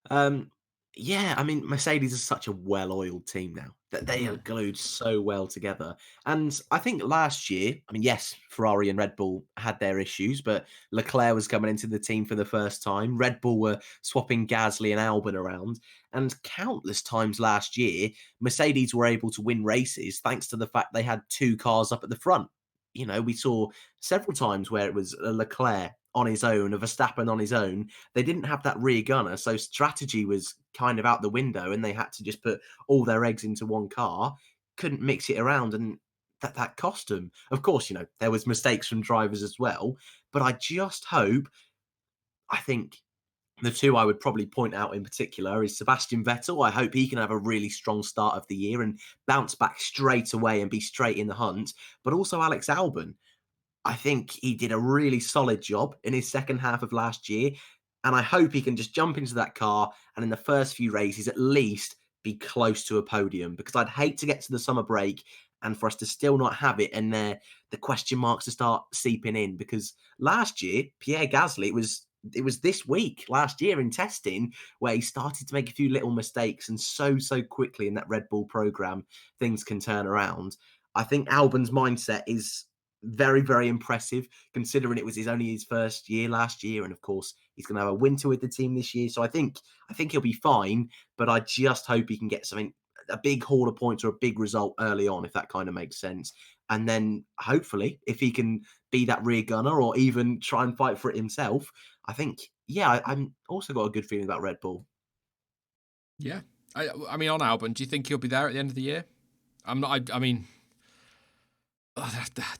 Um, yeah, I mean, Mercedes is such a well-oiled team now that they are glued so well together. And I think last year, I mean, yes, Ferrari and Red Bull had their issues, but Leclerc was coming into the team for the first time. Red Bull were swapping Gasly and Albon around. And countless times last year, Mercedes were able to win races thanks to the fact they had two cars up at the front. You know, we saw several times where it was a Leclerc on his own, a Verstappen on his own. They didn't have that rear gunner, so strategy was kind of out the window, and they had to just put all their eggs into one car. Couldn't mix it around, and that cost them. Of course, there was mistakes from drivers as well, but I just hope. I think the two I would probably point out in particular is Sebastian Vettel. I hope he can have a really strong start of the year and bounce back straight away and be straight in the hunt. But also Alex Albon. I think he did a really solid job in his second half of last year. And I hope he can just jump into that car and in the first few races at least be close to a podium, because I'd hate to get to the summer break and for us to still not have it and the question marks to start seeping in. Because last year, Pierre Gasly, it was this week last year in testing where he started to make a few little mistakes, and so quickly in that Red Bull program, things can turn around. I think Albon's mindset is very, very impressive, considering it was only his first year last year, and of course he's going to have a winter with the team this year. So I think he'll be fine, but I just hope he can get a big haul of points or a big result early on, if that kind of makes sense. And then hopefully, if he can be that rear gunner or even try and fight for it himself, I think, yeah, I'm also got a good feeling about Red Bull. Yeah. I mean, on Albon, do you think he'll be there at the end of the year? I'm not. I mean,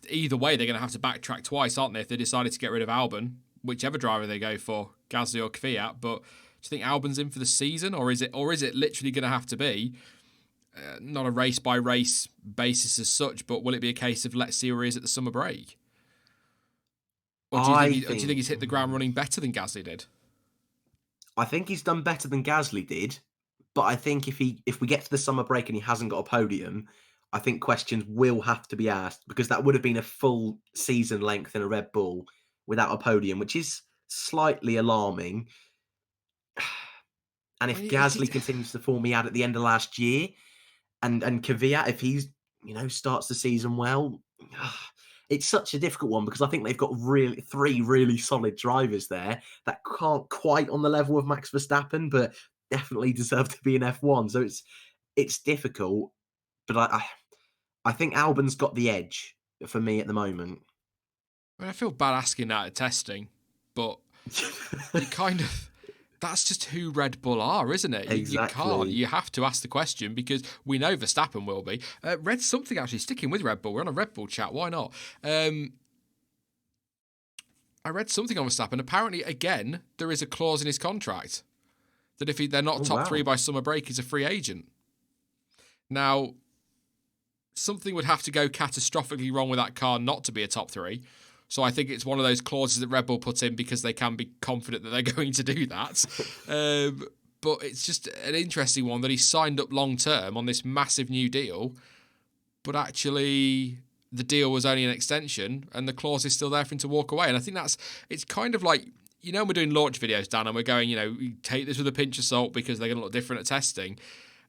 either way, they're going to have to backtrack twice, aren't they? If they decided to get rid of Albon, whichever driver they go for, Gasly or Kvyat. But do you think Albon's in for the season, or is it literally going to have to be not a race by race basis as such? But will it be a case of let's see where he is at the summer break? Or do you think he's hit the ground running better than Gasly did? I think he's done better than Gasly did, but I think if we get to the summer break and he hasn't got a podium, I think questions will have to be asked, because that would have been a full season length in a Red Bull without a podium, which is slightly alarming. And if Gasly continues to form he had at the end of last year, and Kvyat, if he's starts the season well, it's such a difficult one, because I think they've got three really solid drivers there that can't quite on the level of Max Verstappen, but definitely deserve to be in F1. So it's difficult, but I think Albon's got the edge for me at the moment. I mean, I feel bad asking that at testing, but you kind of. That's just who Red Bull are, isn't it? Exactly. You can't. You have to ask the question, because we know Verstappen will be. Read something, actually, sticking with Red Bull. We're on a Red Bull chat. Why not? I read something on Verstappen. Apparently, again, there is a clause in his contract that if they're not top three by summer break, he's a free agent. Now, something would have to go catastrophically wrong with that car not to be a top three. So I think it's one of those clauses that Red Bull put in because they can be confident that they're going to do that. But it's just an interesting one that he signed up long term on this massive new deal, but actually the deal was only an extension and the clause is still there for him to walk away. And I think it's kind of like, we're doing launch videos, Dan, and we're going, take this with a pinch of salt because they're going to look different at testing.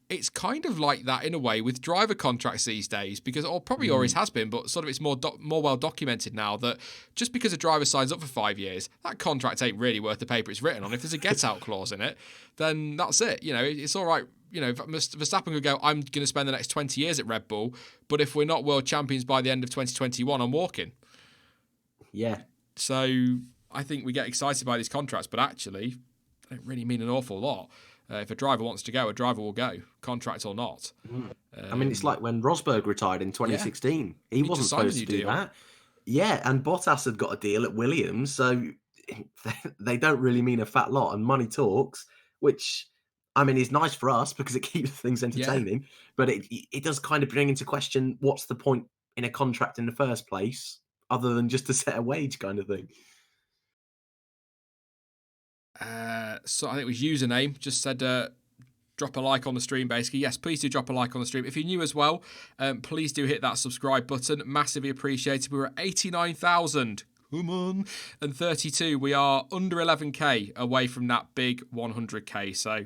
It's kind of like that in a way with driver contracts these days, because, or probably always has been, but sort of it's more well documented now that just because a driver signs up for 5 years, that contract ain't really worth the paper it's written on. If there's a get out clause in it, then that's it. It's all right. Verstappen could go, I'm going to spend the next 20 years at Red Bull, but if we're not world champions by the end of 2021, I'm walking. Yeah. So I think we get excited by these contracts, but actually they don't really mean an awful lot. If a driver wants to go, a driver will go, contract or not. I mean, it's like when Rosberg retired in 2016. Yeah. He wasn't supposed to do that. Yeah, and Bottas had got a deal at Williams, so they don't really mean a fat lot, and money talks, which, I mean, is nice for us because it keeps things entertaining, but it does kind of bring into question what's the point in a contract in the first place, other than just to set a wage kind of thing. So I think it was username, just said drop a like on the stream, basically. Yes, please do drop a like on the stream. If you're new as well, please do hit that subscribe button. Massively appreciated. We were at 89,000. Come on. And 32. We are under 11k away from that big 100k. So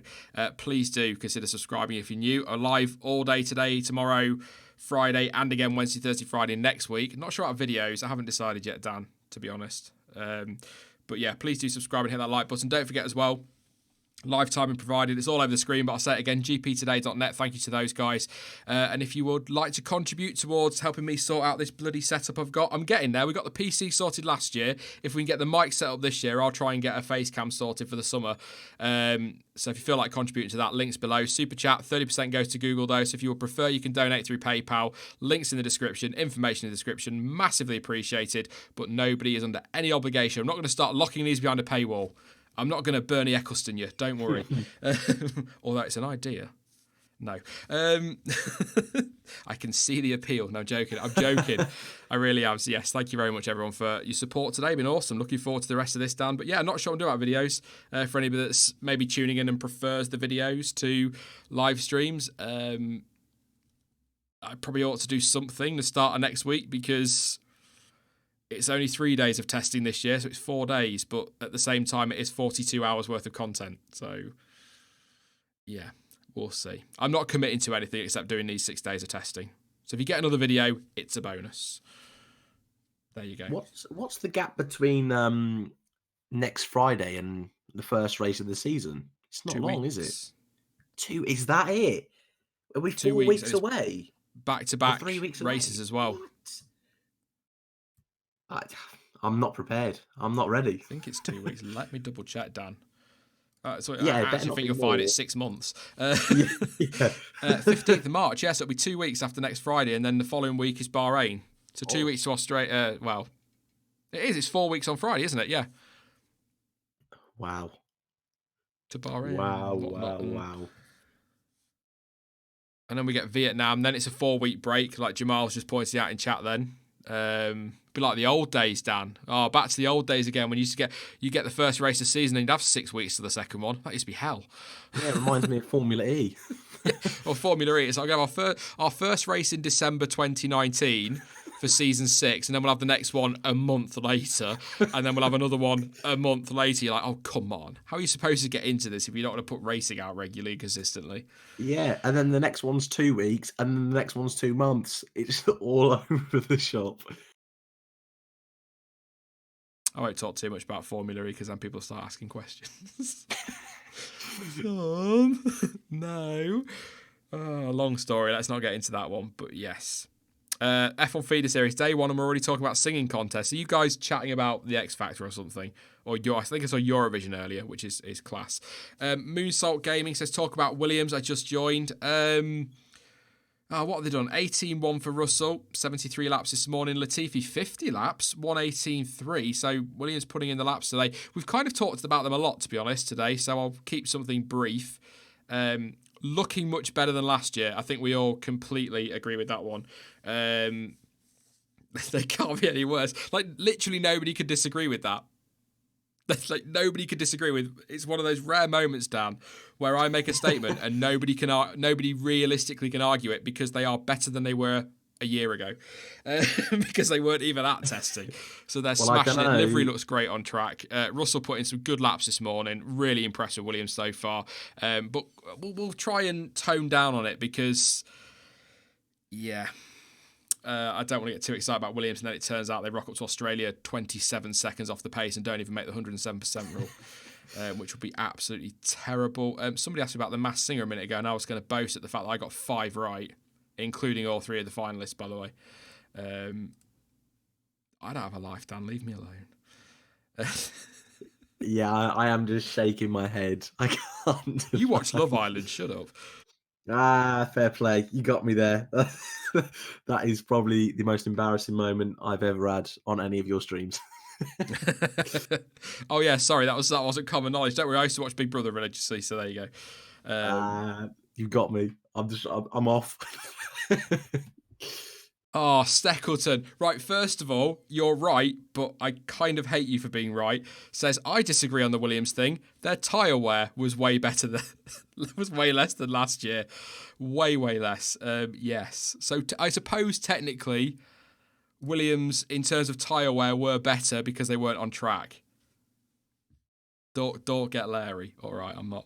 please do consider subscribing if you're new. I'm live all day today, tomorrow, Friday, and again Wednesday, Thursday, Friday next week. Not sure about videos. I haven't decided yet, Dan, to be honest. But yeah, please do subscribe and hit that like button. Don't forget as well, live timing provided. It's all over the screen, but I'll say it again, gptoday.net. Thank you to those guys. And if you would like to contribute towards helping me sort out this bloody setup I've got, I'm getting there. We got the PC sorted last year. If we can get the mic set up this year, I'll try and get a face cam sorted for the summer. So if you feel like contributing to that, links below. Super chat, 30% goes to Google though. So if you would prefer, you can donate through PayPal. Links in the description, information in the description. Massively appreciated, but nobody is under any obligation. I'm not going to start locking these behind a paywall. I'm not going to Bernie Eccleston you, don't worry. Although it's an idea. No. I can see the appeal. No, I'm joking. I really am. So yes, thank you very much, everyone, for your support today. Been awesome. Looking forward to the rest of this, Dan. But yeah, not sure what I'm doing about videos. For anybody that's maybe tuning in and prefers the videos to live streams, I probably ought to do something to start of next week, because it's only 3 days of testing this year, so it's 4 days, but at the same time, it is 42 hours worth of content. So, yeah, we'll see. I'm not committing to anything except doing these 6 days of testing. So if you get another video, it's a bonus. There you go. What's the gap between next Friday and the first race of the season? It's not 2 long, weeks. is it? 2? Is that it? Are we 2 4 weeks, weeks away? Back-to-back 3 weeks races away? as well. I'm not prepared. I'm not ready. I think it's 2 weeks. Let me double check, Dan. So Yeah, I it better actually not think be you'll find more. it's 6 months. Yeah. 15th of March, yes, it'll be 2 weeks after next Friday, and then the following week is Bahrain. So 2 weeks to Australia. Well, it is. It's 4 weeks on Friday, isn't it? Yeah. Wow. To Bahrain. Wow. And then we get Vietnam. Then it's a 4-week break, like Jamal's just pointed out in chat then. Be like the old days, Dan. Oh, back to the old days again, when you used to get the first race of the season and you'd have 6 weeks to the second one. That used to be hell. Yeah, it reminds me of Formula E. Or Formula E. It's like our first race in December 2019 for season 6, and then we'll have the next one a month later, and then we'll have another one a month later. You're like, oh, come on. How are you supposed to get into this if you're not going to put racing out regularly, consistently? Yeah, and then the next one's 2 weeks, and then the next one's 2 months. It's all over the shop. I won't talk too much about Formula E, because then people start asking questions. No. Long story. Let's not get into that one. But yes. F1 Feeder Series Day 1, and we're already talking about singing contests. Are you guys chatting about the X Factor or something? Or I think I saw Eurovision earlier, which is class. Moonsault Gaming says, talk about Williams. I just joined. What have they done? 18-1 for Russell, 73 laps this morning. Latifi, 50 laps, 118.3. So Williams putting in the laps today. We've kind of talked about them a lot, to be honest, today, so I'll keep something brief. Looking much better than last year. I think we all completely agree with that one. They can't be any worse. Like, literally nobody could disagree with that. Like, nobody could disagree with. It's one of those rare moments, Dan, where I make a statement and nobody realistically can argue it, because they are better than they were a year ago, because they weren't even at testing. So they're smashing it. Livery looks great on track. Russell put in some good laps this morning. Really impressed with Williams so far. But we'll try and tone down on it, because, yeah. I don't want to get too excited about Williams, and then it turns out they rock up to Australia 27 seconds off the pace and don't even make the 107% rule, which would be absolutely terrible. Somebody asked me about the Masked Singer a minute ago, and I was going to boast at the fact that I got 5 right, including all 3 of the finalists, by the way. I don't have a life, Dan. Leave me alone. Yeah, I am just shaking my head. I can't. You watch Love Island. Shut up. Fair play. You got me there. That is probably the most embarrassing moment I've ever had on any of your streams. Oh yeah, sorry, that wasn't common knowledge. Don't worry, I used to watch Big Brother religiously, so there you go. You got me. I'm off. Oh, Steckleton. Right, first of all, you're right, but I kind of hate you for being right. Says, I disagree on the Williams thing. Their tyre wear was way better than, was way less than last year. Way, way less. Yes. So I suppose technically Williams, in terms of tyre wear, were better because they weren't on track. Don't get Larry. All right, I'm not.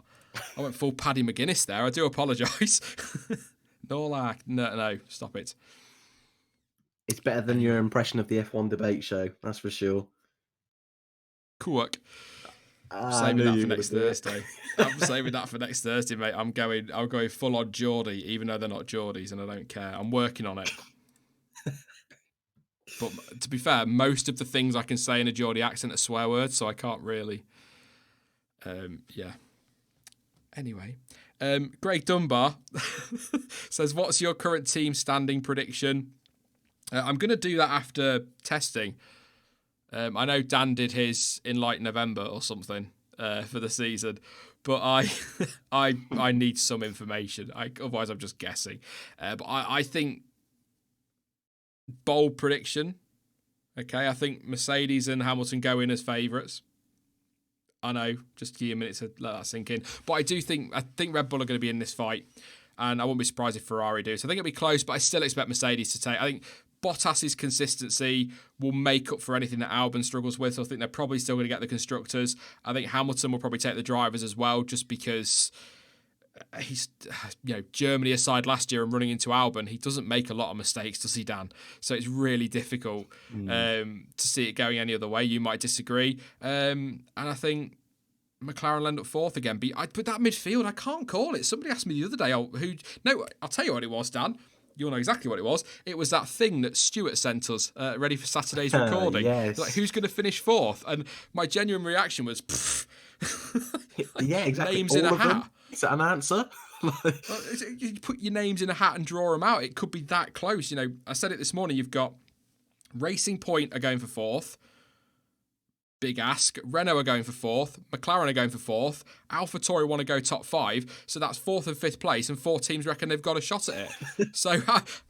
I went full Paddy McGuinness there. I do apologise. No, stop it. It's better than your impression of the F1 debate show, that's for sure. Cool work. Saving that for next Thursday. I'm saving that for next Thursday, mate. I'm going full on Geordie, even though they're not Geordies, and I don't care. I'm working on it. But to be fair, most of the things I can say in a Geordie accent are swear words, so I can't really. Yeah. Anyway, Greg Dunbar says, "What's your current team standing prediction?" I'm going to do that after testing. I know Dan did his in like November or something for the season, but I need some information. Otherwise, I'm just guessing. But I think bold prediction. Okay, I think Mercedes and Hamilton go in as favourites. I know, just give you a minute to let that sink in. But I think Red Bull are going to be in this fight, and I wouldn't be surprised if Ferrari do. So I think it'll be close, but I still expect Mercedes to take. I think Bottas's consistency will make up for anything that Albon struggles with. So I think they're probably still going to get the constructors. I think Hamilton will probably take the drivers as well, just because he's, Germany aside last year and running into Albon, he doesn't make a lot of mistakes, does he, Dan? So it's really difficult to see it going any other way. You might disagree. And I think McLaren will end up fourth again. But that midfield, I can't call it. Somebody asked me the other day, I'll tell you what it was, Dan. You'll know exactly what it was. It was that thing that Stuart sent us, ready for Saturday's recording. Yes. Like, who's going to finish fourth? And my genuine reaction was, yeah, exactly. Names all in a of hat. Them? Is that an answer? You put your names in a hat and draw them out. It could be that close. I said it this morning. You've got Racing Point are going for fourth. Big ask. Renault are going for fourth. McLaren are going for fourth. AlphaTauri want to go top five. So that's fourth and fifth place, and four teams reckon they've got a shot at it. So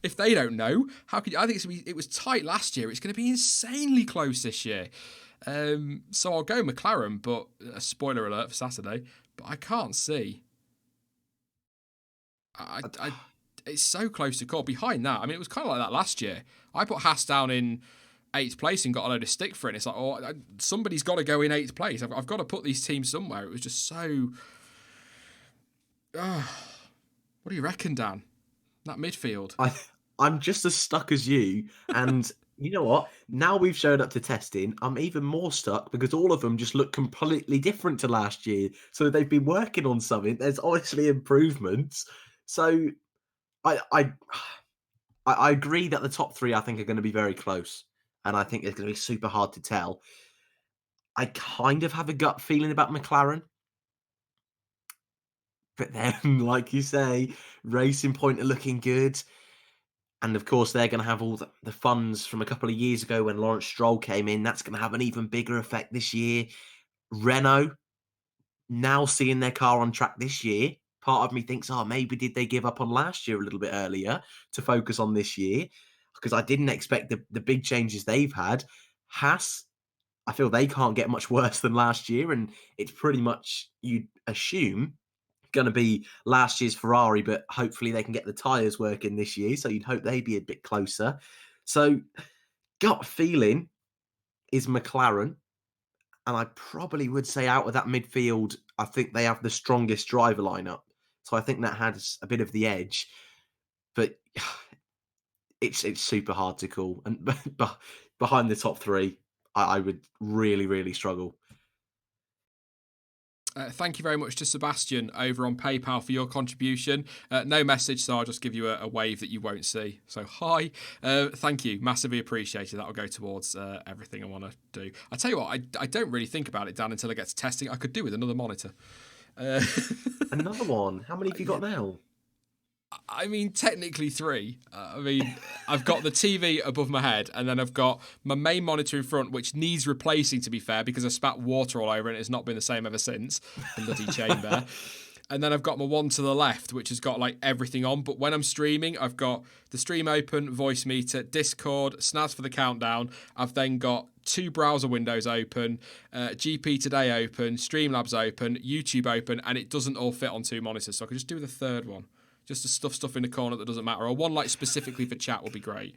if they don't know, how could you? I think it was tight last year. It's going to be insanely close this year. So I'll go McLaren, but a spoiler alert for Saturday. But I can't see. It's so close to call. Behind that, I mean, it was kind of like that last year. I put Haas down in 8th place and got a load of stick for it. And it's like, somebody's got to go in 8th place. I've got to put these teams somewhere. It was just so... what do you reckon, Dan? That midfield? I'm just as stuck as you. And you know what? Now we've showed up to testing, I'm even more stuck because all of them just look completely different to last year. So they've been working on something. There's obviously improvements. So I agree that the top three, I think, are going to be very close. And I think it's going to be super hard to tell. I kind of have a gut feeling about McLaren. But then, like you say, Racing Point are looking good. And of course, they're going to have all the funds from a couple of years ago when Lawrence Stroll came in. That's going to have an even bigger effect this year. Renault, now seeing their car on track this year, part of me thinks, maybe did they give up on last year a little bit earlier to focus on this year? Because I didn't expect the big changes they've had. Haas, I feel they can't get much worse than last year, and it's pretty much, you'd assume, going to be last year's Ferrari, but hopefully they can get the tyres working this year, so you'd hope they'd be a bit closer. So, gut feeling is McLaren, and I probably would say out of that midfield, I think they have the strongest driver lineup. So I think that has a bit of the edge, but it's super hard to call. And behind the top three, I would really, really struggle. Thank you very much to Sebastian over on PayPal for your contribution. No message, so I'll just give you a wave that you won't see. So hi. Thank you. Massively appreciated. That'll go towards everything I want to do. I tell you what, I don't really think about it, Dan, until I get to testing. I could do with another monitor. Another one? How many have you got now? I mean, technically 3. I've got the TV above my head, and then I've got my main monitor in front, which needs replacing, to be fair, because I spat water all over it and it's not been the same ever since. The bloody chamber. And then I've got my one to the left, which has got like everything on. But when I'm streaming, I've got the stream open, voice meter, Discord, Snaz for the countdown. I've then got 2 browser windows open, GP Today open, Streamlabs open, YouTube open, and it doesn't all fit on 2 monitors. So I could just do the third one. Just to stuff in the corner that doesn't matter. Or one like specifically for chat would be great.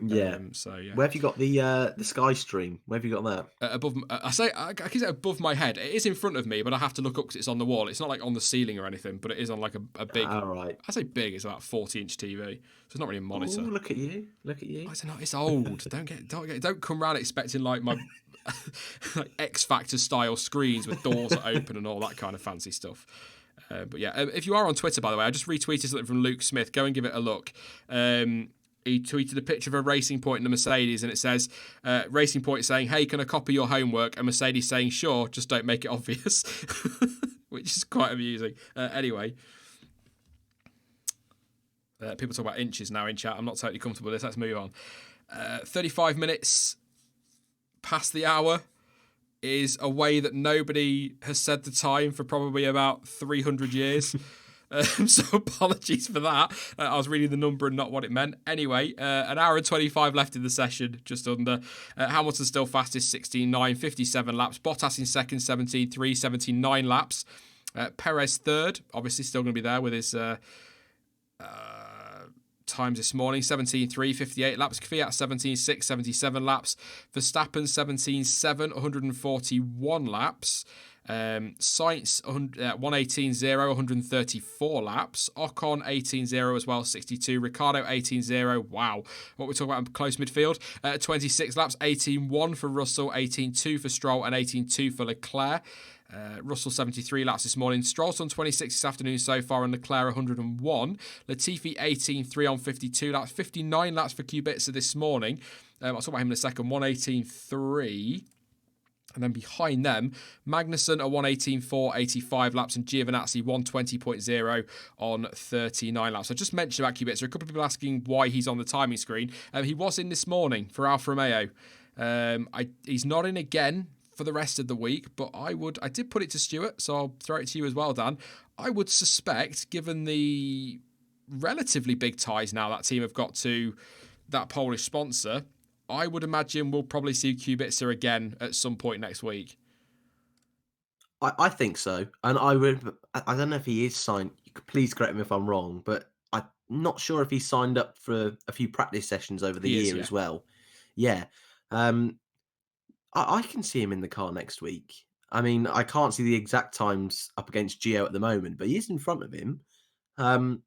Yeah. So yeah. Where have you got the Sky Stream? Where have you got that? Above, I can say above my head. It is in front of me, but I have to look up because it's on the wall. It's not like on the ceiling or anything, but it is on like a big. All right. I say big. It's about 40-inch TV, so it's not really a monitor. Ooh, look at you! Look at you! I don't know. It's old. Don't come round expecting like my like X Factor style screens with doors that open and all that kind of fancy stuff. But yeah, if you are on Twitter, by the way, I just retweeted something from Luke Smith. Go and give it a look. He tweeted a picture of a Racing Point and a Mercedes, and it says, Racing Point saying, hey, can I copy your homework? And Mercedes saying, sure, just don't make it obvious. Which is quite amusing. Anyway. People talk about inches now in chat. I'm not totally comfortable with this. Let's move on. 35 minutes past the hour is a way that nobody has said the time for probably about 300 years. So apologies for that. I was reading the number and not what it meant. Anyway, an hour and 25 left in the session, just under. Hamilton still fastest, 16.9, 57 laps. Bottas in second, 17.3, 79 laps. Perez third, obviously still going to be there with his times this morning, 17.3, 58 laps. Kvyat 17.6, 77 laps. Verstappen 17.7, 141 laps. Sainz 118.0, 134 laps. Ocon 18.0 as well, 62. Ricciardo 18.0. Wow, what we're talking about in close midfield. 26 laps, 18.1 for Russell, 18.2 for Stroll, and 18.2 for Leclerc. Russell 73 laps this morning. Stroll's done 26 this afternoon so far, and Leclerc 101. Latifi 18.3 on 52 laps. 59 laps for Kubica this morning. I'll talk about him in a second. 118.3. And then behind them, Magnussen at 118.4, 85 laps, and Giovinazzi 120.0 on 39 laps. I just mentioned about Kubica. A couple of people asking why he's on the timing screen. He was in this morning for Alfa Romeo. He's not in again for the rest of the week, but I did put it to Stuart, so I'll throw it to you as well, Dan. I would suspect, given the relatively big ties now that team have got to that Polish sponsor, I would imagine we'll probably see Kubica again at some point next week. I think so. And I don't know if he is signed. Please correct me if I'm wrong, but I'm not sure if he signed up for a few practice sessions over the year as well. Yeah. I can see him in the car next week. I mean, I can't see the exact times up against Gio at the moment, but he is in front of him. I'm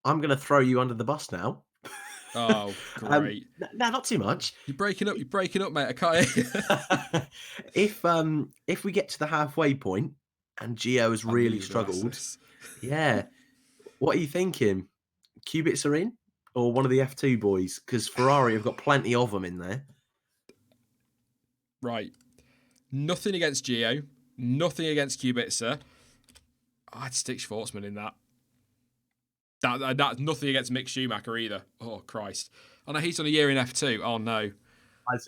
going to throw you under the bus now. Oh, great! No, not too much. You're breaking up, mate. I can't hear you. If we get to the halfway point and Gio has really struggled, yeah, what are you thinking? Kubica in or one of the F2 boys? Because Ferrari have got plenty of them in there. Right. Nothing against Gio. Nothing against Kubica. I'd stick Schwartzman in that. That's nothing against Mick Schumacher either. Oh, Christ. Oh, no, he's on a year in F2. Oh, no.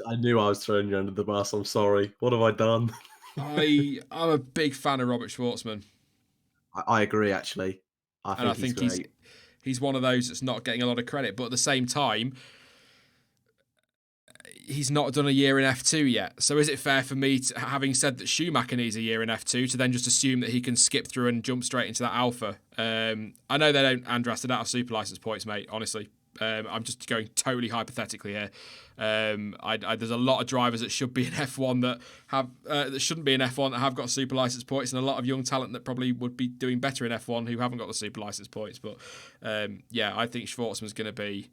I knew I was throwing you under the bus. I'm sorry. What have I done? I'm a big fan of Robert Schwartzman. I agree, actually. I think he's one of those that's not getting a lot of credit, but at the same time, he's not done a year in F2 yet. So is it fair for me, having said that Schumacher needs a year in F2, to then just assume that he can skip through and jump straight into that Alpha? I know they don't, Andras, they don't have super license points, mate, honestly. I'm just going totally hypothetically here. There's a lot of drivers that should be in F1 that shouldn't be in F1 that have got super license points, and a lot of young talent that probably would be doing better in F1 who haven't got the super license points. But yeah, I think Schwartzman's going to be,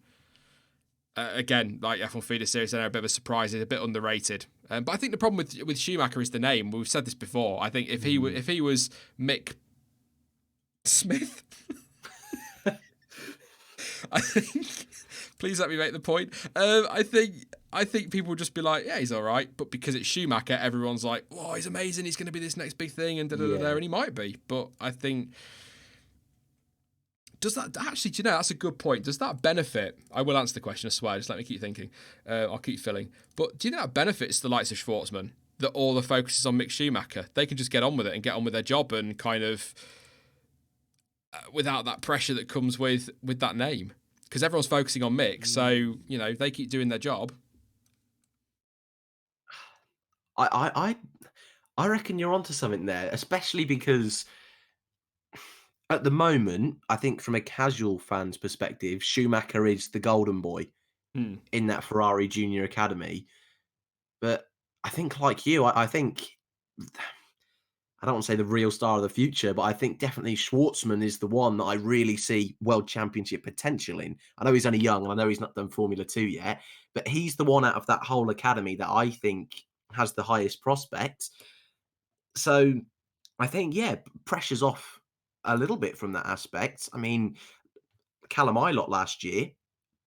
again, like F1 Feeder Series, they're a bit of a surprise. He's a bit underrated. But I think the problem with Schumacher is the name. We've said this before. I think if he was Mick Smith, I think. Please let me make the point. I think people would just be like, yeah, he's all right. But because it's Schumacher, everyone's like, oh, he's amazing. He's going to be this next big thing, and and he might be. But I think. Does that actually, do you know, that's a good point. Does that benefit? I will answer the question, I swear. Just let me keep thinking. I'll keep filling. But do you know that benefits the likes of Schwartzman? That all the focus is on Mick Schumacher. They can just get on with it and get on with their job and kind of without that pressure that comes with that name. Because everyone's focusing on Mick, so they keep doing their job. I reckon you're onto something there, especially because at the moment, I think from a casual fan's perspective, Schumacher is the golden boy in that Ferrari Junior Academy. But I think, like you, I think I don't want to say the real star of the future, but I think definitely Schwartzman is the one that I really see world championship potential in. I know he's only young and I know he's not done Formula 2 yet, but he's the one out of that whole academy that I think has the highest prospects. So I think, yeah, pressure's off a little bit from that aspect. I mean, Callum Ilott last year,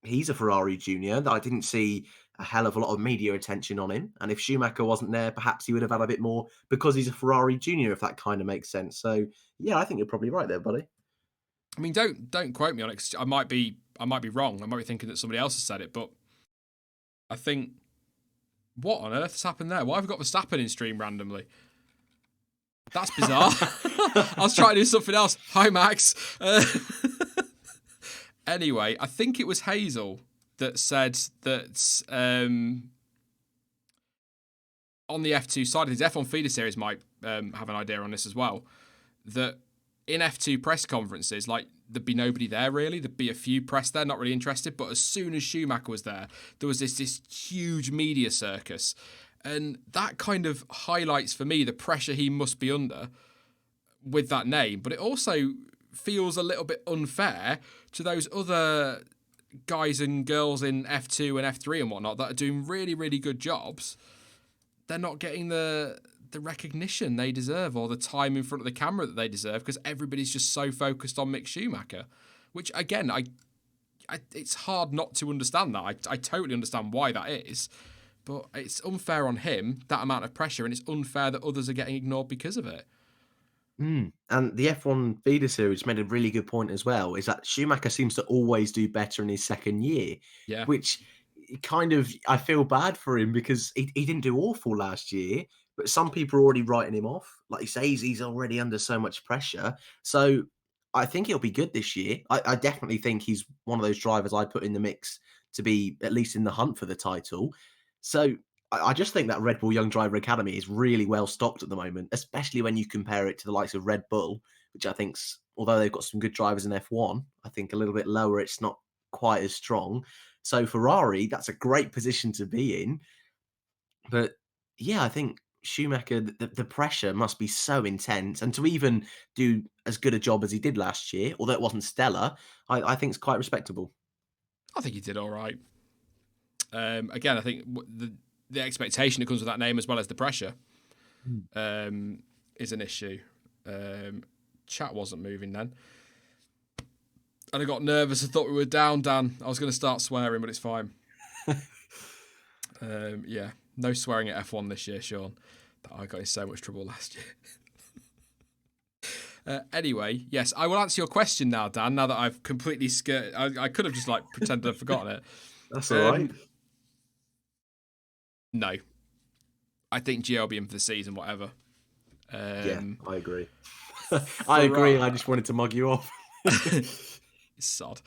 he's a Ferrari junior that I didn't see a hell of a lot of media attention on him. And if Schumacher wasn't there, perhaps he would have had a bit more because he's a Ferrari junior, if that kind of makes sense. So yeah, I think you're probably right there, buddy. I mean, don't quote me on it. 'Cause I might be wrong. I might be thinking that somebody else has said it, but I think what on earth has happened there? Why have we got Verstappen in stream randomly? That's bizarre. I was trying to do something else. Hi, Max. Anyway, I think it was Hazel that said that on the F2 side of his F1 feeder series might have an idea on this as well, that in F2 press conferences, like, there'd be nobody there really. There'd be a few press there, not really interested. But as soon as Schumacher was there was this huge media circus. And that kind of highlights for me the pressure he must be under with that name. But it also feels a little bit unfair to those other guys and girls in F2 and F3 and whatnot that are doing really, really good jobs. They're not getting the recognition they deserve or the time in front of the camera that they deserve because everybody's just so focused on Mick Schumacher, which, again, it's hard not to understand that. I totally understand why that is. But it's unfair on him, that amount of pressure, and it's unfair that others are getting ignored because of it. And the F1 feeder series made a really good point as well, is that Schumacher seems to always do better in his second year, Yeah. which kind of, I feel bad for him because he didn't do awful last year, but some people are already writing him off. Like he says, he's already under so much pressure. So I think he'll be good this year. I definitely think he's one of those drivers I put in the mix to be at least in the hunt for the title. So I just think that Red Bull Young Driver Academy is really well stocked at the moment, especially when you compare it to the likes of Red Bull, which I think's, although they've got some good drivers in F1, I think a little bit lower, it's not quite as strong. So Ferrari, that's a great position to be in. But yeah, I think Schumacher, the pressure must be so intense. And to even do as good a job as he did last year, although it wasn't stellar, I think it's quite respectable. I think he did all right. Again, I think the expectation that comes with that name as well as the pressure is an issue. Chat wasn't moving then. And I got nervous. I thought we were down, Dan. I was going to start swearing, but it's fine. Yeah, no swearing at F1 this year, Sean. I got in so much trouble last year. Anyway, yes, I will answer your question now, Dan, now that I've completely skirted. I could have just pretended I'd forgotten it. That's all right. No. I think Gio will be in for the season, whatever. Yeah, I agree. I agree. I just wanted to mug you off. Sod.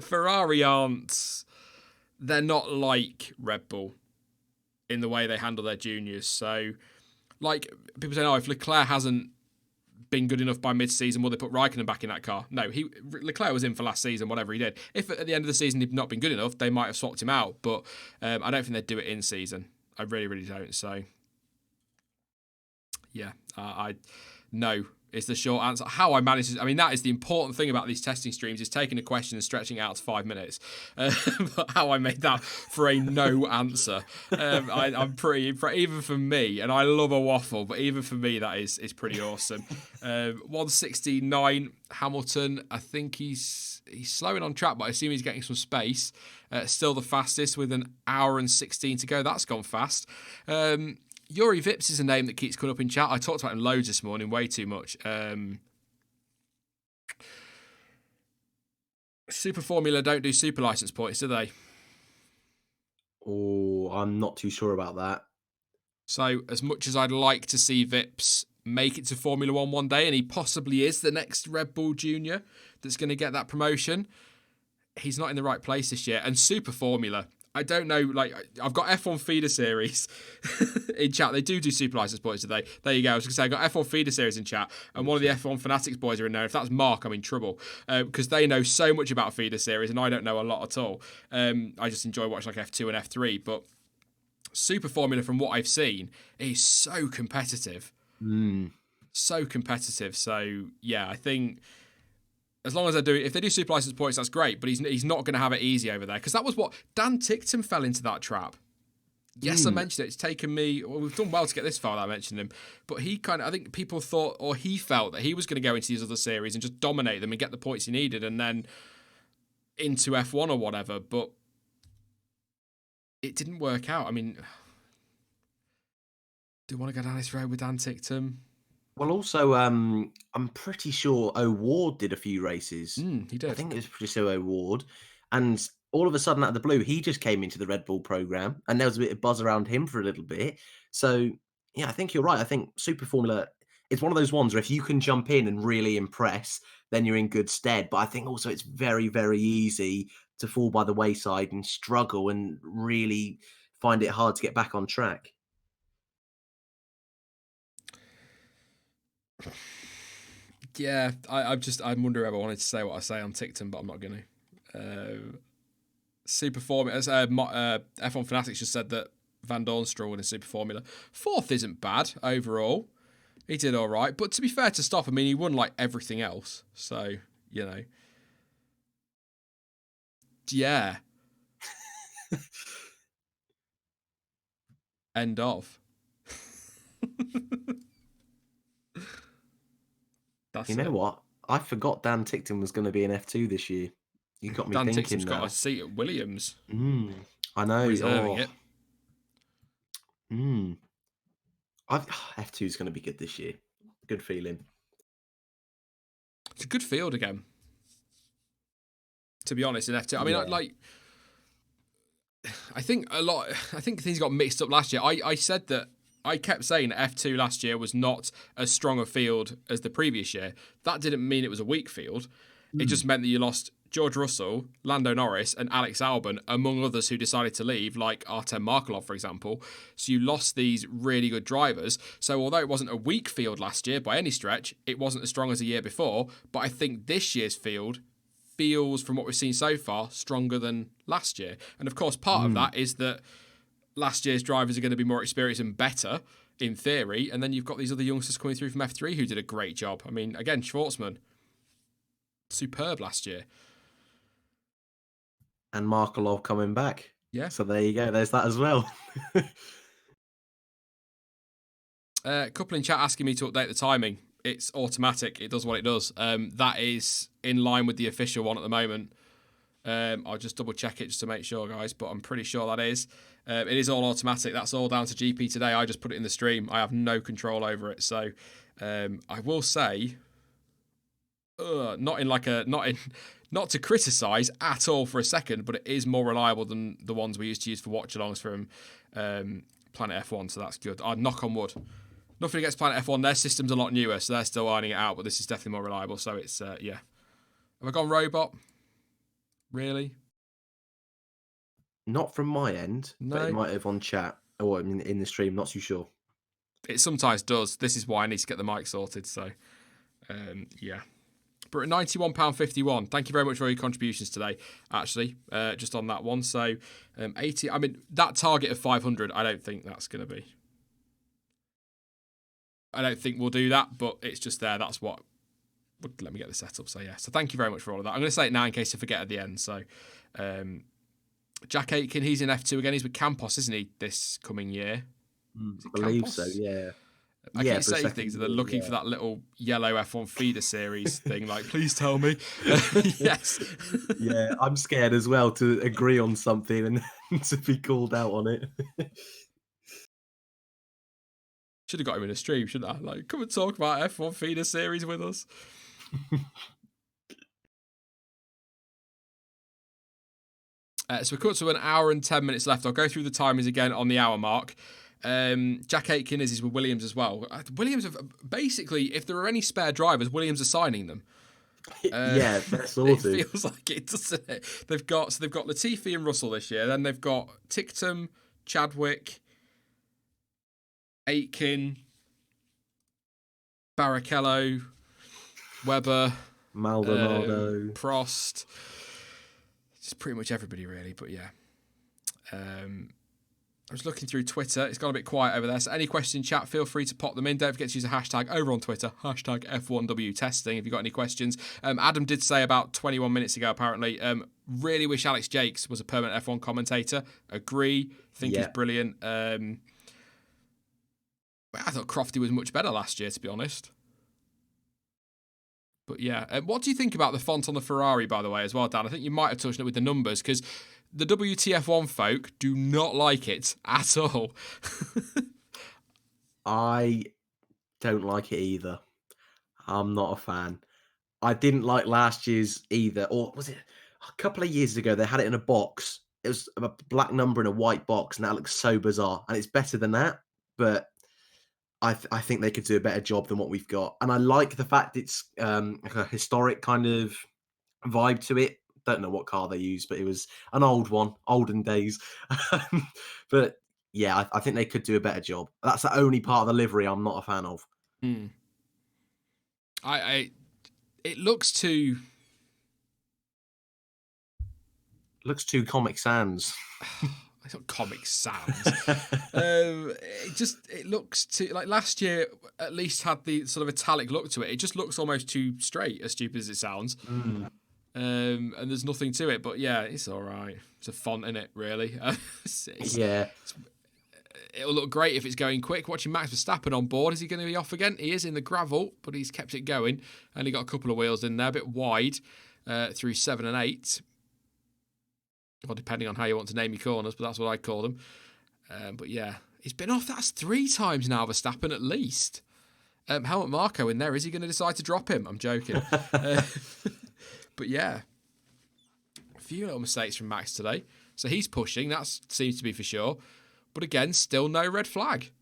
Ferrari aren't... They're not like Red Bull in the way they handle their juniors. So, like, people say, if Leclerc hasn't been good enough by mid-season, will they put Raikkonen back in that car? No, Leclerc was in for last season, whatever he did. If at the end of the season he'd not been good enough, they might have swapped him out. But I don't think they'd do it in season. I really, really don't. So, yeah, no is the short answer. How I manage I mean, that is the important thing about these testing streams, is taking a question and stretching it out to 5 minutes. But how I made that for a no answer. I'm pretty, even for me, and I love a waffle, but even for me, that is pretty awesome. 169, Hamilton, I think he's slowing on track, but I assume he's getting some space. Still the fastest with an hour and 16 to go. That's gone fast. Yuri Vips is a name that keeps coming up in chat. I talked about him loads this morning, way too much. Super Formula don't do super license points, do they? Oh, I'm not too sure about that. So as much as I'd like to see Vips make it to Formula One day, and he possibly is the next Red Bull Junior that's going to get that promotion. He's not in the right place this year. And Super Formula, I don't know, like, I've got F1 feeder series in chat. They do super license points today. There you go. I was going to say, I got F1 feeder series in chat, and one of the F1 Fanatics boys are in there. If that's Mark, I'm in trouble, because they know so much about feeder series, and I don't know a lot at all. I just enjoy watching like F2 and F3, but Super Formula, from what I've seen, is so competitive. So competitive. So, yeah, I think as long as if they do super license points, that's great. But he's not going to have it easy over there, because that was what Dan Tickton fell into that trap. Yes, I mentioned it. It's taken me. Well, we've done well to get this far. That I mentioned him, but he I think people thought, or he felt, that he was going to go into these other series and just dominate them and get the points he needed, and then into F1 or whatever. But it didn't work out. I mean, do you want to go down this road with Dan Tickton? Well, also, I'm pretty sure O'Ward did a few races. He did. I think it was pretty sure O'Ward. And all of a sudden, out of the blue, he just came into the Red Bull program, and there was a bit of buzz around him for a little bit. So, yeah, I think you're right. I think Super Formula, it's one of those ones where if you can jump in and really impress, then you're in good stead. But I think also it's very, very easy to fall by the wayside and struggle and really find it hard to get back on track. Yeah, I'm wondering if I wanted to say what I say on Tickton, but I'm not going to. Super Formula, as F1 Fanatics just said that Van Dorn struggled in Super Formula. Fourth isn't bad overall. He did all right, but to be fair to Stoff, I mean, he won like everything else. So, you know. Yeah. End of. You know what? I forgot Dan Tickton was going to be in F2 this year. You got me Dan thinking Tickton's now. got a seat at Williams. I know. Reserving it. F2 is going to be good this year. Good feeling. It's a good field again. To be honest, in F2. I mean, I think things got mixed up last year. I said that I kept saying that F2 last year was not as strong a field as the previous year. That didn't mean it was a weak field. It just meant that you lost George Russell, Lando Norris, and Alex Albon, among others who decided to leave, like Artem Markelov, for example. So you lost these really good drivers. So although it wasn't a weak field last year by any stretch, it wasn't as strong as the year before. But I think this year's field feels, from what we've seen so far, stronger than last year. And of course, part of that is that last year's drivers are going to be more experienced and better, in theory. And then you've got these other youngsters coming through from F3 who did a great job. I mean, again, Schwartzman, superb last year. And Markelov coming back. Yeah. So there you go. There's that as well. A couple in chat asking me to update the timing. It's automatic. It does what it does. That is in line with the official one at the moment. I'll just double check it just to make sure, guys, but I'm pretty sure that is. It is all automatic. That's all down to GP today. I just put it in the stream. I have no control over it. So I will say, not to criticise at all for a second, but it is more reliable than the ones we used to use for watch-alongs from Planet F1, so that's good. I'd knock on wood. Nothing against Planet F1. Their system's a lot newer, so they're still ironing it out, but this is definitely more reliable, so it's, yeah. Have I gone robot? Really? Not from my end, No. but it might have on chat or in the stream. Not too sure. It sometimes does. This is why I need to get the mic sorted, so, yeah. But at £91.51, thank you very much for your contributions today, actually, just on that one. So, 80, I mean, that target of 500, I don't think that's going to be. I don't think we'll do that, but it's just there. That's what would let me get the setup. So, yeah. So, thank you very much for all of that. I'm going to say it now in case I forget at the end. So, Jack Aitken, he's in F2 again. He's with Campos, isn't he, this coming year? I believe so, yeah. I keep saying things and they're looking for that little yellow F1 feeder series thing, like, please tell me. Yes. Yeah, I'm scared as well to agree on something and to be called out on it. Should have got him in a stream, shouldn't I? Like, come and talk about F1 feeder series with us. So we're cut to an hour and 10 minutes left. I'll go through the timings again on the hour mark. Jack Aitken is with Williams as well. Williams have basically, if there are any spare drivers, Williams are signing them. Yeah, they're It sorted. feels like it, doesn't it? They've got Latifi and Russell this year. Then they've got Ticktum, Chadwick, Aitken, Barrichello, Webber, Maldonado, Prost. Just pretty much everybody, really. But yeah. I was looking through Twitter. It's got a bit quiet over there. So any questions in chat, feel free to pop them in. Don't forget to use a hashtag over on Twitter, hashtag F1W testing if you've got any questions. Adam did say about 21 minutes ago, apparently, really wish Alex Jakes was a permanent F1 commentator. Agree. Think he's brilliant. I thought Crofty was much better last year, to be honest. But yeah, what do you think about the font on the Ferrari, by the way, as well, Dan? I think you might have touched on it with the numbers, because the WTF1 folk do not like it at all. I don't like it either. I'm not a fan. I didn't like last year's either. Or was it a couple of years ago? They had it in a box. It was a black number in a white box, and that looks so bizarre. And it's better than that, but I think they could do a better job than what we've got. And I like the fact it's like a historic kind of vibe to it. Don't know what car they used, but it was an old one, olden days. But yeah, I think they could do a better job. That's the only part of the livery I'm not a fan of. It looks too. Looks too Comic Sans. It's not Comic Sans. It looks too, like last year at least had the sort of italic look to it. It just looks almost too straight, as stupid as it sounds. And there's nothing to it, but yeah, it's all right. It's a font in it, really. It'll look great if it's going quick. Watching Max Verstappen on board, is he going to be off again? He is in the gravel, but he's kept it going, and he got a couple of wheels in there, a bit wide through 7 and 8. Well, depending on how you want to name your corners, but that's what I call them. But yeah, he's been off. That's 3 times now, Verstappen at least. Helmut Marko in there. Is he going to decide to drop him? I'm joking. But yeah, a few little mistakes from Max today. So he's pushing. That seems to be for sure. But again, still no red flag.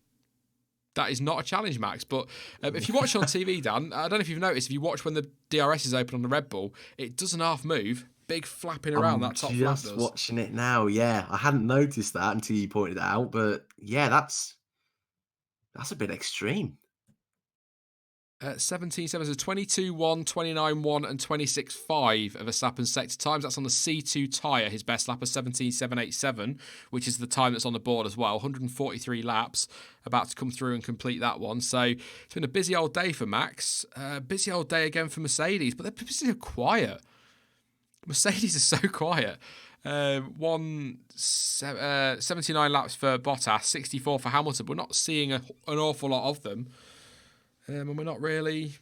That is not a challenge, Max. But if you watch on TV, Dan, I don't know if you've noticed, if you watch when the DRS is open on the Red Bull, it doesn't half move. Big flapping around that top flap does. Just watching it now, yeah. I hadn't noticed that until you pointed it out. But yeah, that's a bit extreme. 17.7, so 22.1, 29.1 and 26.5 of Verstappen's sector times. That's on the C2 tyre, his best lap of 17.787, which is the time that's on the board as well. 143 laps, about to come through and complete that one. So it's been a busy old day for Max. Busy old day again for Mercedes, but they're so quiet. Mercedes is so quiet. 79 laps for Bottas, 64 for Hamilton. We're not seeing an awful lot of them. And we're not really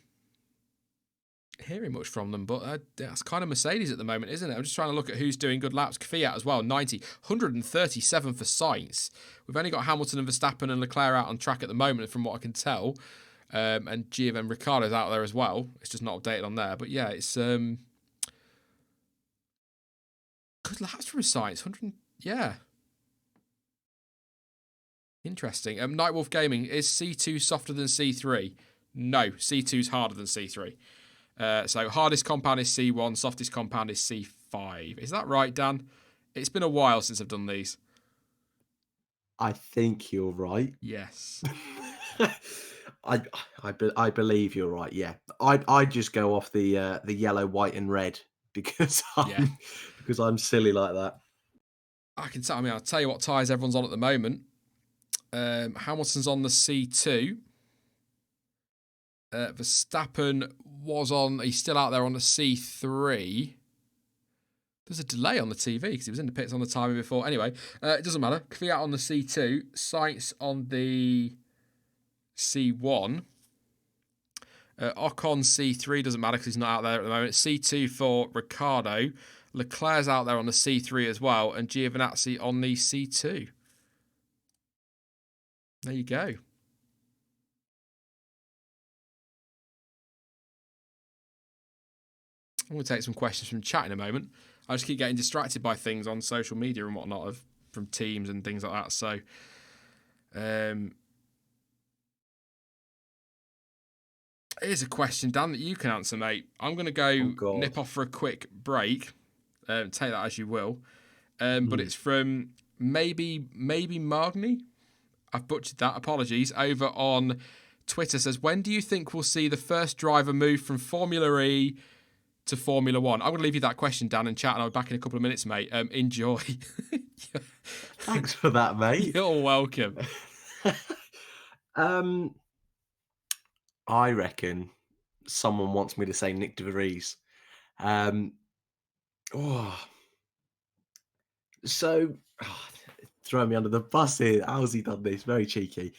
hearing much from them, but that's kind of Mercedes at the moment, isn't it? I'm just trying to look at who's doing good laps. Fiat as well, 90. 137 for Sainz. We've only got Hamilton and Verstappen and Leclerc out on track at the moment, from what I can tell. And Gio and Ricciardo's out there as well. It's just not updated on there. But yeah, it's good laps from Sainz. 100, yeah. Interesting. Nightwolf Gaming, is C2 softer than C3? No, C2's harder than C3. So hardest compound is C1, softest compound is C5. Is that right, Dan? It's been a while since I've done these. I think you're right. Yes. I believe you're right. Yeah, I just go off the yellow, white, and red because I'm silly like that. I'll tell you what tyres everyone's on at the moment. Hamilton's on the C2. Verstappen he's still out there on the C3. There's a delay on the TV because he was in the pits on the timing before. Anyway, it doesn't matter. Fiat on the C2. Sainz on the C1. Ocon C3 doesn't matter because he's not out there at the moment. C2 for Ricciardo. Leclerc's out there on the C3 as well. And Giovinazzi on the C2. There you go. I'm going to take some questions from chat in a moment. I just keep getting distracted by things on social media and whatnot from teams and things like that. So Here's a question, Dan, that you can answer, mate. I'm going to go nip off for a quick break. Take that as you will. But it's from maybe Margny. I've butchered that. Apologies. Over on Twitter says, when do you think we'll see the first driver move from Formula E to Formula One? I'm going to leave you that question, Dan, and chat, and I'll be back in a couple of minutes, mate. Enjoy. Thanks for that, mate. You're welcome. I reckon someone wants me to say Nick de Vries. Throw me under the bus here. How's he done this? Very cheeky.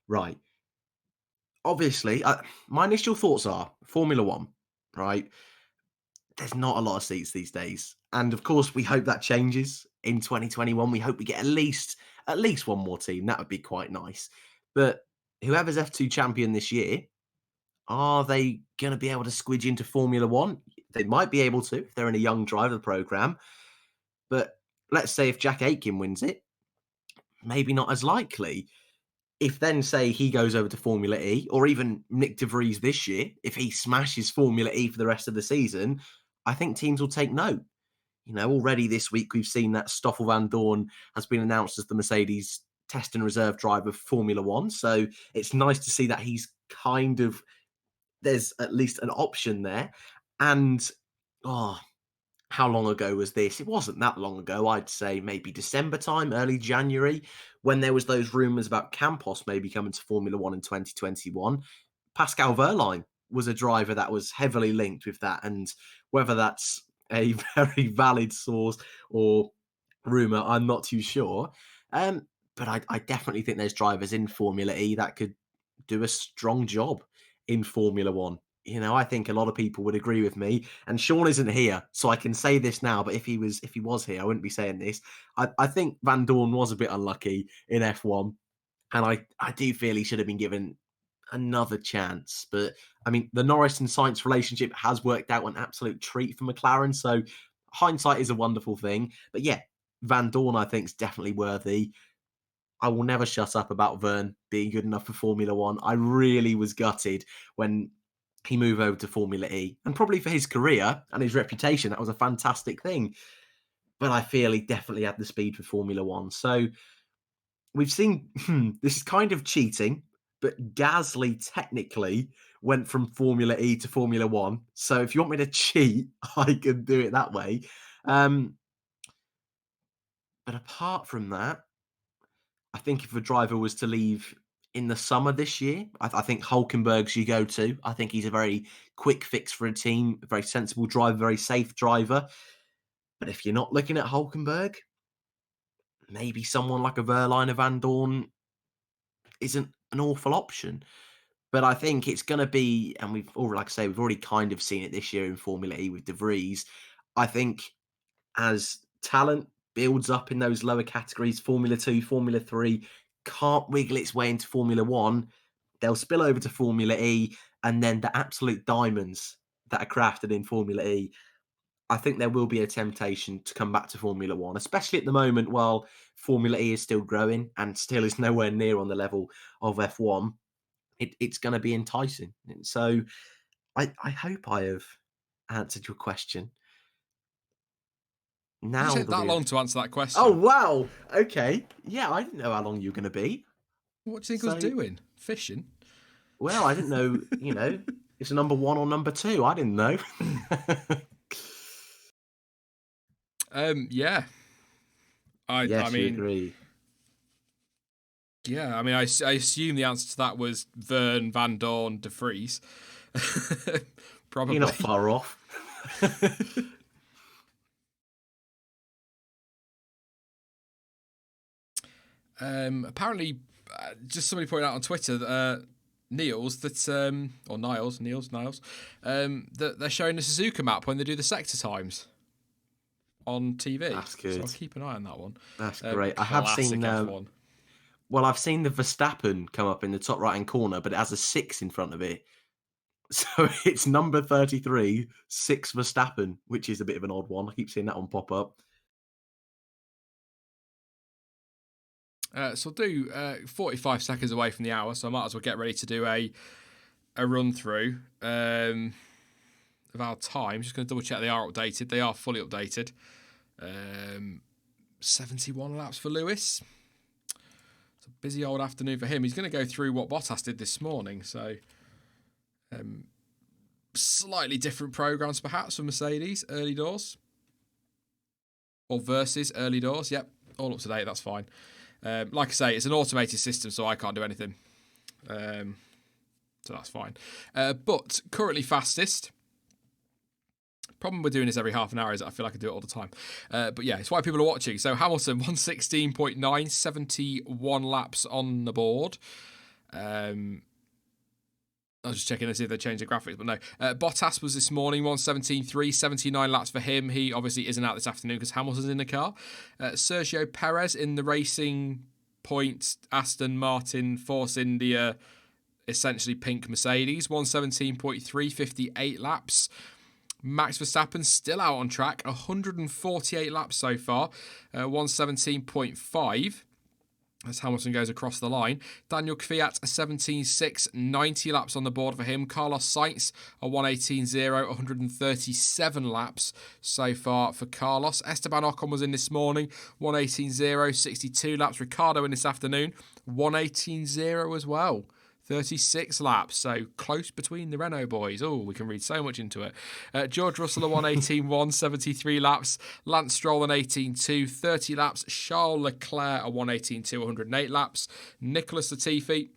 Right. Obviously, my initial thoughts are Formula One, right? There's not a lot of seats these days. And of course, we hope that changes in 2021. We hope we get at least one more team. That would be quite nice. But whoever's F2 champion this year, are they going to be able to squidge into Formula One? They might be able to if they're in a young driver program. But let's say if Jack Aitken wins it, maybe not as likely. If then, say, he goes over to Formula E, or even Nick de Vries this year, if he smashes Formula E for the rest of the season, I think teams will take note. You know, already this week we've seen that Stoffel van Dorn has been announced as the Mercedes test and reserve driver for Formula One. So it's nice to see that he's there's at least an option there. And, how long ago was this? It wasn't that long ago. I'd say maybe December time, early January, when there was those rumours about Campos maybe coming to Formula One in 2021. Pascal Wehrlein was a driver that was heavily linked with that. And whether that's a very valid source or rumour, I'm not too sure. But I definitely think there's drivers in Formula E that could do a strong job in Formula One. You know, I think a lot of people would agree with me. And Sean isn't here, so I can say this now. But if he was here, I wouldn't be saying this. I think Van Dorn was a bit unlucky in F1, and I do feel he should have been given another chance. But I mean, the Norris and Sainz relationship has worked out an absolute treat for McLaren. So hindsight is a wonderful thing. But yeah, Van Dorn I think is definitely worthy. I will never shut up about Vern being good enough for Formula One. I really was gutted when he moved over to Formula E. And probably for his career and his reputation, that was a fantastic thing. But I feel he definitely had the speed for Formula One. So we've seen, this is kind of cheating, but Gasly technically went from Formula E to Formula One. So if you want me to cheat, I can do it that way. But apart from that, I think if a driver was to leave in the summer this year, I think Hulkenberg's you go to. I think he's a very quick fix for a team, a very sensible driver, very safe driver. But if you're not looking at Hulkenberg, maybe someone like a Wehrlein or Van Dorn isn't an awful option. But I think it's going to be, and we've already kind of seen it this year in Formula E with De Vries. I think as talent builds up in those lower categories, Formula 2, Formula 3, can't wiggle its way into Formula 1, they'll spill over to Formula E, and then the absolute diamonds that are crafted in Formula E, I think there will be a temptation to come back to Formula 1, especially at the moment while Formula E is still growing and still is nowhere near on the level of F1. It's going to be enticing. So I hope I have answered your question. Did you take that long to answer that question? Oh, wow. Okay. Yeah, I didn't know how long you were going to be. What do you think I was doing? Fishing? Well, I didn't know, it's a number one or number two. I didn't know. Yeah. I mean, agree. Yeah, I mean, I assume the answer to that was Vern, Van Dorn, De Vries. Probably. You're not far off. Apparently, just somebody pointed out on Twitter, Niels, that they're showing the Suzuka map when they do the sector times on TV. That's good. So I'll keep an eye on that one. That's great. I have seen F1. Well, I've seen the Verstappen come up in the top right-hand corner, but it has a 6 in front of it. So it's number 33, 6 Verstappen, which is a bit of an odd one. I keep seeing that one pop up. So I'll do 45 seconds away from the hour, so I might as well get ready to do a run through of our time. Just going to double check they are updated. They are fully updated. 71 laps for Lewis. It's a busy old afternoon for him. He's going to go through what Bottas did this morning, so slightly different programs perhaps for Mercedes early doors. Or versus early doors. Yep, all up to date, that's fine. Like I say, it's an automated system, so I can't do anything. So that's fine. But currently fastest. Problem with doing this every half an hour is that I feel like I do it all the time. But yeah, it's why people are watching. So Hamilton, 116.9, 71 laps on the board. I was just checking to see if they changed the graphics, but no. Bottas was this morning, 117.3, 79 laps for him. He obviously isn't out this afternoon because Hamilton's in the car. Sergio Perez in the Racing Point Aston Martin Force India, essentially pink Mercedes, 117.3, 58 laps. Max Verstappen still out on track, 148 laps so far, 117.5. As Hamilton goes across the line. Daniel Kvyat, a 17.6, 90 laps on the board for him. Carlos Sainz, a 118.0, 137 laps so far for Carlos. Esteban Ocon was in this morning, 118.0, 62 laps. Ricciardo in this afternoon, 118.0 as well. 36 laps, so close between the Renault boys. Oh, we can read so much into it. George Russell, a 118.1, 73 laps. Lance Stroll, an 18.2, 30 laps. Charles Leclerc, a 118.2, 108 laps. Nicholas Latifi,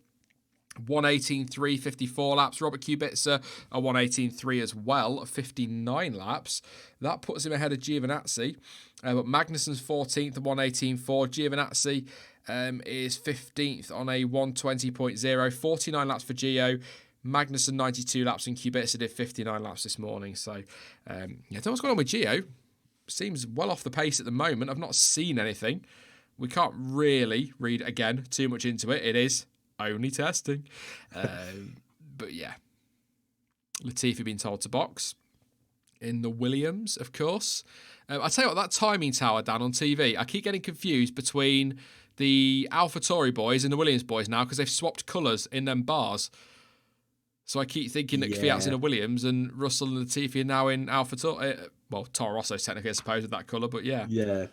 118.3, 54 laps. Robert Kubica, a 118.3 as well, 59 laps. That puts him ahead of Giovinazzi. But Magnussen's 14th, 118.4. Giovinazzi is 15th on a 120.0, 49 laps for Gio. Magnussen 92 laps and Kubica did 59 laps this morning. So, yeah, don't know what's going on with Gio. Seems well off the pace at the moment. I've not seen anything. We can't really read, again, too much into it. It is only testing. But yeah. Latifi being told to box. In the Williams, of course. I'll tell you what, that timing tower, Dan, on TV, I keep getting confused between the AlphaTauri boys and the Williams boys now because they've swapped colours in them bars. So I keep thinking that Kvyat's in a Williams and Russell and Latifi are now in AlphaTauri. Well, Toro Rosso's technically, I suppose, with that colour, but yeah. Yeah.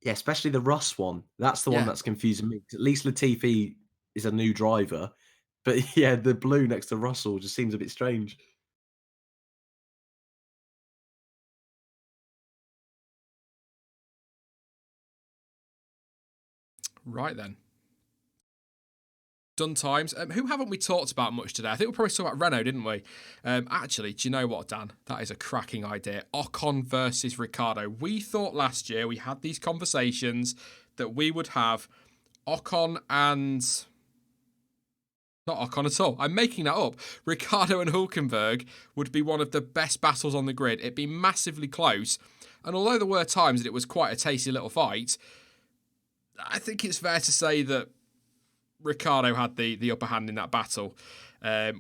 Yeah, especially the Russ one. That's the one that's confusing me. At least Latifi is a new driver. But yeah, the blue next to Russell just seems a bit strange. Right then. Done times. Who haven't we talked about much today? I think we probably talked about Renault, didn't we? Actually, do you know what, Dan? That is a cracking idea. Ocon versus Ricciardo. We thought last year we had these conversations that we would have Ocon and... Not Ocon at all. I'm making that up. Ricciardo and Hülkenberg would be one of the best battles on the grid. It'd be massively close. And although there were times that it was quite a tasty little fight, I think it's fair to say that Ricciardo had the upper hand in that battle,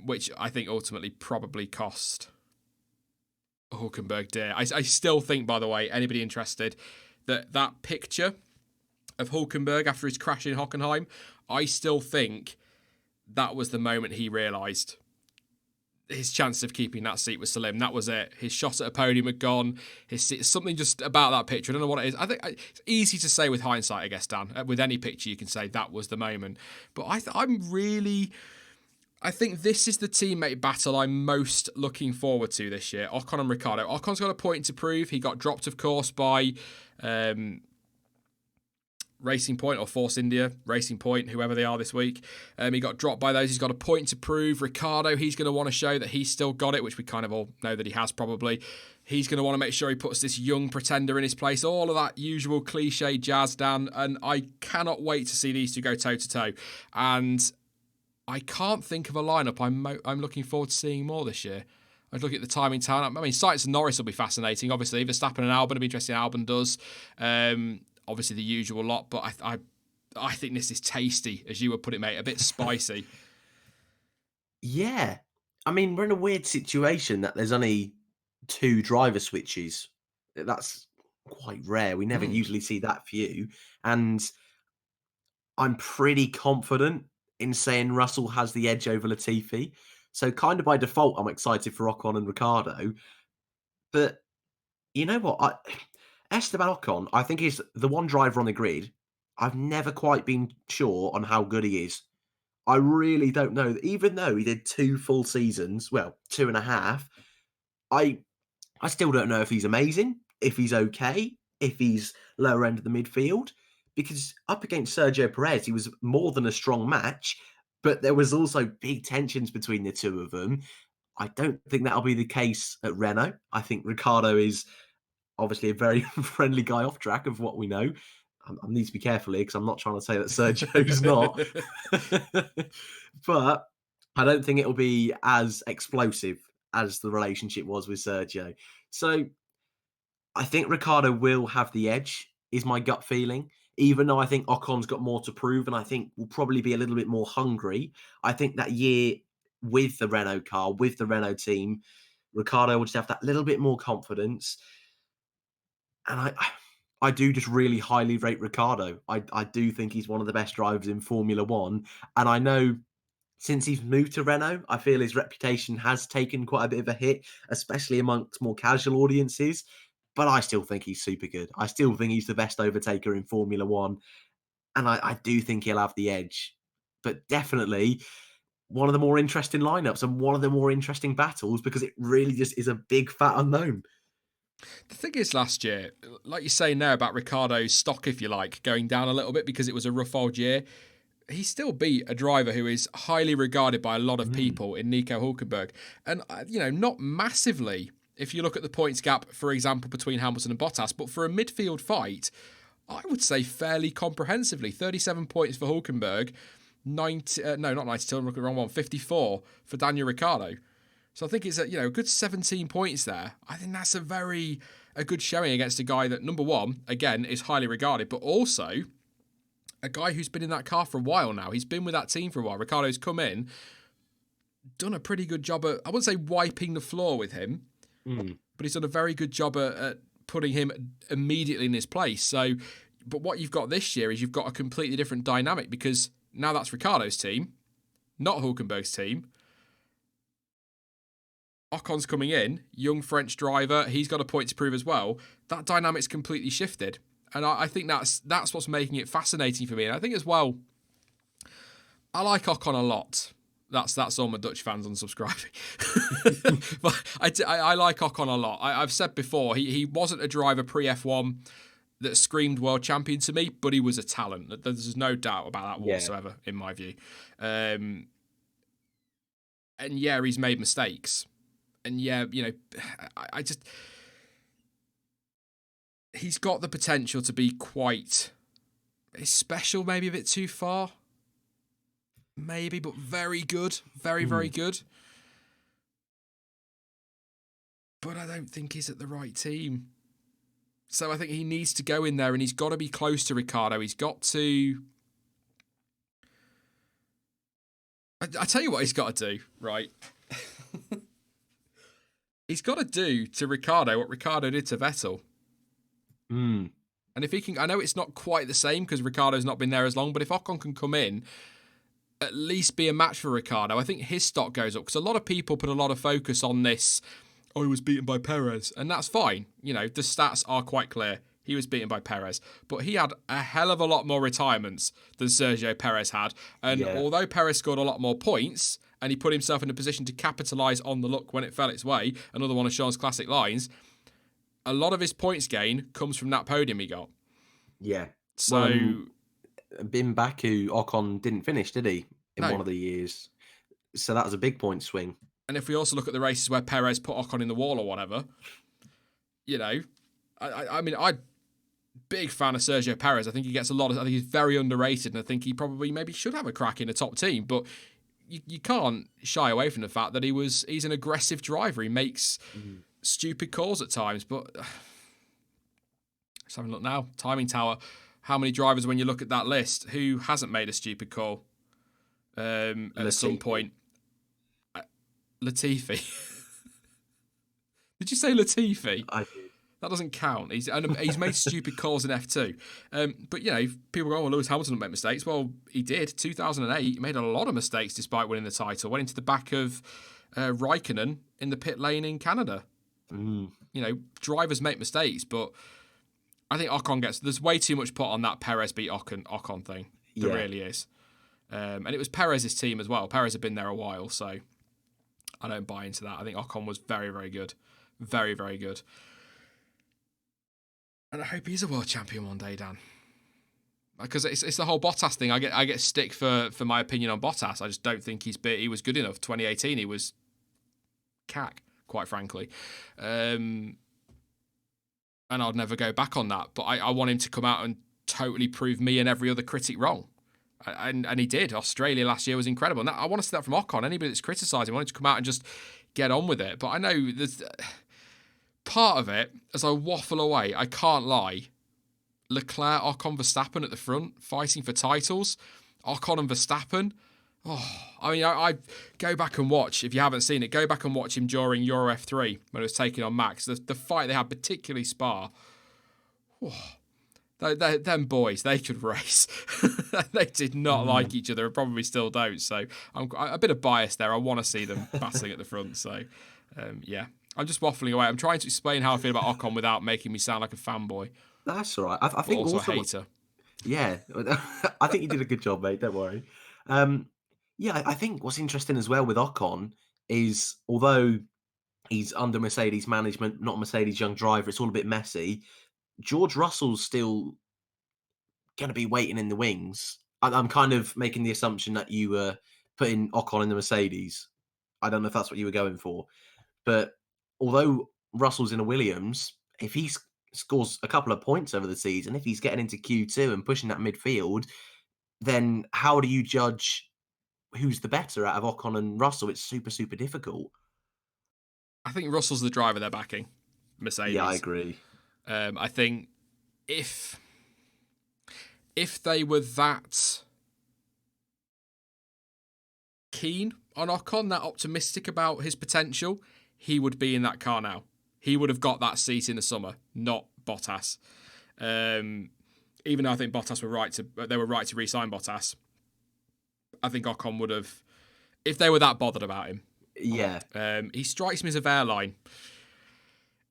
which I think ultimately probably cost Hülkenberg dear. I still think, by the way, anybody interested, that picture of Hülkenberg after his crash in Hockenheim, I still think that was the moment he realised his chance of keeping that seat was slim. That was it. His shot at a podium had gone. His seat, something just about that picture. I don't know what it is. I think it's easy to say with hindsight, I guess, Dan. With any picture, you can say that was the moment. But I think this is the teammate battle I'm most looking forward to this year. Ocon and Ricciardo. Ocon's got a point to prove. He got dropped, of course, by Racing Point or Force India, Racing Point, whoever they are this week. He got dropped by those. He's got a point to prove. Ricciardo, he's going to want to show that he's still got it, which we kind of all know that he has probably. He's going to want to make sure he puts this young pretender in his place. All of that usual cliche jazz, Dan. And I cannot wait to see these two go toe-to-toe. And I can't think of a lineup I'm looking forward to seeing more this year. I'd look at the timing town. I mean, Sainz and Norris will be fascinating. Obviously, Verstappen and Albon will be interesting. Albon does. Obviously the usual lot, but I think this is tasty, as you would put it, mate. A bit spicy. Yeah. I mean, we're in a weird situation that there's only 2 driver switches. That's quite rare. We never usually see that few. And I'm pretty confident in saying Russell has the edge over Latifi. So kind of by default, I'm excited for Ocon and Ricardo. But you know what? Esteban Ocon, I think, is the one driver on the grid. I've never quite been sure on how good he is. I really don't know. Even though he did 2 full seasons, well, 2.5, I I still don't know if he's amazing, if he's okay, if he's lower end of the midfield. Because up against Sergio Perez, he was more than a strong match, but there was also big tensions between the two of them. I don't think that'll be the case at Renault. I think Ricardo is obviously a very friendly guy off track of what we know. I need to be careful here because I'm not trying to say that Sergio's not. But I don't think it'll be as explosive as the relationship was with Sergio. So I think Ricardo will have the edge, is my gut feeling. Even though I think Ocon's got more to prove and I think will probably be a little bit more hungry. I think that year with the Renault car, with the Renault team, Ricardo will just have that little bit more confidence. And I do just really highly rate Ricardo. I do think he's one of the best drivers in Formula One. And I know since he's moved to Renault, I feel his reputation has taken quite a bit of a hit, especially amongst more casual audiences. But I still think he's super good. I still think he's the best overtaker in Formula One. And I do think he'll have the edge. But definitely one of the more interesting lineups and one of the more interesting battles because it really just is a big fat unknown. The thing is, last year, like you say now about Ricardo's stock, if you like, going down a little bit because it was a rough old year, he still beat a driver who is highly regarded by a lot of people in Nico Hulkenberg. And, not massively if you look at the points gap, for example, between Hamilton and Bottas, but for a midfield fight, I would say fairly comprehensively. 37 points for Hulkenberg, 90, no, not 92, I'm looking at the wrong one, 54 for Daniel Ricciardo. So I think it's a good 17 points there. I think that's a good showing against a guy that, number one, again, is highly regarded, but also a guy who's been in that car for a while now. He's been with that team for a while. Ricardo's come in, done a pretty good job at, I wouldn't say wiping the floor with him, but he's done a very good job at putting him immediately in his place. So, but what you've got this year is you've got a completely different dynamic because now that's Ricardo's team, not Hulkenberg's team. Ocon's coming in, young French driver. He's got a point to prove as well. That dynamic's completely shifted. And I think that's what's making it fascinating for me. And I think as well, I like Ocon a lot. That's all my Dutch fans unsubscribing. But I like Ocon a lot. I've said before, he wasn't a driver pre-F1 that screamed world champion to me, but he was a talent. There's no doubt about that whatsoever, in my view. And yeah, he's made mistakes. And yeah, I just... He's got the potential to be quite special, maybe a bit too far. Maybe, but very good. Very, very good. But I don't think he's at the right team. So I think he needs to go in there and he's got to be close to Ricciardo. He's got to... I tell you what he's got to do, right? He's got to do to Ricciardo what Ricciardo did to Vettel. And if he can... I know it's not quite the same because Ricciardo's not been there as long, but if Ocon can come in, at least be a match for Ricciardo, I think his stock goes up because a lot of people put a lot of focus on this. Oh, he was beaten by Perez, and that's fine. The stats are quite clear. He was beaten by Perez, but he had a hell of a lot more retirements than Sergio Perez had. And although Perez scored a lot more points and he put himself in a position to capitalise on the luck when it fell its way, another one of Sean's classic lines, a lot of his points gain comes from that podium he got. Yeah. So... in Baku, Ocon didn't finish, did he? In one of the years. So that was a big point swing. And if we also look at the races where Perez put Ocon in the wall or whatever, I mean, I'm big fan of Sergio Perez. I think he gets I think he's very underrated, and I think he probably maybe should have a crack in a top team. But you can't shy away from the fact that he's an aggressive driver. He makes stupid calls at times, but let's have a look now. Timing tower. How many drivers, when you look at that list, who hasn't made a stupid call at some point? Latifi. Did you say Latifi? I did. That doesn't count. He's made stupid calls in F2. But, people go, oh, Lewis Hamilton didn't make mistakes. Well, he did. 2008, he made a lot of mistakes despite winning the title. Went into the back of Raikkonen in the pit lane in Canada. Mm. Drivers make mistakes, but I think Ocon there's way too much put on that Perez beat Ocon thing. There really is. And it was Perez's team as well. Perez had been there a while, so I don't buy into that. I think Ocon was very, very good. Very, very good. And I hope he's a world champion one day, Dan. Because it's the whole Bottas thing. I get stick for my opinion on Bottas. I just don't think he was good enough. 2018, he was cack, quite frankly. And I'd never go back on that. But I want him to come out and totally prove me and every other critic wrong. And he did. Australia last year was incredible. And I want to see that from Ocon. Anybody that's criticising, I want him to come out and just get on with it. But I know there's part of it, as I waffle away, I can't lie. Leclerc, Ocon, Verstappen at the front, fighting for titles. Ocon and Verstappen. Oh, I mean, I go back and watch, if you haven't seen it, go back and watch him during Euro F3 when it was taking on Max. The fight they had, particularly Spa. Oh, them boys, they could race. They did not like each other and probably still don't. So I'm a bit of bias there. I want to see them battling at the front. So, yeah. I'm just waffling away. I'm trying to explain how I feel about Ocon without making me sound like a fanboy. That's all right. I think also a hater. Yeah, I think you did a good job, mate. Don't worry. Yeah, I think what's interesting as well with Ocon is, although he's under Mercedes management, not Mercedes young driver, it's all a bit messy. George Russell's still going to be waiting in the wings. I'm kind of making the assumption that you were putting Ocon in the Mercedes. I don't know if that's what you were going for. But although Russell's in a Williams, if he scores a couple of points over the season, if he's getting into Q2 and pushing that midfield, then how do you judge who's the better out of Ocon and Russell? It's super, super difficult. I think Russell's the driver they're backing, Mercedes. Yeah, I agree. I think if they were that keen on Ocon, that optimistic about his potential, he would be in that car now. He would have got that seat in the summer, not Bottas. Even though I think Bottas were right to re-sign Bottas, I think Ocon would have, if they were that bothered about him. Yeah. He strikes me as a Wehrlein,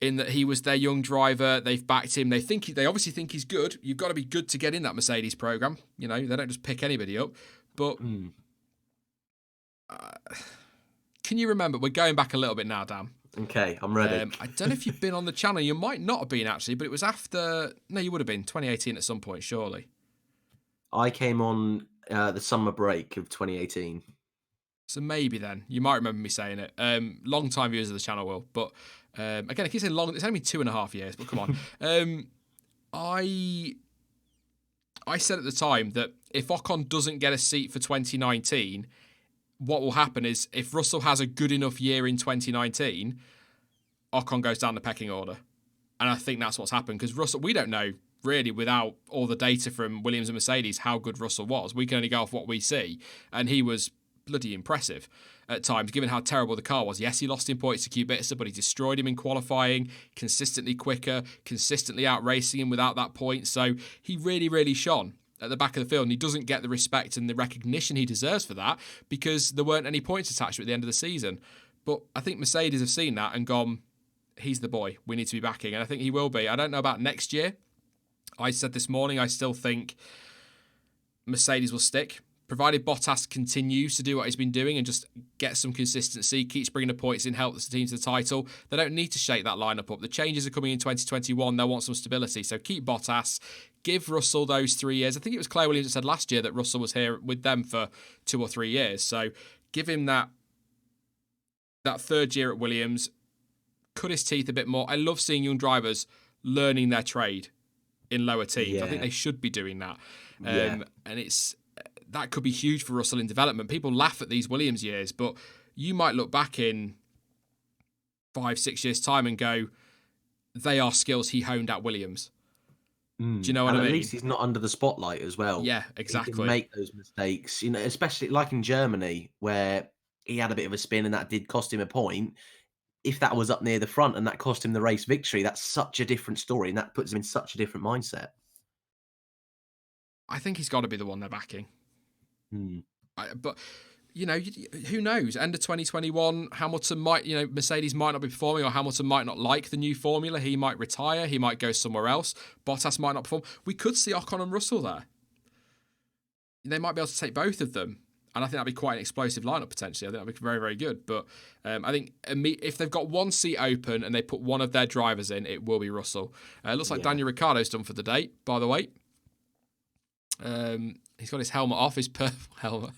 in that he was their young driver. They've backed him. They obviously think he's good. You've got to be good to get in that Mercedes program. They don't just pick anybody up. But can you remember? We're going back a little bit now, Dan. Okay, I'm ready. I don't know if you've been on the channel. You might not have been, actually, but it was after... No, you would have been. 2018 at some point, surely. I came on the summer break of 2018. So maybe then. You might remember me saying it. Long-time viewers of the channel will. But again, I keep saying long. It's only been 2.5 years, but come on. I said at the time that if Ocon doesn't get a seat for 2019... what will happen is if Russell has a good enough year in 2019, Ocon goes down the pecking order. And I think that's what's happened because Russell, we don't know really without all the data from Williams and Mercedes how good Russell was. We can only go off what we see. And he was bloody impressive at times, given how terrible the car was. Yes, he lost in points to Kubica, but he destroyed him in qualifying, consistently quicker, consistently out racing him without that point. So he really, really shone at the back of the field, and he doesn't get the respect and the recognition he deserves for that because there weren't any points attached at the end of the season. But I think Mercedes have seen that and gone, he's the boy we need to be backing, and I think he will be. I don't know about next year. I said this morning, I still think Mercedes will stick, provided Bottas continues to do what he's been doing and just gets some consistency, keeps bringing the points in, helps the team to the title. They don't need to shake that lineup up. The changes are coming in 2021. They'll want some stability. So keep Bottas, give Russell those 3 years. I think it was Claire Williams that said last year that Russell was here with them for 2 or 3 years. So give him that third year at Williams, cut his teeth a bit more. I love seeing young drivers learning their trade in lower teams. Yeah. I think they should be doing that. And that could be huge for Russell in development. People laugh at these Williams years, but you might look back in 5-6 years' time and go, they are skills he honed at Williams. Do you know what I mean? At least he's not under the spotlight as well. Yeah, exactly. He can make those mistakes, especially like in Germany where he had a bit of a spin and that did cost him a point. if that was up near the front and that cost him the race victory, that's such a different story, and that puts him in such a different mindset. I think he's got to be the one they're backing. Hmm. But who knows? End of 2021, Hamilton might, Mercedes might not be performing, or Hamilton might not like the new formula. He might retire. He might go somewhere else. Bottas might not perform. We could see Ocon and Russell there. They might be able to take both of them. And I think that'd be quite an explosive lineup potentially. I think that'd be very, very good. But I think if they've got one seat open and they put one of their drivers in, it will be Russell. It looks like Daniel Ricciardo's done for the day, by the way. He's got his helmet off, his purple helmet.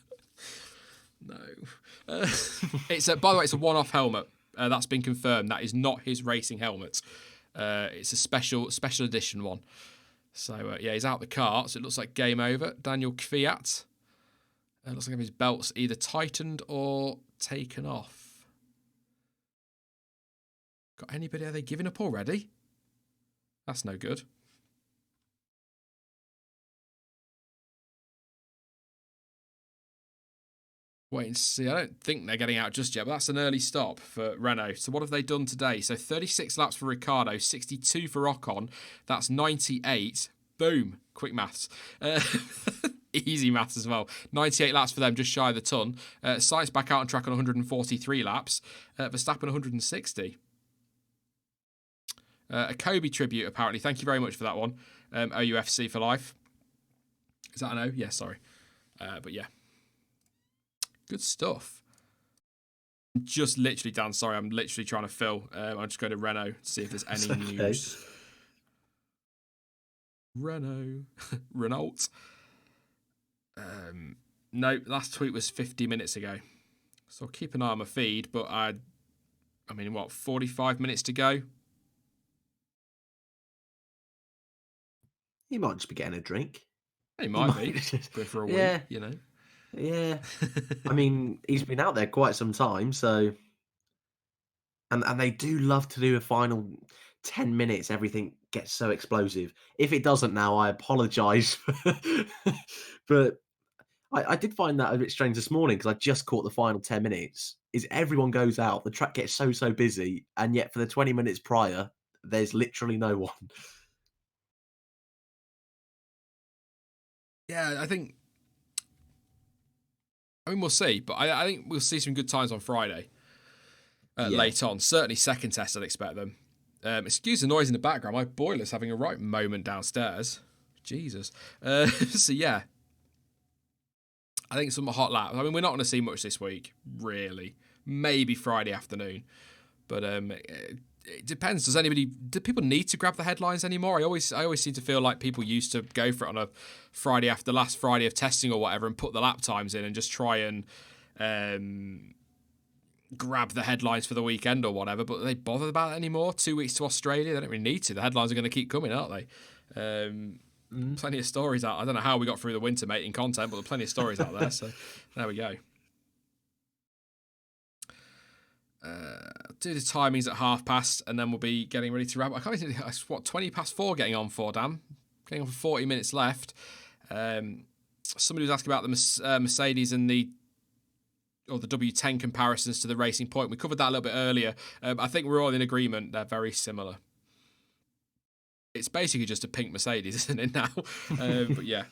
No. It's by the way, it's a one-off helmet. That's been confirmed. That is not his racing helmet. It's a special edition one. So, he's out the car. So it looks like game over. Daniel Kvyat. Looks like his belt's either tightened or taken off. Got anybody? Are they giving up already? That's no good. Wait and see. I don't think they're getting out just yet, but that's an early stop for Renault. So what have they done today? So 36 laps for Ricciardo, 62 for Ocon. That's 98. Boom. Quick maths. Easy maths as well. 98 laps for them, just shy of the ton. Sainz back out on track on 143 laps. Verstappen 160. A Kobe tribute, apparently. Thank you very much for that one. OUFC for life. Is that an O? Yeah, sorry. But yeah. Good stuff. Just literally, Dan, sorry, I'm literally trying to fill. I'm just going to Renault to see if there's any news. Renault. No, last tweet was 50 minutes ago. So I'll keep an eye on my feed, but I mean, 45 minutes to go? He might just be getting a drink. He might be. Go for a week, Yeah. I mean, he's been out there quite some time, so and they do love to do a final 10 minutes, everything gets so explosive. If it doesn't now, I apologize. But I did find that a bit strange this morning because I just caught the final 10 minutes. Is everyone goes out, the track gets so busy, and yet for the 20 minutes prior, there's literally no one. Yeah, I mean, we'll see, but I think we'll see some good times on Friday. Late on. Certainly second test, I'd expect them. Excuse the noise in the background. My boiler's having a right moment downstairs. Jesus. So, yeah. I think some hot laps. I mean, we're not going to see much this week, really. Maybe Friday afternoon. But it depends. Do people need to grab the headlines anymore? I always seem to feel like people used to go for it on a Friday after last Friday of testing or whatever and put the lap times in and just try and grab the headlines for the weekend or whatever. But are they bothered about it anymore? 2 weeks to Australia, they don't really need to. The headlines are going to keep coming, aren't they? Plenty of stories out. I don't know how we got through the winter, mate, in content, but there are plenty of stories out there. So there we go. Do the timings at 1:30, and then we'll be getting ready to wrap. I can't think. It's 20 past 4 getting on for, Dan. Getting on for 40 minutes left. Somebody was asking about the Mercedes and the W10 comparisons to the Racing Point. We covered that a little bit earlier. I think we're all in agreement. They're very similar. It's basically just a pink Mercedes, isn't it now? But yeah.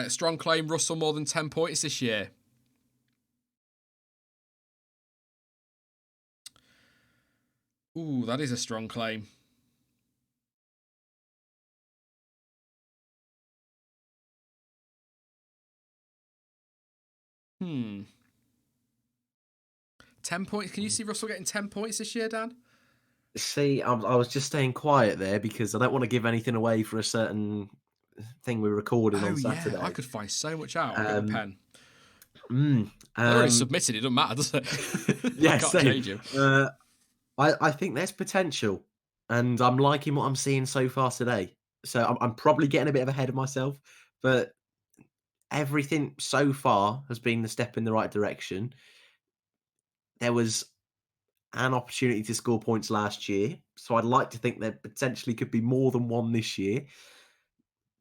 Strong claim, Russell more than 10 points this year. Ooh, that is a strong claim. Hmm. 10 points. Can you see Russell getting 10 points this year, Dan? See, I was just staying quiet there because I don't want to give anything away for a certain thing we're recording on Saturday. I could find so much out. I'll get a pen. I already submitted. It doesn't matter, does it? Yeah, can't change him. I think there's potential, and I'm liking what I'm seeing so far today. So I'm probably getting a bit ahead of myself, but everything so far has been the step in the right direction. There was an opportunity to score points last year, so I'd like to think there potentially could be more than one this year.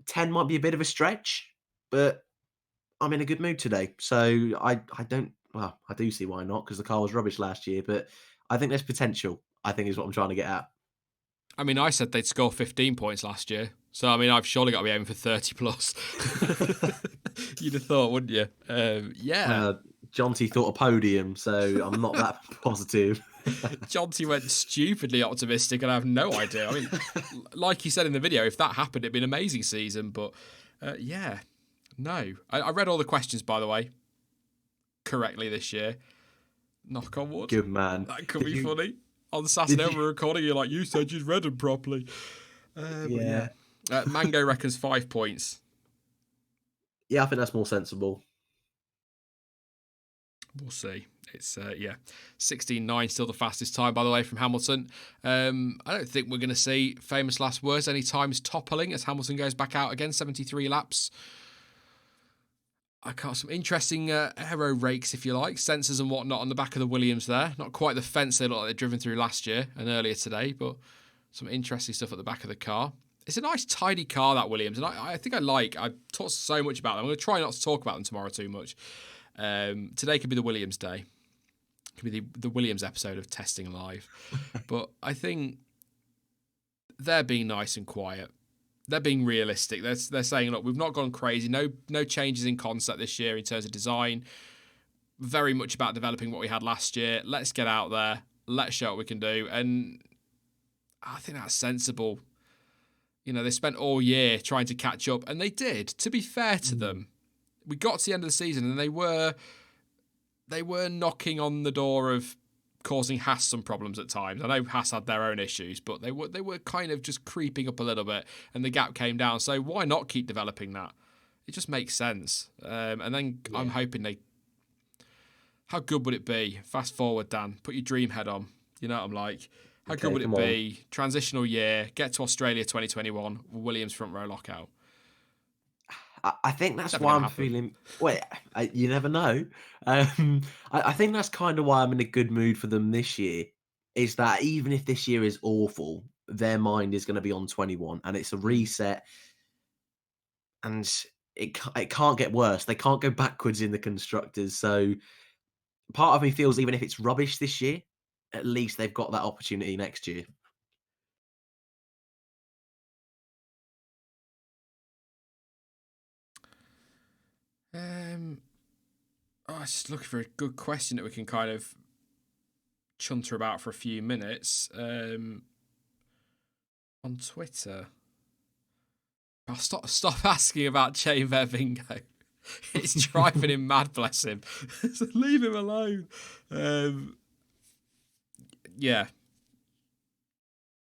10 might be a bit of a stretch, but I'm in a good mood today. So I do see why not, because the car was rubbish last year, but I think there's potential, I think is what I'm trying to get at. I mean, I said they'd score 15 points last year. So, I mean, I've surely got to be aiming for 30 plus. You'd have thought, wouldn't you? Yeah. Jonty thought a podium, so I'm not that positive. Jonty went stupidly optimistic, and I have no idea. I mean, like he said in the video, if that happened, it'd be an amazing season. But yeah, no. I read all the questions, by the way, correctly this year. Knock on wood. Good man. That could be funny. On Saturday, we're recording, you're like, you said you'd read them properly. Yeah. Mango reckons 5 points. Yeah, I think that's more sensible. We'll see. It's 16.9, still the fastest time, by the way, from Hamilton. I don't think we're going to see famous last words any times toppling as Hamilton goes back out again, 73 laps. I got some interesting aero rakes, if you like, sensors and whatnot on the back of the Williams there. Not quite the fence they look like they'd driven through last year and earlier today, but some interesting stuff at the back of the car. It's a nice, tidy car, that Williams, and I think I've talked so much about them. I'm going to try not to talk about them tomorrow too much. Today could be the Williams day. Could be the Williams episode of Testing Live. But I think they're being nice and quiet. They're being realistic. They're saying, look, we've not gone crazy. No changes in concept this year in terms of design. Very much about developing what we had last year. Let's get out there. Let's show what we can do. And I think that's sensible. You know, they spent all year trying to catch up, and they did. To be fair to them, we got to the end of the season, and they were knocking on the door of causing Haas some problems at times. I know Haas had their own issues, but they were kind of just creeping up a little bit, and the gap came down. So why not keep developing that? It just makes sense. And then I'm hoping how good would it be? Fast forward, Dan. Put your dream head on. You know what I'm like. How good would it be? Transitional year. Get to Australia 2021. Williams front row lockout. I think that's why I'm feeling. Wait, you never know. I think that's kind of why I'm in a good mood for them this year. Is that even if this year is awful, their mind is going to be on 21, and it's a reset, and it can't get worse. They can't go backwards in the constructors. So part of me feels even if it's rubbish this year, at least they've got that opportunity next year. I was just looking for a good question that we can kind of chunter about for a few minutes. On Twitter. I'll stop asking about Chain Bingo. It's driving him mad, bless him. So leave him alone. Yeah.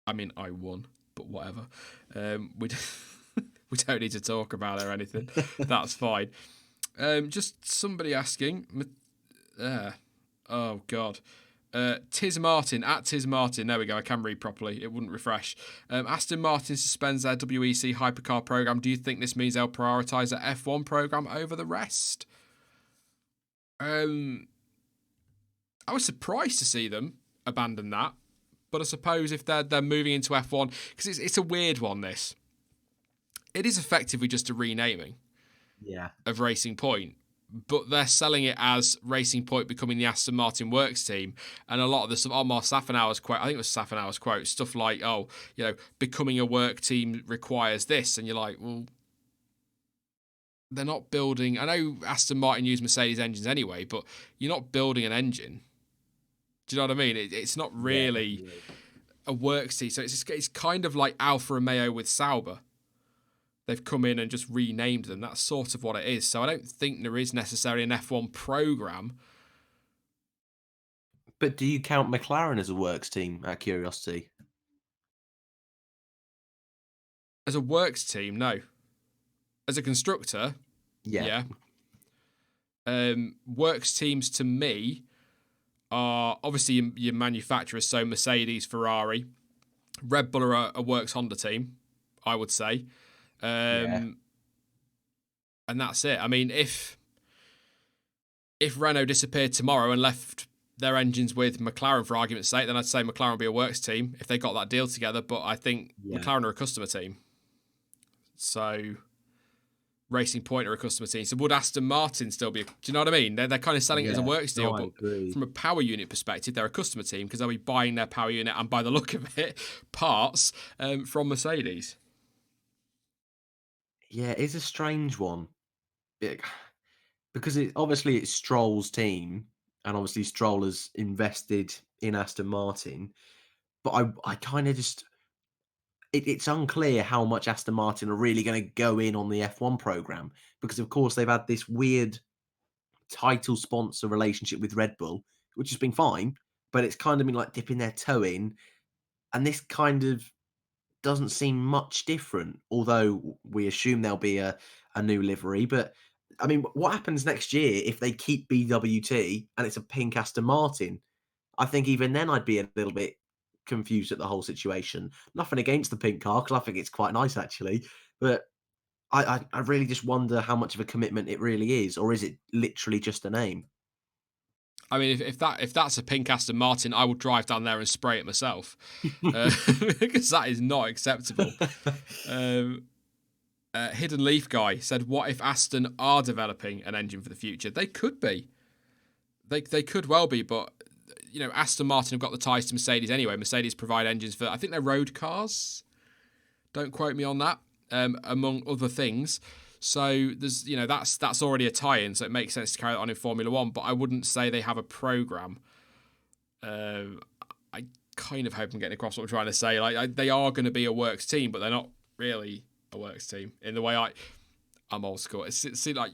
I mean, I won, but whatever. We don't need to talk about it or anything. That's fine. Just somebody asking. Oh God. Tiz Martin at Tiz Martin. There we go. I can read properly. It wouldn't refresh. Aston Martin suspends their WEC hypercar program. Do you think this means they'll prioritise their F1 program over the rest? I was surprised to see them abandon that, but I suppose if they're moving into F1, because it's a weird one. This it is effectively just a renaming. Of Racing Point, but they're selling it as Racing Point becoming the Aston Martin Works team, and a lot of the stuff on Mark Saffanauer's quote, I think it was Saffanauer's quote, stuff like, becoming a work team requires this, and you're like, well, they're not building. I know Aston Martin use Mercedes engines anyway, but you're not building an engine. Do you know what I mean? It's not really a works team, so it's kind of like Alfa Romeo with Sauber. They've come in and just renamed them. That's sort of what it is. So I don't think there is necessarily an F1 program. But do you count McLaren as a works team, out of curiosity? As a works team, no. As a constructor, yeah. Works teams to me are obviously your manufacturers, so Mercedes, Ferrari. Red Bull are a works Honda team, I would say. And that's it. I mean, if Renault disappeared tomorrow and left their engines with McLaren, for argument's sake, then I'd say McLaren would be a works team if they got that deal together. But I think McLaren are a customer team. So Racing Point are a customer team. So would Aston Martin still be? Do you know what I mean? They're kind of selling it as a works deal, but from a power unit perspective, they're a customer team because they'll be buying their power unit and, by the look of it, parts from Mercedes. Yeah, it's a strange one. Because obviously it's Stroll's team, and obviously Stroll has invested in Aston Martin. But I kind of just it's unclear how much Aston Martin are really going to go in on the F1 program because, of course, they've had this weird title sponsor relationship with Red Bull, which has been fine, but it's kind of been like dipping their toe in, and this kind of doesn't seem much different. Although we assume there'll be a new livery, but I mean, what happens next year if they keep BWT and it's a pink Aston Martin? I think even then I'd be a little bit confused at the whole situation. Nothing against the pink car because I think it's quite nice actually, but I really just wonder how much of a commitment it really is, or is it literally just a name? I mean, if that's a pink Aston Martin, I will drive down there and spray it myself because that is not acceptable. Hidden Leaf Guy said, "What if Aston are developing an engine for the future? They could be. They could well be, but you know, Aston Martin have got the ties to Mercedes anyway. Mercedes provide engines for, I think, they're road cars. Don't quote me on that. Among other things." So there's, you know, that's already a tie-in, so it makes sense to carry that on in Formula One. But I wouldn't say they have a program. I kind of hope I'm getting across what I'm trying to say. Like they are going to be a works team, but they're not really a works team in the way I'm old school. It's like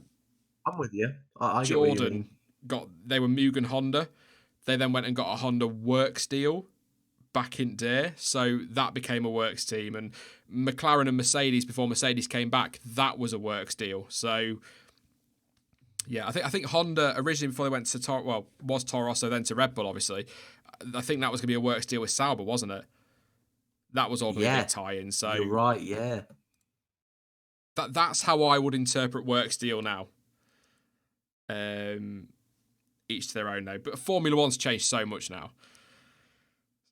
I'm with you. I get what you mean. They were Mugen Honda. They then went and got a Honda works deal back in there, so that became a works team. And McLaren and Mercedes, before Mercedes came back, that was a works deal. So yeah, I think Honda originally, before they went to was Toro Rosso, then to Red Bull, obviously. I think that was going to be a works deal with Sauber, wasn't it? That was all going to be a tie-in. So you're right, yeah. That's how I would interpret works deal now. Each to their own though. But Formula One's changed so much now.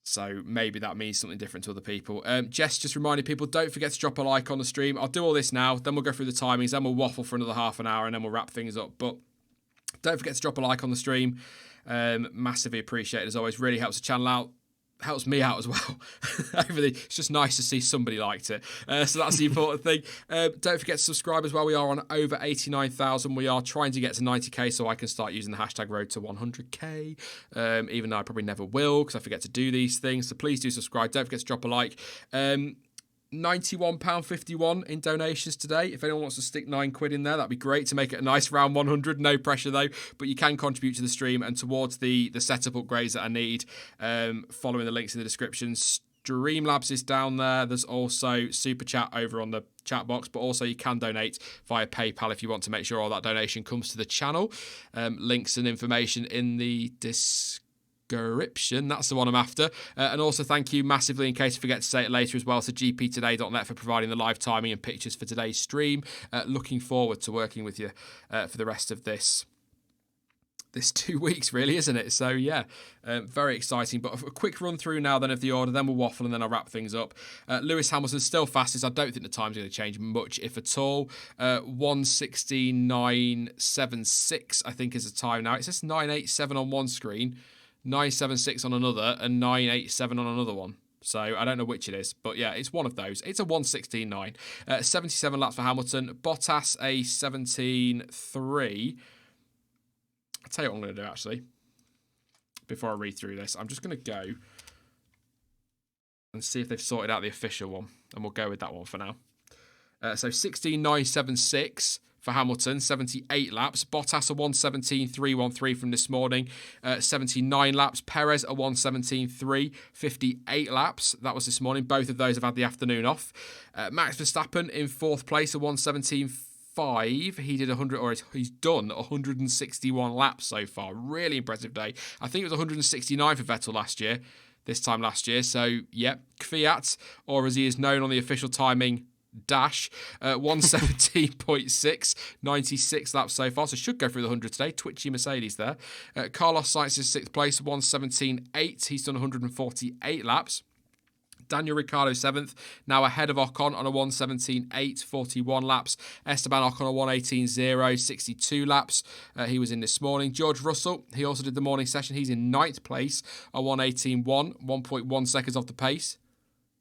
So maybe that means something different to other people. Jess just reminding people, don't forget to drop a like on the stream. I'll do all this now, then we'll go through the timings, then we'll waffle for another half an hour, and then we'll wrap things up. But don't forget to drop a like on the stream. Massively appreciated as always. Really helps the channel out. Helps me out as well. It's just nice to see somebody liked it. So that's the important thing. Don't forget to subscribe as well. We are on over 89,000. We are trying to get to 90k so I can start using the hashtag road to 100k. Even though I probably never will because I forget to do these things. So please do subscribe. Don't forget to drop a like. £91.51 in donations today. If anyone wants to stick £9 in there, that'd be great to make it a nice round 100. No pressure though, but you can contribute to the stream and towards the setup upgrades that I need. Following the links in the description. Streamlabs is down there. There's also Super Chat over on the chat box, but also you can donate via PayPal if you want to make sure all that donation comes to the channel. Links and information in the description. That's the one I'm after. And also thank you massively, in case I forget to say it later as well, to gptoday.net for providing the live timing and pictures for today's stream. Looking forward to working with you for the rest of this 2 weeks, really, isn't it? So yeah, very exciting. But a quick run through now then of the order, then we'll waffle and then I'll wrap things up. Lewis Hamilton's still fastest. I don't think the time's going to change much, if at all. 1:16.976 I think is the time now. It says 9:87 on one screen, 9:76 on another, and 9:87 on another one. So I don't know which it is, but yeah, it's one of those. It's a 1:16.9. 77 laps for Hamilton. Bottas a 17.3. I'll tell you what I'm going to do, actually. Before I read through this, I'm just going to go and see if they've sorted out the official one, and we'll go with that one for now. So 16.976 for Hamilton, 78 laps. Bottas a 1:17.313 from this morning, 79 laps. Perez a 1:17.3, 58 laps. That was this morning. Both of those have had the afternoon off. Max Verstappen in fourth place, a 1:17.5. He did 100, or he's done 161 laps so far. Really impressive day. I think it was 169 for Vettel this time last year. So, yeah, Kvyat, or as he is known on the official timing, Dash, 1:17.6, 96 laps so far, so should go through the 100 today. Twitchy Mercedes there. Carlos Sainz is sixth place, 1:17.8. He's done 148 laps. Daniel Ricciardo 7th, now ahead of Ocon on a 1:17.8, 41 laps. Esteban Ocon a 1:18.0, 62 laps. He was in this morning. George Russell, he also did the morning session. He's in 9th place, a 1:18.1, 1.1 seconds off the pace.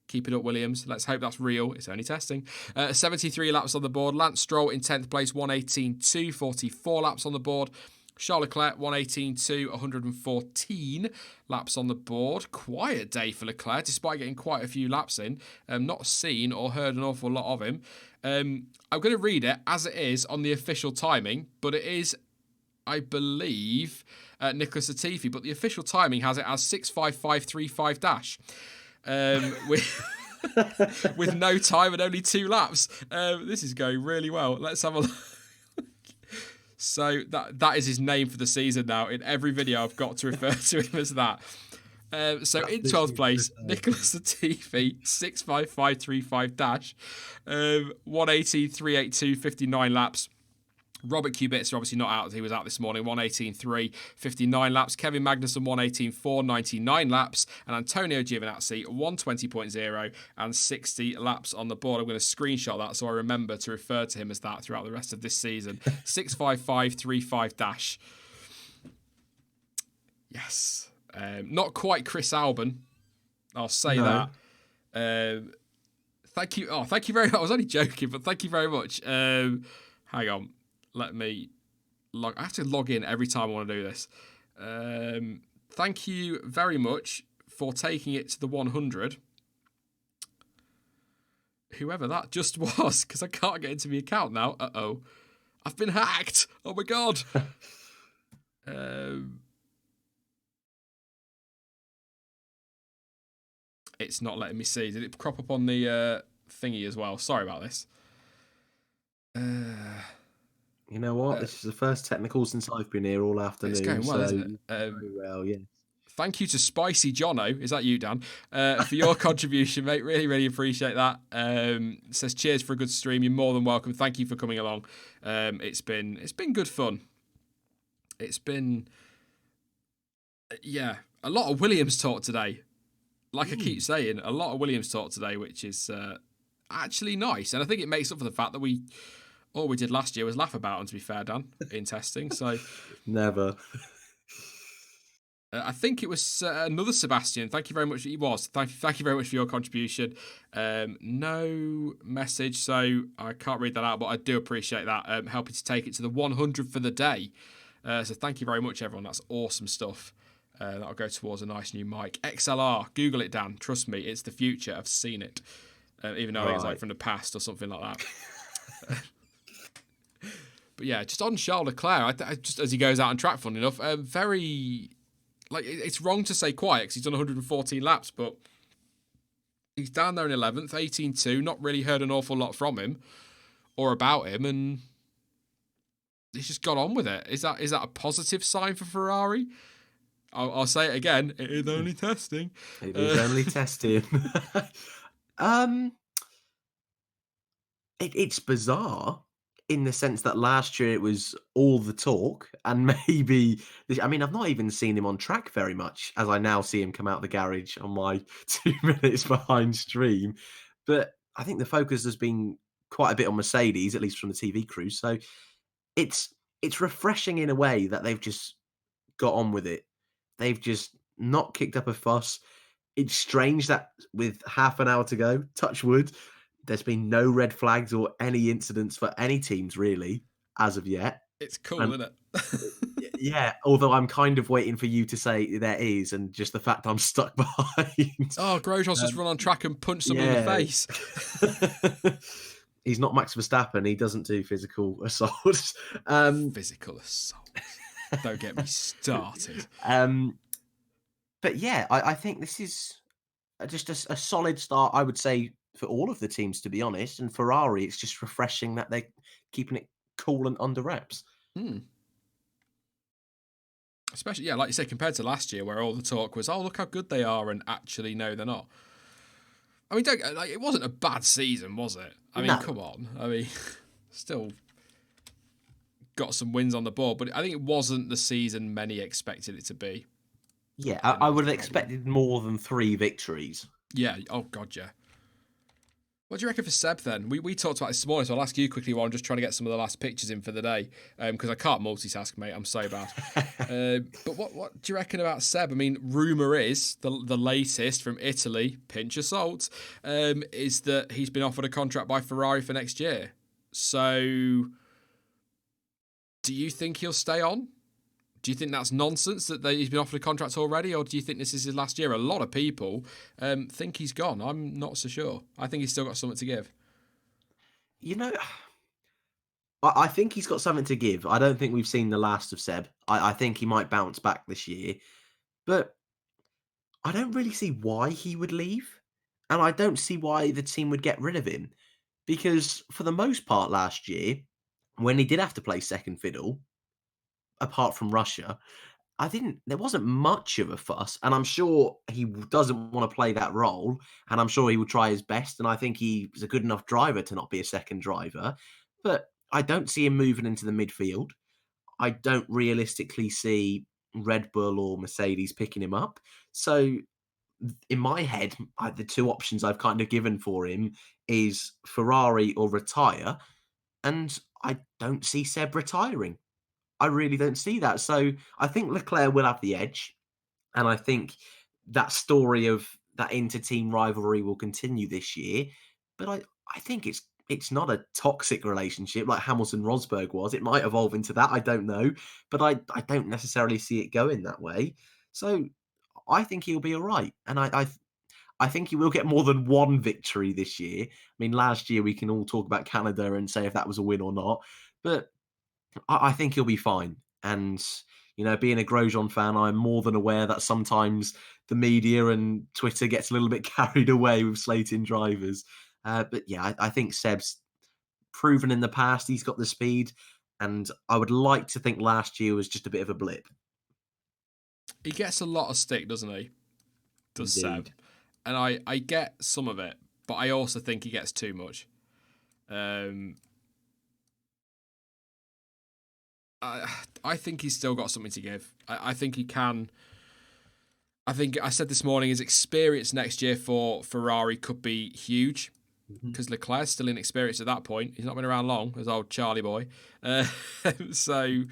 Keep it up, Williams. Let's hope that's real. It's only testing. 73 laps on the board. Lance Stroll in 10th place, 1:18.2, 44 laps on the board. Charles Leclerc, 1:18.2, 114 laps on the board. Quiet day for Leclerc, despite getting quite a few laps in. Not seen or heard an awful lot of him. I'm going to read it as it is on the official timing, but it is, I believe, Nicholas Latifi, but the official timing has it as 6:55.35 with no time and only 2 laps. This is going really well. Let's have a look. So that is his name for the season now. In every video, I've got to refer to him as that. So in 12th place, Nicholas Latifi, 6:55.35 1:18.382, 59 laps. Robert Kubica obviously not out. He was out this morning, 1:18.3, 59 laps. Kevin Magnussen, 1:18.4, 99 laps. And Antonio Giovinazzi, 1:20.0 and 60 laps on the board. I'm going to screenshot that so I remember to refer to him as that throughout the rest of this season. 6:55.35. Yes. Not quite Chris Albon. I'll say that. Thank you. Oh, thank you very much. I was only joking, but thank you very much. Hang on. Let me log. I have to log in every time I want to do this. Thank you very much for taking it to the 100. Whoever that just was, because I can't get into my account now. Uh-oh. I've been hacked. Oh, my God. It's not letting me see. Did it crop up on the thingy as well? Sorry about this. You know what? This is the first technical since I've been here all afternoon. It's going well, isn't it? Very well, yeah. Thank you to Spicy Jono. Is that you, Dan? For your contribution, mate. Really, really appreciate that. Says cheers for a good stream. You're more than welcome. Thank you for coming along. It's been good fun. It's been a lot of Williams talk today. Like I keep saying, a lot of Williams talk today, which is actually nice. And I think it makes up for the fact that all we did last year was laugh about them, to be fair, Dan, in testing. So never. I think it was another Sebastian. Thank you very much. He was. Thank you very much for your contribution. No message, so I can't read that out, but I do appreciate that. Helping to take it to the 100 for the day. So thank you very much, everyone. That's awesome stuff. That'll go towards a nice new mic. XLR. Google it, Dan. Trust me, it's the future. I've seen it. Even though it's like from the past or something like that. But yeah, just on Charles Leclerc, just as he goes out on track, fun enough, very, like, it's wrong to say quiet because he's done 114 laps, but he's down there in 11th, 18.2, not really heard an awful lot from him or about him, and he's just got on with it. Is that a positive sign for Ferrari? I'll say it again, it is only testing. It is only testing. It's bizarre. In the sense that last year it was all the talk, and maybe, I mean, I've not even seen him on track very much, as I now see him come out the garage on my 2 minutes behind stream. But I think the focus has been quite a bit on Mercedes, at least from the TV crew. So it's refreshing in a way that they've just got on with it. They've just not kicked up a fuss. It's strange that with half an hour to go, touch wood, there's been no red flags or any incidents for any teams, really, as of yet. It's cool, isn't it? Yeah, although I'm kind of waiting for you to say there is, and just the fact I'm stuck behind. Oh, Grosjean's just run on track and punched someone in the face. He's not Max Verstappen. He doesn't do physical assaults. Physical assault. Don't get me started. But yeah, I think this is just a solid start, I would say, for all of the teams, to be honest. And Ferrari, it's just refreshing that they're keeping it cool and under wraps. Especially, yeah, like you said, compared to last year, where all the talk was, oh, look how good they are, and actually, no, they're not. I mean, it wasn't a bad season, was it? I mean, come on. I mean, still got some wins on the board, but I think it wasn't the season many expected it to be. Yeah, I would have expected more than 3 victories. Yeah. Oh, God, yeah. What do you reckon for Seb then? We talked about this morning, so I'll ask you quickly while I'm just trying to get some of the last pictures in for the day, because I can't multitask, mate. I'm so bad. But what do you reckon about Seb? I mean, rumour is, the latest from Italy, pinch of salt, is that he's been offered a contract by Ferrari for next year. So, do you think he'll stay on? Do you think that's nonsense that he's been offered a contract already, or do you think this is his last year? A lot of people think he's gone. I'm not so sure. I think he's still got something to give. You know, I think he's got something to give. I don't think we've seen the last of Seb. I think he might bounce back this year, but I don't really see why he would leave. And I don't see why the team would get rid of him. Because for the most part last year, when he did have to play second fiddle, apart from Russia, there wasn't much of a fuss. And I'm sure he doesn't want to play that role. And I'm sure he will try his best. And I think he's a good enough driver to not be a second driver. But I don't see him moving into the midfield. I don't realistically see Red Bull or Mercedes picking him up. So in my head, the two options I've kind of given for him is Ferrari or retire, and I don't see Seb retiring. I really don't see that. So I think Leclerc will have the edge, and I think that story of that inter-team rivalry will continue this year. But I think it's not a toxic relationship like Hamilton Rosberg was. It might evolve into that. I don't know, but I don't necessarily see it going that way. So I think he'll be all right, and I think he will get more than one victory this year. I mean, last year we can all talk about Canada and say if that was a win or not, but I think he'll be fine. And being a Grosjean fan, I'm more than aware that sometimes the media and Twitter gets a little bit carried away with slating drivers. But yeah, I think Seb's proven in the past he's got the speed, and I would like to think last year was just a bit of a blip. He gets a lot of stick, doesn't he? Does Seb? Indeed. And I get some of it, but I also think he gets too much. I think he's still got something to give. I think he can. I think I said this morning his experience next year for Ferrari could be huge Mhm. because Leclerc's still inexperienced at that point. He's not been around long, as old Charlie boy. So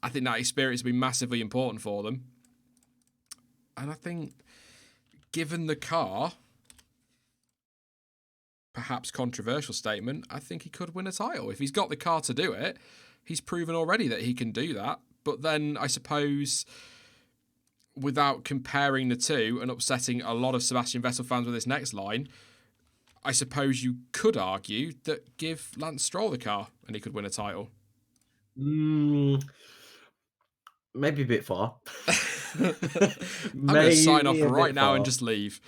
I think that experience will be massively important for them. And I think, given the car, perhaps controversial statement, I think he could win a title. If he's got the car to do it, he's proven already that he can do that. But then I suppose, without comparing the two and upsetting a lot of Sebastian Vettel fans with this next line, I suppose you could argue that give Lance Stroll the car and he could win a title. Mm, maybe a bit far. I'm going to sign off Maybe a right bit now and far. just leave.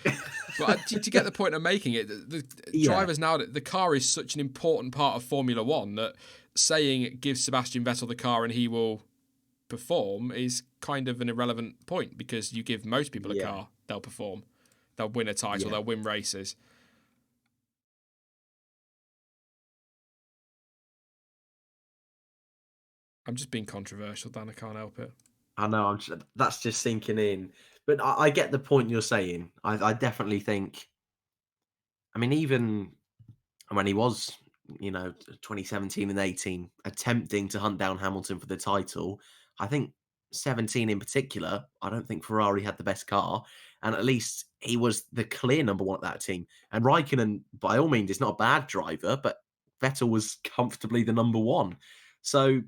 But to get the point I'm making, the Yeah, drivers now, the car is such an important part of Formula One that saying give Sebastian Vettel the car and he will perform is kind of an irrelevant point, because you give most people a yeah, car, they'll perform. They'll win a title, yeah. they'll win races. I'm just being controversial, Dan. I can't help it. I know. That's just sinking in. But I get the point you're saying. I definitely think. I mean, even when he was, 2017 and 18, attempting to hunt down Hamilton for the title, I think 17 in particular, I don't think Ferrari had the best car. And at least he was the clear number one at that team. And Raikkonen, by all means, is not a bad driver, but Vettel was comfortably the number one. So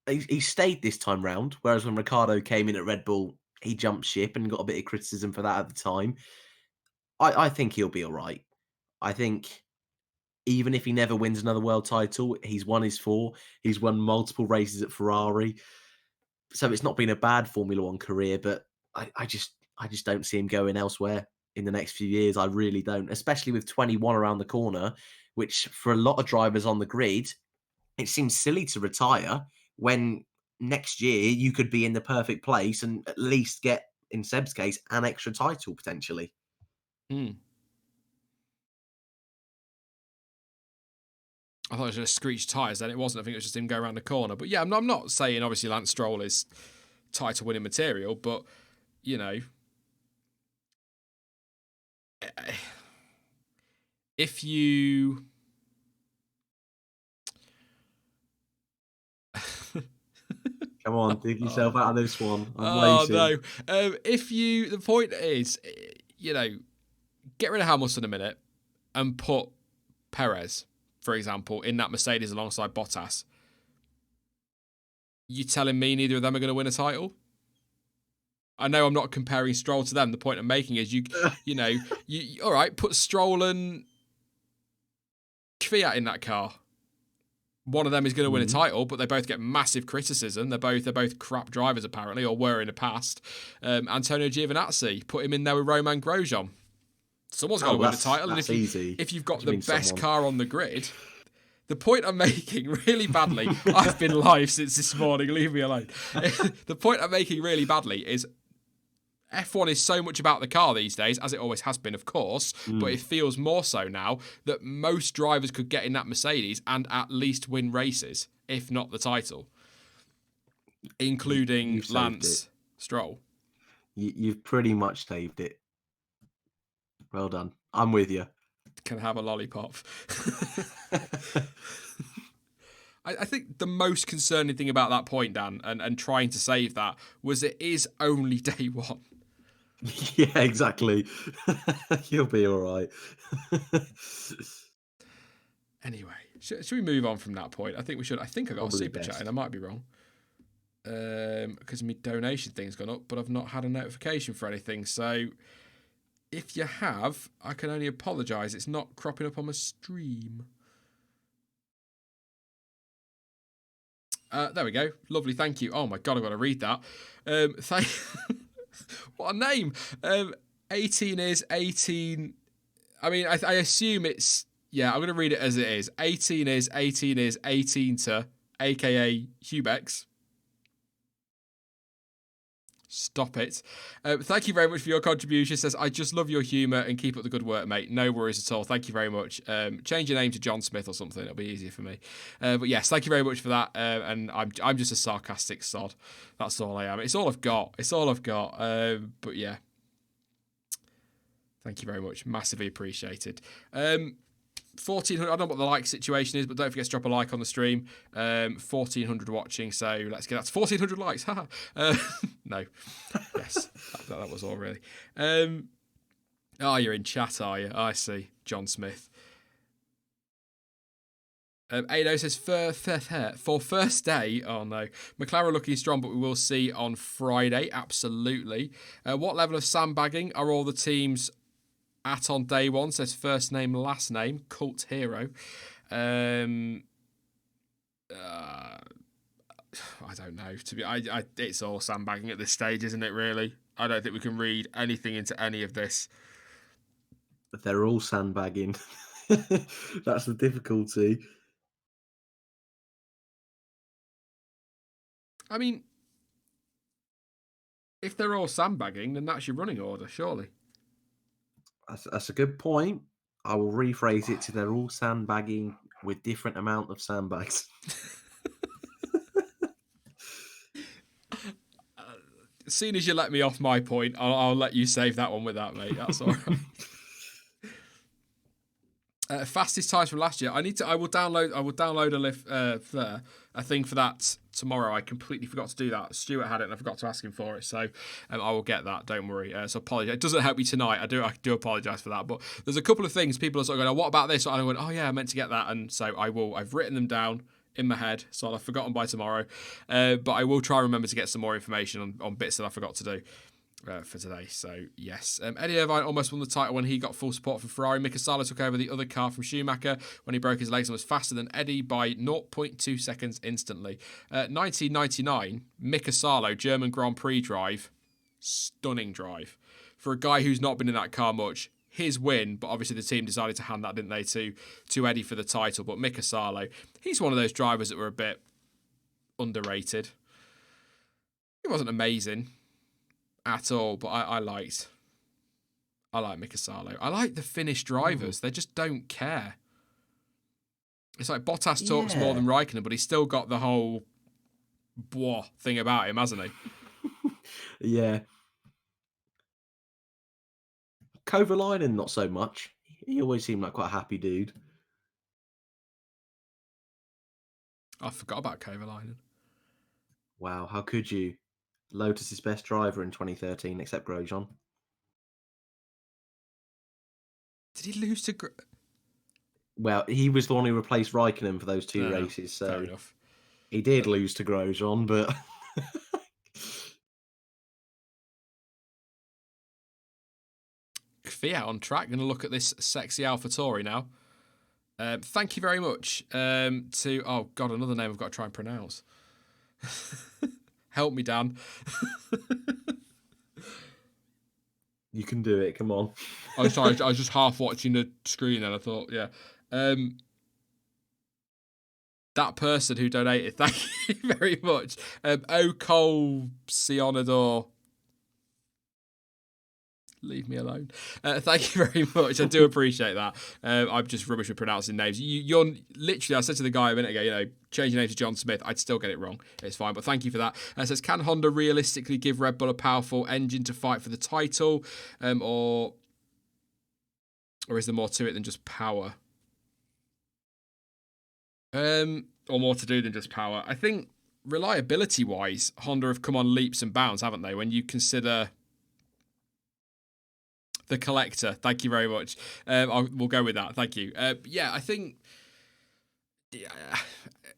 he stayed this time round, whereas when Ricardo came in at Red Bull, he jumped ship and got a bit of criticism for that at the time. I think he'll be all right. I think even if he never wins another world title, he's won his four. He's won multiple races at Ferrari. So it's not been a bad Formula One career, but I just don't see him going elsewhere in the next few years. I really don't, especially with 21 around the corner, which for a lot of drivers on the grid, it seems silly to retire when next year you could be in the perfect place and at least get, in Seb's case, an extra title potentially. Hmm. I thought it was just screech tyres then. It wasn't. I think it was just him going around the corner. But yeah, I'm not saying obviously Lance Stroll is title winning material, but you know, if you... Come on, dig yourself out of this one. I'm Oh, waiting. no. The point is, get rid of Hamilton a minute and put Perez, for example, in that Mercedes alongside Bottas. You telling me neither of them are going to win a title? I know I'm not comparing Stroll to them. The point I'm making is you all right, put Stroll and Kvyat in that car. One of them is going to win a title, but they both get massive criticism. They're both crap drivers apparently, or were in the past. Antonio Giovinazzi, put him in there with Romain Grosjean. Someone's got to win the title, and if you've got the best car on the grid. The point I'm making really badly, I've been live since this morning, leave me alone. The point I'm making really badly is F1 is so much about the car these days, as it always has been, of course, but it feels more so now that most drivers could get in that Mercedes and at least win races, if not the title, including Lance Stroll. You've pretty much saved it. Well done. I'm with you. Can have a lollipop. I think the most concerning thing about that point, Dan, and trying to save that, was it is only day one. Yeah, exactly. You'll be all right. Anyway, should we move on from that point? I think we should. I think I got Probably a super best. chat in. I might be wrong. Because my donation thing's gone up, but I've not had a notification for anything. So if you have, I can only apologise. It's not cropping up on my stream. There we go. Lovely, thank you. Oh my God, I've got to read that. What a name. 18 is 18. I mean, I assume it's... Yeah, I'm going to read it as it is. 18 is 18 to, a.k.a. Hubex. Stop it. Thank you very much for your contribution. Says, I just love your humour and keep up the good work, mate. No worries at all. Thank you very much. Change your name to John Smith or something. It'll be easier for me. But yes, thank you very much for that. And I'm just a sarcastic sod. That's all I am. It's all I've got. But yeah. Thank you very much. Massively appreciated. 1,400. I don't know what the like situation is, but don't forget to drop a like on the stream. 1,400 watching, so let's get that to 1,400 likes. No. Yes, that was all really. You're in chat, are you? I see. John Smith. Ado says, for first day, oh no, McLaren looking strong, but we will see on Friday, absolutely. What level of sandbagging are all the teams at on day one? Says first name, last name, cult hero. I don't know. It's all sandbagging at this stage, isn't it? Really, I don't think we can read anything into any of this. But they're all sandbagging. That's the difficulty. I mean, if they're all sandbagging, then that's your running order, surely. That's a good point. I will rephrase it to they're all sandbagging with different amount of sandbags. As soon as you let me off my point, I'll let you save that one with that, mate. That's all right. Fastest times from last year. I will download a thing for that tomorrow. I completely forgot to do that. Stuart had it and I forgot to ask him for it. So I will get that. Don't worry. So apologize. It doesn't help me tonight. I do apologize for that. But there's a couple of things people are sort of going, oh, what about this? And I went, oh yeah, I meant to get that. And so I've written them down in my head. So I'll have forgotten by tomorrow. But I will try and remember to get some more information on bits that I forgot to do. For today. So yes, Eddie Irvine almost won the title when he got full support from Ferrari. Mika Salo took over the other car from Schumacher when he broke his legs and was faster than Eddie by 0.2 seconds instantly. 1999, Mika Salo, German Grand Prix drive, stunning drive for a guy who's not been in that car much. His win, but obviously the team decided to hand that, didn't they, to Eddie for the title. But Mika Salo, he's one of those drivers that were a bit underrated. He wasn't amazing at all, but I like Mika Salo. I like the Finnish drivers. They just don't care. It's like Bottas talks more than Raikkonen, but he's still got the whole blah thing about him, hasn't he? Yeah. Kovalainen, not so much. He always seemed like quite a happy dude. I forgot about Kovalainen. Wow, how could you? Lotus's best driver in 2013, except Grosjean. Did he lose to? Well, he was the one who replaced Raikkonen for those two Oh, races, fair so enough. he did lose to Grosjean, but Fiat on track. Going to look at this sexy AlphaTauri now. Thank you very much to... Oh, God, another name I've got to try and pronounce. Help me, Dan. you can do it. Come on. Oh, sorry, I was just half watching the screen and I thought, yeah. That person who donated, thank you very much. Ocol Sionador. Leave me alone. Thank you very much. I do appreciate that. I'm just rubbish with pronouncing names. You're literally, I said to the guy a minute ago, change your name to John Smith. I'd still get it wrong. It's fine, but thank you for that. It says, can Honda realistically give Red Bull a powerful engine to fight for the title? Or is there more to it than just power? Or more to do than just power? I think reliability-wise, Honda have come on leaps and bounds, haven't they? When you consider... The Collector. Thank you very much. We'll go with that. Thank you. Yeah, I think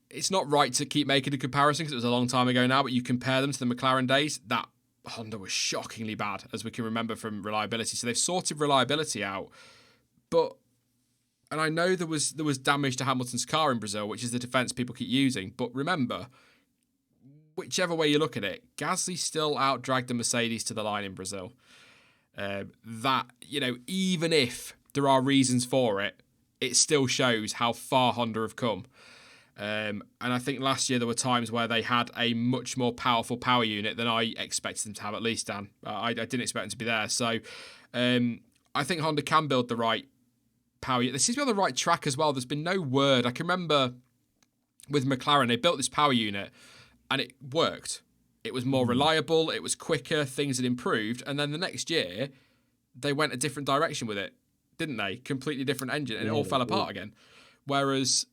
it's not right to keep making a comparison because it was a long time ago now, but you compare them to the McLaren days, that Honda was shockingly bad, as we can remember from reliability. So they've sorted reliability out. And I know there was damage to Hamilton's car in Brazil, which is the defence people keep using. But remember, whichever way you look at it, Gasly still out-dragged the Mercedes to the line in Brazil. That, even if there are reasons for it, it still shows how far Honda have come. And I think last year there were times where they had a much more powerful power unit than I expected them to have, at least, Dan. I didn't expect them to be there. So I think Honda can build the right power unit. They seem to be on the right track as well. There's been no word. I can remember with McLaren, they built this power unit and it worked. It was more reliable, it was quicker, things had improved, and then the next year, they went a different direction with it, didn't they? Completely different engine, and it all fell apart again. Whereas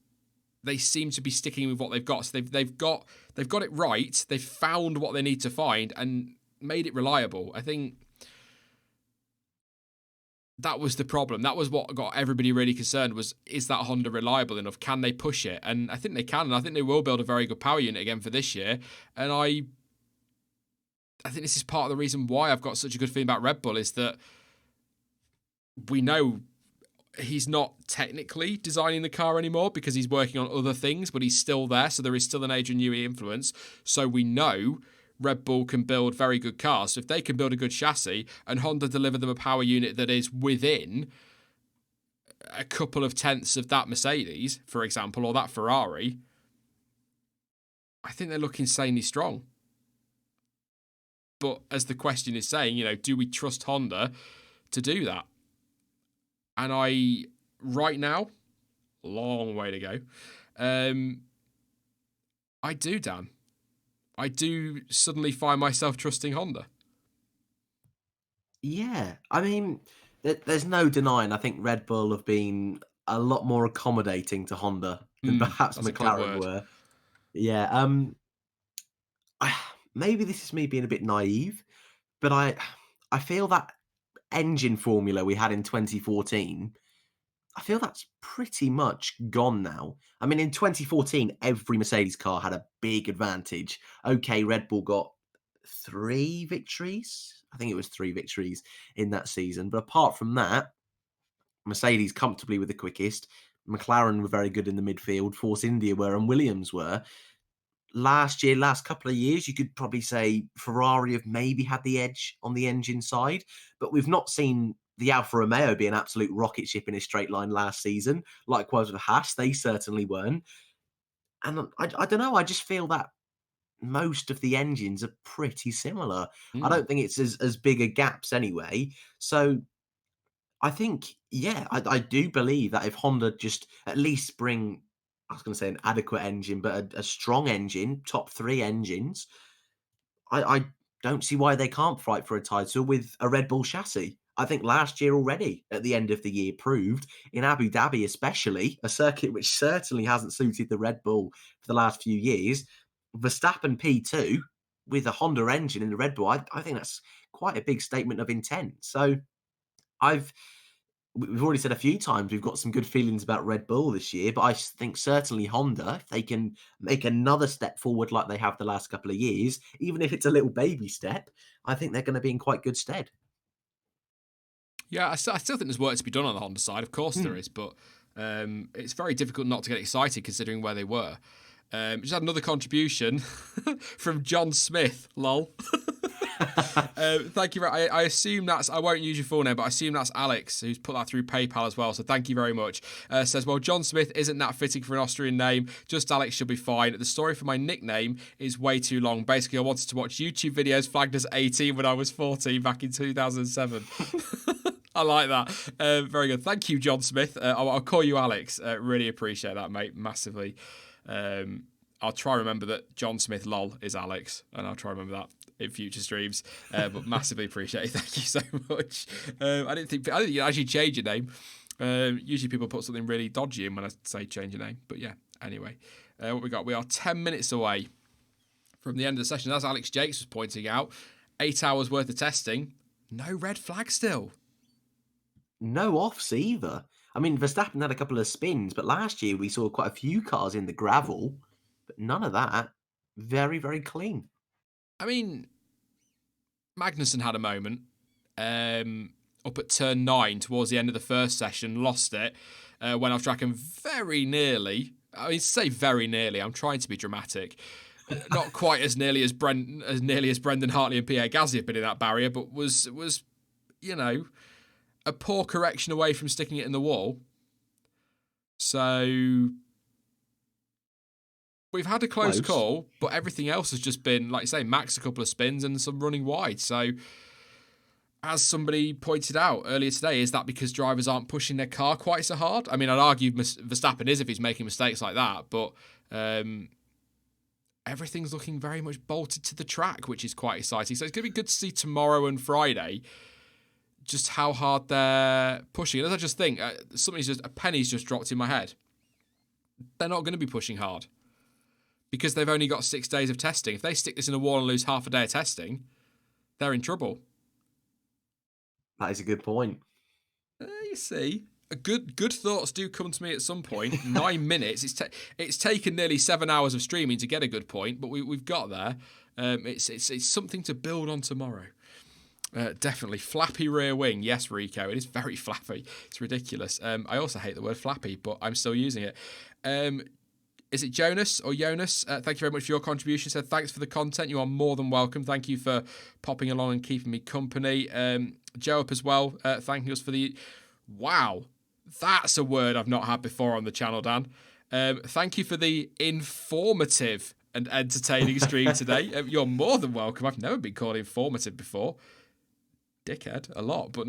they seem to be sticking with what they've got. So they've got it right, they've found what they need to find, and made it reliable. I think that was the problem. That was what got everybody really concerned was, is that Honda reliable enough? Can they push it? And I think they can, and I think they will build a very good power unit again for this year. And I think this is part of the reason why I've got such a good feeling about Red Bull is that we know he's not technically designing the car anymore because he's working on other things, but he's still there. So there is still an Adrian Newey influence. So we know Red Bull can build very good cars. So if they can build a good chassis and Honda deliver them a power unit that is within a couple of tenths of that Mercedes, for example, or that Ferrari, I think they look insanely strong. But as the question is saying, do we trust Honda to do that? And right now, long way to go. I do, Dan. I do suddenly find myself trusting Honda. Yeah, I mean, there's no denying. I think Red Bull have been a lot more accommodating to Honda than perhaps That's a good McLaren word. were. Yeah, maybe this is me being a bit naive, but I feel that engine formula we had in 2014, I feel that's pretty much gone now. I mean, in 2014, every Mercedes car had a big advantage. Okay, Red Bull got 3 victories. I think it was 3 victories in that season. But apart from that, Mercedes comfortably with the quickest. McLaren were very good in the midfield. Force India were, and Williams were. Last couple of years, you could probably say Ferrari have maybe had the edge on the engine side, but we've not seen the Alfa Romeo be an absolute rocket ship in a straight line last season. Likewise with Haas, they certainly weren't. And I don't know, I just feel that most of the engines are pretty similar. I don't think it's as big a gaps anyway. So I think, yeah, I do believe that if Honda just at least bring, I was going to say an adequate engine, but a strong engine, top 3 engines, I don't see why they can't fight for a title with a Red Bull chassis. I think last year already, at the end of the year, proved, in Abu Dhabi especially, a circuit which certainly hasn't suited the Red Bull for the last few years, Verstappen P2 with a Honda engine in the Red Bull, I think that's quite a big statement of intent. So I've we've already said a few times we've got some good feelings about Red Bull this year, but I think certainly Honda, if they can make another step forward like they have the last couple of years, even if it's a little baby step, I think they're going to be in quite good stead. Yeah, I still think there's work to be done on the Honda side. Of course there is, but it's very difficult not to get excited considering where they were. Just had another contribution from John Smith. Lol. Thank you. I assume that's, I won't use your full name, but I assume that's Alex, who's put that through PayPal as well. So thank you very much. Says, well, John Smith isn't that fitting for an Austrian name. Just Alex should be fine. The story for my nickname is way too long. Basically, I wanted to watch YouTube videos flagged as 18 when I was 14 back in 2007. I like that. Very good. Thank you, John Smith. I'll call you Alex. Really appreciate that, mate. Massively. I'll try and remember that John Smith lol is Alex, and I'll try and remember that in future streams. But massively appreciate it. Thank you so much. I didn't think you actually change your name. Usually people put something really dodgy in when I say change your name. But yeah, anyway. What we got? We are 10 minutes away from the end of the session. As Alex Jakes was pointing out, 8 hours worth of testing. No red flag still. No offs either. I mean, Verstappen had a couple of spins, but last year we saw quite a few cars in the gravel, but none of that. Very, very clean. I mean, Magnussen had a moment up at turn 9 towards the end of the first session, lost it, went off track and very nearly, I mean, say very nearly, I'm trying to be dramatic, not quite as nearly as Brendan Hartley and Pierre Gasly have been in that barrier, but was you know, a poor correction away from sticking it in the wall. So we've had a close call, but everything else has just been, like you say, Max a couple of spins and some running wide. So as somebody pointed out earlier today, is that because drivers aren't pushing their car quite so hard? I mean, I'd argue Verstappen is if he's making mistakes like that, but everything's looking very much bolted to the track, which is quite exciting. So it's going to be good to see tomorrow and Friday just how hard they're pushing. And as I just think, a penny's just dropped in my head. They're not going to be pushing hard because they've only got 6 days of testing. If they stick this in a wall and lose half a day of testing, they're in trouble. That is a good point. You see, good thoughts do come to me at some point. 9 minutes. It's taken nearly 7 hours of streaming to get a good point, but we've got there. It's something to build on tomorrow. Definitely. Flappy rear wing. Yes, Rico. It is very flappy. It's ridiculous. I also hate the word flappy, but I'm still using it. Is it Jonas or Jonas? Thank you very much for your contribution. Said thanks for the content. You are more than welcome. Thank you for popping along and keeping me company. Joe up as well. Thanking us for the... Wow. That's a word I've not had before on the channel, Dan. Thank you for the informative and entertaining stream today. You're more than welcome. I've never been called informative before. Dickhead a lot, but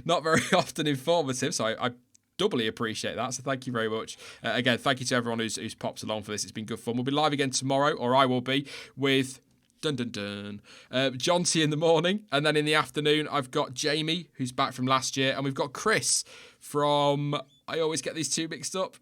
not very often informative, so I doubly appreciate that, so thank you very much. Again, thank you to everyone who's popped along for this. It's been good fun. We'll be live again tomorrow, or I will be, with John T in the morning, and then in the afternoon I've got Jamie, who's back from last year, and we've got Chris from, I always get these two mixed up,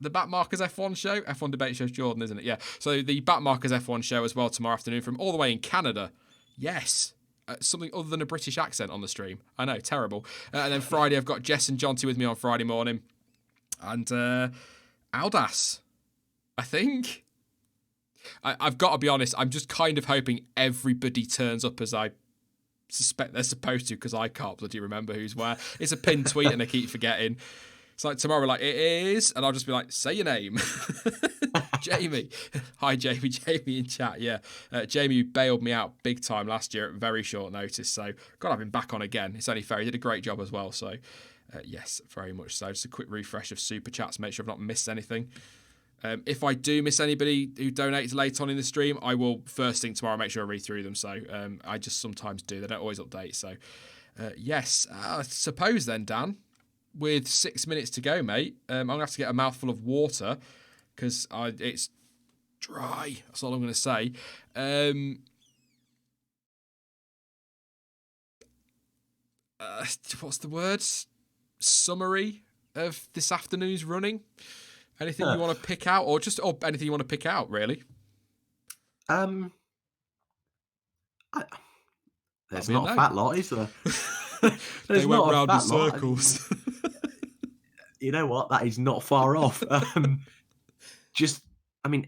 the Backmarkers F1 show. F1 Debate Show's Jordan, isn't it? Yeah. So the Backmarkers F1 show as well tomorrow afternoon from all the way in Canada. Yes. Something other than a British accent on the stream. I know, terrible. And then Friday, I've got Jess and Jonty with me on Friday morning. And Aldas, I think. I've got to be honest, I'm just kind of hoping everybody turns up as I suspect they're supposed to, because I can't bloody remember who's where. It's a pinned tweet and I keep forgetting. It's like tomorrow, like, it is, and I'll just be like, say your name. Jamie. Hi, Jamie. Jamie in chat, yeah. Jamie bailed me out big time last year at very short notice, so got to have him back on again. It's only fair. He did a great job as well, so yes, very much so. Just a quick refresh of Super Chats, make sure I've not missed anything. If I do miss anybody who donates late on in the stream, I will first thing tomorrow make sure I read through them, so I just sometimes do. They don't always update, so yes. I suppose then, Dan, with 6 minutes to go, mate, I'm going to have to get a mouthful of water because it's dry. That's all I'm going to say. what's the word? Summary of this afternoon's running. Anything you want to pick out, or anything you want to pick out, really? There's not a fat lot, is there? They There's went not a round in fat lot. circles. You know what? That is not far off.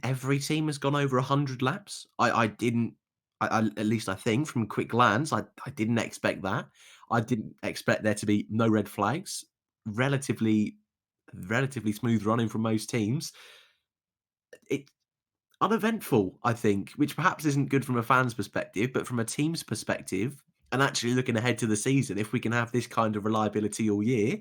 Every team has gone over 100 laps. I didn't, at least I think from quick glance, I didn't expect that. I didn't expect there to be no red flags. Relatively, relatively smooth running from most teams. It uneventful, I think, which perhaps isn't good from a fan's perspective, but from a team's perspective, and actually looking ahead to the season, if we can have this kind of reliability all year,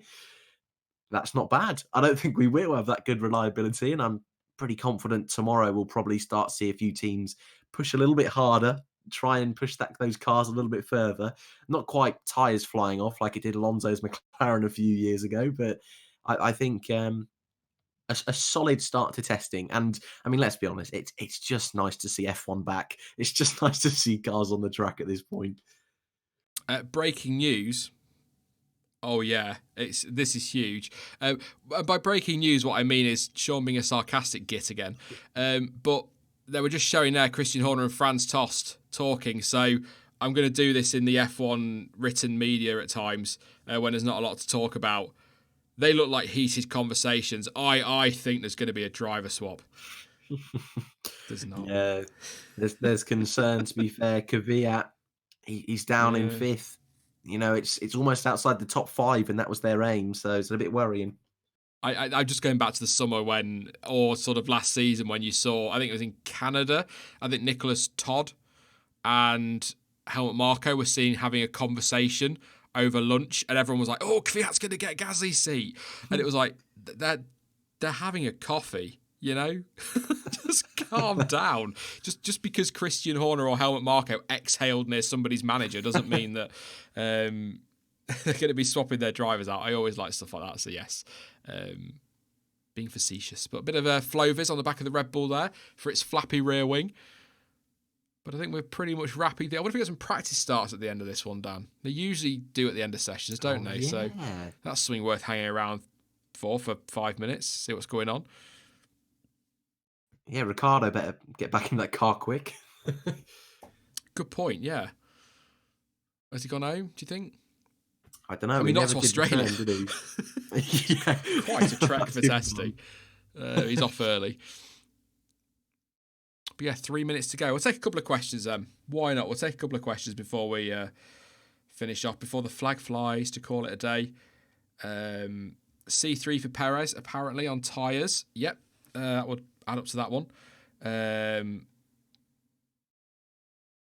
that's not bad. I don't think we will have that good reliability, and I'm pretty confident tomorrow we'll probably start to see a few teams push a little bit harder, try and push those cars a little bit further. Not quite tyres flying off like it did Alonso's McLaren a few years ago, but I think a solid start to testing. And I mean, let's be honest, it's just nice to see F1 back. It's just nice to see cars on the track at this point. Breaking news. Oh yeah, this is huge. By breaking news, what I mean is Sean being a sarcastic git again. But they were just showing there Christian Horner and Franz Tost talking. So I'm going to do this in the F1 written media at times when there's not a lot to talk about. They look like heated conversations. I think there's going to be a driver swap. There's not. Yeah, there's concern. To be fair, Kvyat, he's down in fifth. You know, it's almost outside the top 5, and that was their aim. So it's a bit worrying. I'm just going back to the summer or sort of last season when you saw, I think it was in Canada, I think Nicholas Todd and Helmut Marko were seen having a conversation over lunch, and everyone was like, "Oh, Kvyat's going to get Gasly's seat," and it was like they're having a coffee, you know. Just calm down. Just because Christian Horner or Helmut Marko exhaled near somebody's manager doesn't mean that they're going to be swapping their drivers out. I always like stuff like that. So yes, being facetious, but a bit of a Flovis on the back of the Red Bull there for its flappy rear wing. But I think we're pretty much wrapping there. I wonder if we get some practice starts at the end of this one, Dan. They usually do at the end of sessions, don't they? Yeah. So that's something worth hanging around for 5 minutes, see what's going on. Yeah, Ricardo better get back in that car quick. Good point, yeah. Has he gone home, do you think? I don't know. I mean, not to Australia. Return, did he? Yeah. Quite a trek for testing. He's off early. But yeah, 3 minutes to go. We'll take a couple of questions then. Why not? We'll take a couple of questions before we finish off, before the flag flies, to call it a day. C3 for Perez, apparently, on tyres. Yep, that would add up to that one.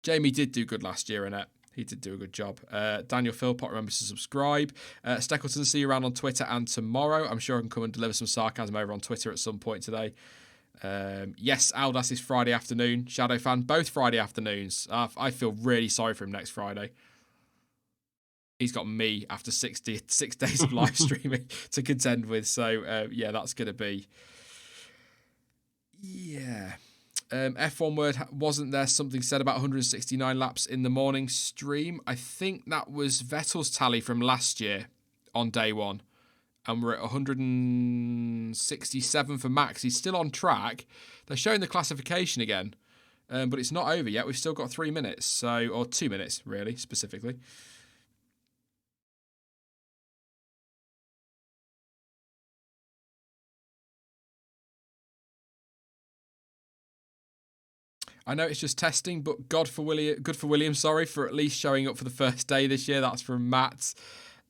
Jamie did do good last year, Annette. He did do a good job. Daniel Philpott remembers to subscribe. Steckleton, see you around on Twitter and tomorrow. I'm sure I can come and deliver some sarcasm over on Twitter at some point today. Yes, Aldas is Friday afternoon. Shadow fan, both Friday afternoons. I feel really sorry for him next Friday. He's got me after 6 days of live streaming to contend with. So, yeah, that's going to be... Yeah. F1 word, wasn't there something said about 169 laps in the morning stream? I think that was Vettel's tally from last year on day one. And we're at 167 for Max. He's still on track. They're showing the classification again, but it's not over yet. We've still got 3 minutes, or 2 minutes, really, specifically. I know it's just testing, but good for Williams, sorry, for at least showing up for the first day this year. That's from Matt.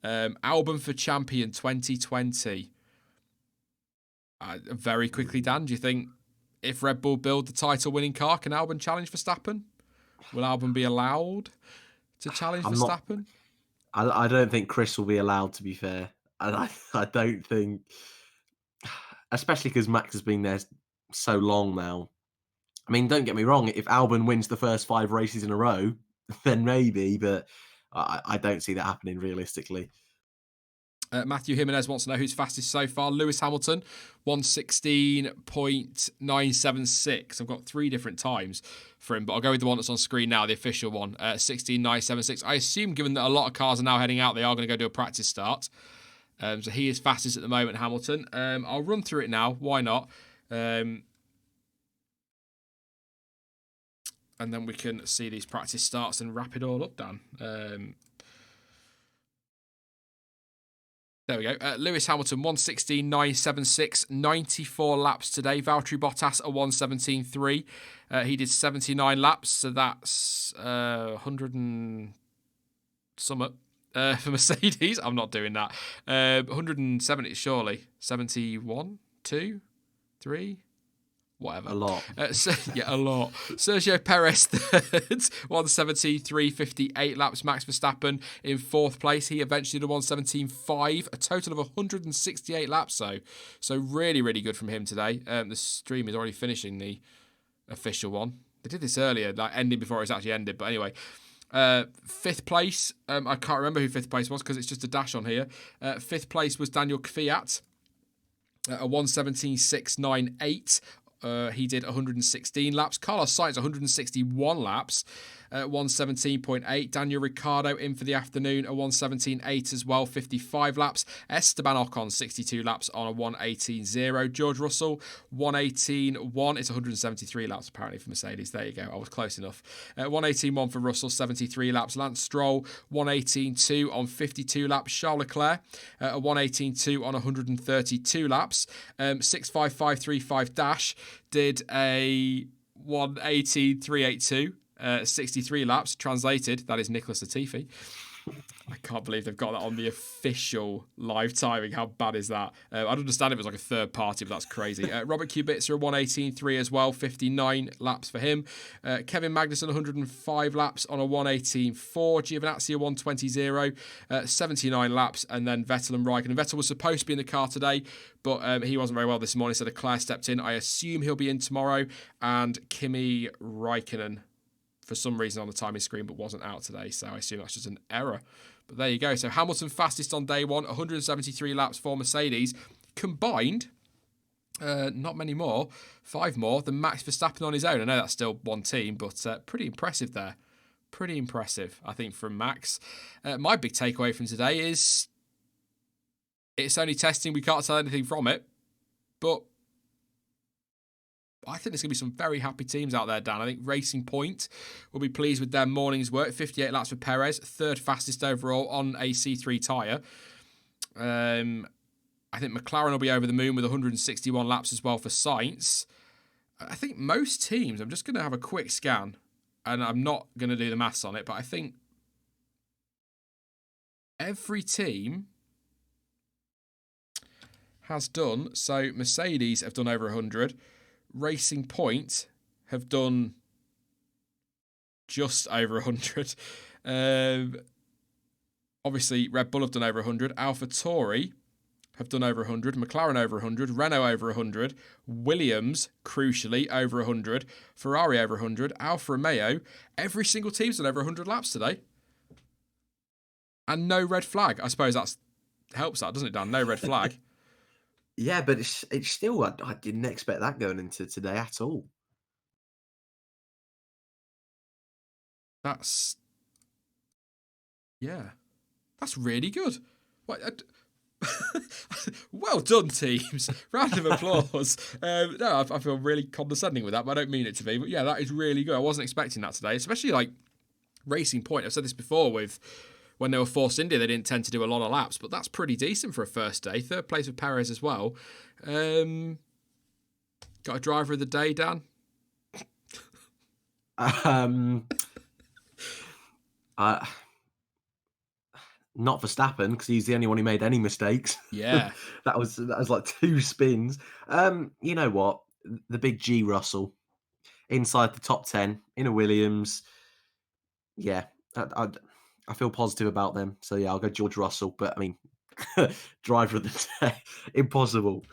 Albon for champion 2020. Very quickly, Dan, do you think if Red Bull build the title-winning car, can Albon challenge Verstappen? Will Albon be allowed to challenge Verstappen? I don't think Chris will be allowed, to be fair. And I don't think... Especially because Max has been there so long now. I mean, don't get me wrong, if Albon wins the first 5 races in a row, then maybe, but I don't see that happening realistically. Matthew Jimenez wants to know who's fastest so far. Lewis Hamilton, 1:16.976. I've got 3 different times for him, but I'll go with the one that's on screen now, the official one, 16.976. I assume, given that a lot of cars are now heading out, they are going to go do a practice start. So he is fastest at the moment, Hamilton. I'll run through it now. Why not? And then we can see these practice starts and wrap it all up, Dan. There we go. Lewis Hamilton, 1:16.976, 94 laps today. Valtteri Bottas, a 1:17.3. He did 79 laps, so that's 100 and something for Mercedes. I'm not doing that. 170, surely. 71, 2, 3... whatever. A lot. A lot. Sergio Perez third, 1:17.358 laps. Max Verstappen in 4th place. He eventually did a 1:17.5, a total of 168 laps. So really, really good from him today. The stream is already finishing the official one. They did this earlier, like ending before it's actually ended. But anyway, 5th place. I can't remember who 5th place was because it's just a dash on here. 5th place was Daniel Kvyat, a 1:17.698. He did 116 laps. Carlos Sainz, 161 laps, 1:17.8. Daniel Ricciardo in for the afternoon, a 1:17.8 as well, 55 laps. Esteban Ocon, 62 laps on a 1:18.0. George Russell, 1:18.1. It's 173 laps apparently for Mercedes. There you go. I was close enough. 1:18.1 for Russell, 73 laps. Lance Stroll, 1:18.2 on 52 laps. Charles Leclerc, a 1:18.2 on 132 laps. 65535 Dash did a 1:18.382. 63 laps. Translated, that is Nicholas Latifi. I can't believe they've got that on the official live timing. How bad is that? I'd understand if it was like a third party, but that's crazy. Robert Kubica, a 1:18.3 as well, 59 laps for him. Kevin Magnussen, 105 laps on a 1:18.4. Giovinazzi, a 1:20.0, 79 laps. And then Vettel and Raikkonen. Vettel was supposed to be in the car today, but he wasn't very well this morning, so Leclerc stepped in. I assume he'll be in tomorrow. And Kimi Raikkonen, for some reason on the timing screen, but wasn't out today, so I assume that's just an error. But there you go. So Hamilton fastest on day one, 173 laps for Mercedes. Combined, not many more, 5 more than Max Verstappen on his own. I know that's still one team, but pretty impressive there. Pretty impressive, I think, from Max. My big takeaway from today is it's only testing. We can't tell anything from it, but I think there's going to be some very happy teams out there, Dan. I think Racing Point will be pleased with their morning's work. 58 laps for Perez, 3rd fastest overall on a C3 tyre. I think McLaren will be over the moon with 161 laps as well for Sainz. I think most teams, I'm just going to have a quick scan, and I'm not going to do the maths on it, but I think every team has done. So Mercedes have done over 100. Racing Point have done just over 100. Obviously, Red Bull have done over 100. AlphaTauri have done over 100. McLaren over 100. Renault over 100. Williams, crucially, over 100. Ferrari over 100. Alfa Romeo. Every single team's done over 100 laps today. And no red flag. I suppose that helps that, doesn't it, Dan? No red flag. Yeah, but it's still, I didn't expect that going into today at all. That's really good. Well done, teams. Round of applause. No, I feel really condescending with that, but I don't mean it to be. But yeah, that is really good. I wasn't expecting that today, especially like Racing Point. I've said this before with when they were Force India, they didn't tend to do a lot of laps, but that's pretty decent for a first day. 3rd place with Perez as well. Got a driver of the day, Dan? Not Verstappen, because he's the only one who made any mistakes. Yeah. that was like 2 spins. You know what? The big G Russell inside the top 10 in a Williams. Yeah, I feel positive about them. So yeah, I'll go George Russell. But I mean, driver of the day, impossible.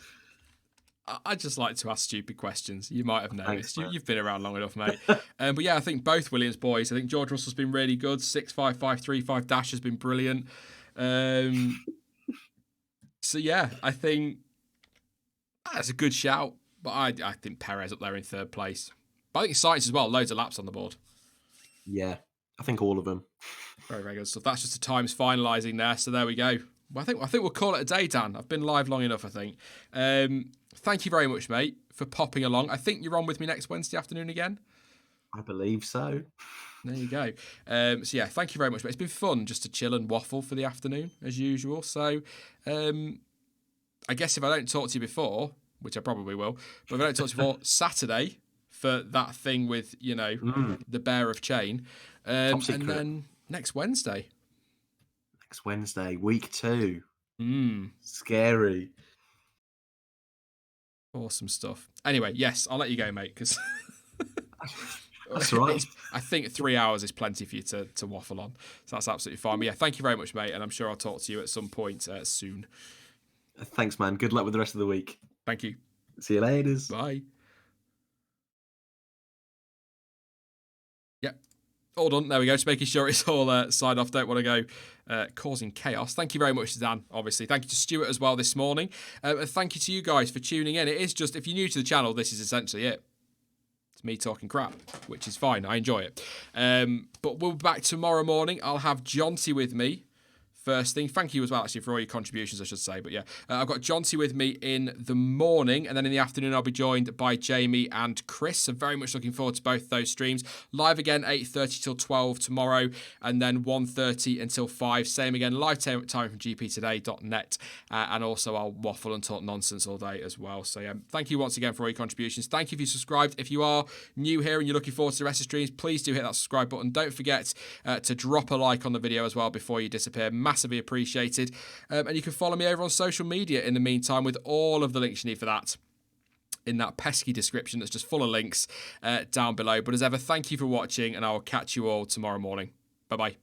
I just like to ask stupid questions. You might have noticed. Thanks, You've been around long enough, mate. But yeah, I think both Williams boys. I think George Russell's been really good. 6.5535 dash has been brilliant. So yeah, I think that's a good shout. But I think Perez up there in third place. But I think Sainz as well. Loads of laps on the board. Yeah, I think all of them. Very, very good stuff. That's just the times finalising there. So there we go. Well, I think we'll call it a day, Dan. I've been live long enough, I think. Thank you very much, mate, for popping along. I think you're on with me next Wednesday afternoon again. I believe so. There you go. So yeah, thank you very much, mate. It's been fun just to chill and waffle for the afternoon as usual. So I guess if I don't talk to you before, which I probably will, but if I don't talk to you before Saturday for that thing with, the bear of chain, and then next Wednesday. Next Wednesday, week 2. Mm. Scary. Awesome stuff. Anyway, yes, I'll let you go, mate, because that's right. I think 3 hours is plenty for you to waffle on. So that's absolutely fine. But yeah, thank you very much, mate, and I'm sure I'll talk to you at some point soon. Thanks, man. Good luck with the rest of the week. Thank you. See you later. Bye. Yep. All done. There we go. Just making sure it's all signed off. Don't want to go causing chaos. Thank you very much to Dan, obviously. Thank you to Stuart as well this morning. And thank you to you guys for tuning in. It is just, if you're new to the channel, this is essentially it. It's me talking crap, which is fine. I enjoy it. But we'll be back tomorrow morning. I'll have Jonty with me. First thing, thank you as well, actually, for all your contributions, I should say. But yeah, I've got Jonty with me in the morning, and then in the afternoon, I'll be joined by Jamie and Chris. So very much looking forward to both those streams. Live again, 8:30 till 12 tomorrow, and then 1:30 until 5. Same again, live time from gptoday.net, and also I'll waffle and talk nonsense all day as well. So yeah, thank you once again for all your contributions. Thank you if you subscribed. If you are new here and you're looking forward to the rest of the streams, please do hit that subscribe button. Don't forget to drop a like on the video as well before you disappear. Massively appreciated. And you can follow me over on social media in the meantime with all of the links you need for that in that pesky description that's just full of links down below. But as ever, thank you for watching, and I will catch you all tomorrow morning. Bye-bye.